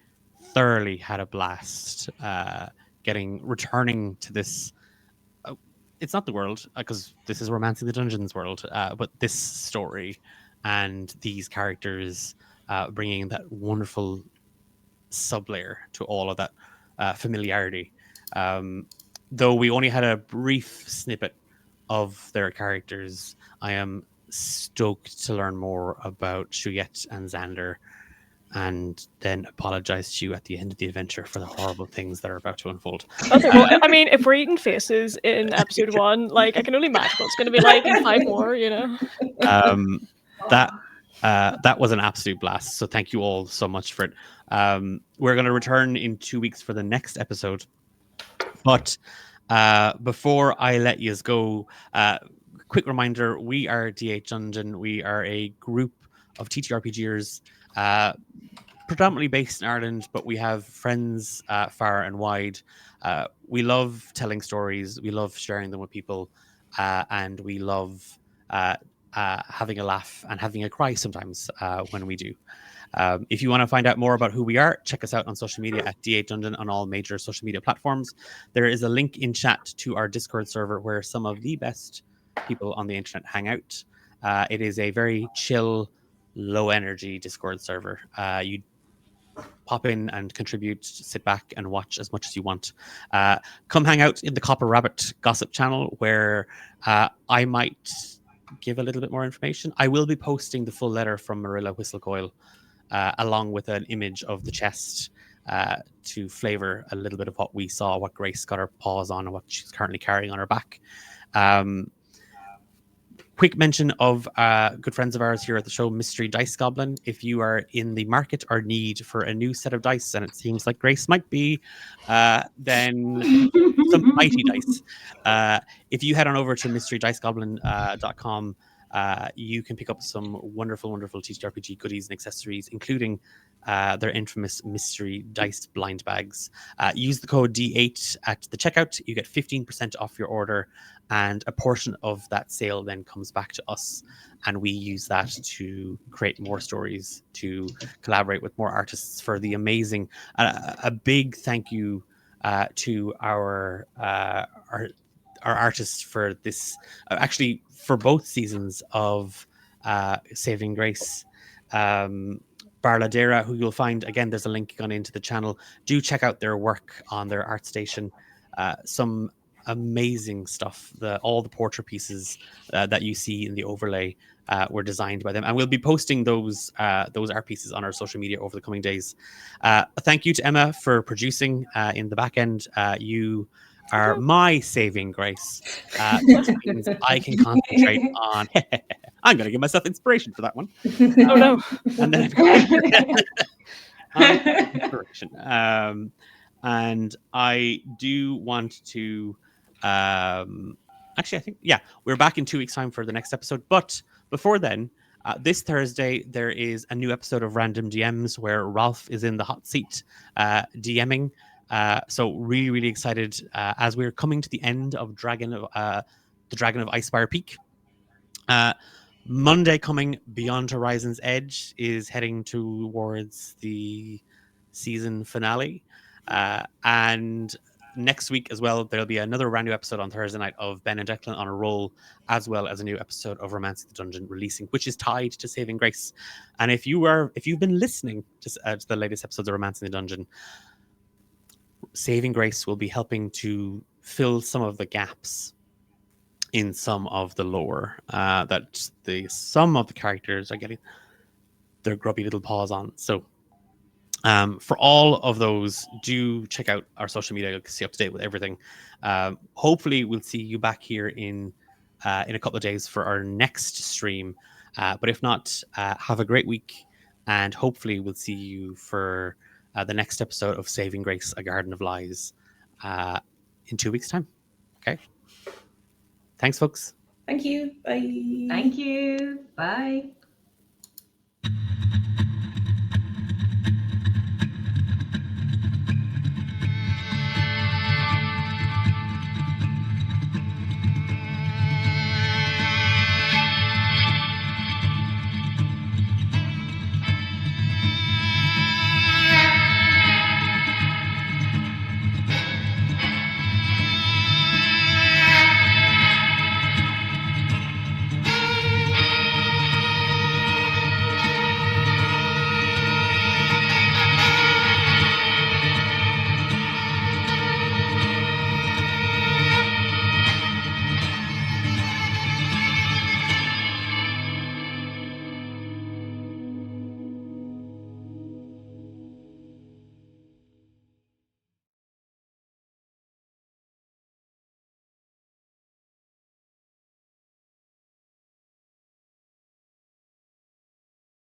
thoroughly had a blast returning to this. It's not the world, because this is Romancing the Dungeons world, but this story and these characters bringing that wonderful sublayer to all of that familiarity. Though we only had a brief snippet of their characters, I am stoked to learn more about Juliet and Xander, and then apologize to you at the end of the adventure for the horrible things that are about to unfold. Okay, well, I mean, if we're eating faces in episode 1, like, I can only imagine what it's going to be like in 5 more, you know? That was an absolute blast. So thank you all so much for it. We're going to return in 2 weeks for the next episode. But before I let you go, quick reminder, we are D8 Dungeon. We are a group of TTRPGers, predominantly based in Ireland, but we have friends far and wide. We love telling stories. We love sharing them with people. And we love having a laugh and having a cry sometimes when we do. If you want to find out more about who we are, check us out on social media at D8 Dungeon on all major social media platforms. There is a link in chat to our Discord server where some of the best people on the internet hang out. It is a very chill, low energy Discord server. You pop in and contribute, sit back and watch as much as you want. Come hang out in the Copper Rabbit gossip channel where I might give a little bit more information. I will be posting the full letter from Marilla Whistlecoil along with an image of the chest to flavor a little bit of what we saw, what Grace got her paws on and what she's currently carrying on her back. Quick mention of good friends of ours here at the show, Mystery Dice Goblin. If you are in the market or need for a new set of dice, and it seems like Grace might be, then some mighty dice. If you head on over to mysterydicegoblin.com, you can pick up some wonderful, wonderful TTRPG goodies and accessories, including their infamous mystery dice blind bags. Use the code D8 at the checkout. You get 15% off your order, and a portion of that sale then comes back to us, and we use that to create more stories, to collaborate with more artists for the amazing. A big thank you to our artists for this, actually for both seasons of Saving Grace. Barladera, who you'll find, again, there's a link gone into the channel. Do check out their work on their ArtStation. Some amazing stuff. All the portrait pieces that you see in the overlay were designed by them, and we'll be posting those art pieces on our social media over the coming days. Thank you to Emma for producing in the back end. You are my saving grace, which means I can concentrate on. I'm going to give myself inspiration for that one. Oh no. And then inspiration. And I do want to actually, I think, yeah, we're back in 2 weeks' time for the next episode. But before then, this Thursday, there is a new episode of Random DMs where Ralph is in the hot seat DMing. So really, really excited as we're coming to the end of the Dragon of Icespire Peak. Monday coming, Beyond Horizon's Edge is heading towards the season finale. And next week as well, there'll be another brand new episode on Thursday night of Ben and Declan on a Roll, as well as a new episode of Romancing the Dungeon releasing, which is tied to Saving Grace. And if you've been listening to the latest episodes of Romancing the Dungeon, Saving Grace will be helping to fill some of the gaps in some of the lore that some of the characters are getting their grubby little paws on. So for all of those, do check out our social media to stay up to date with everything. Hopefully we'll see you back here in a couple of days for our next stream. But if not, have a great week, and hopefully we'll see you for the next episode of Saving Grace, A Garden of Lies in 2 weeks' time. Okay. Thanks, folks. Thank you. Bye. Thank you. Bye.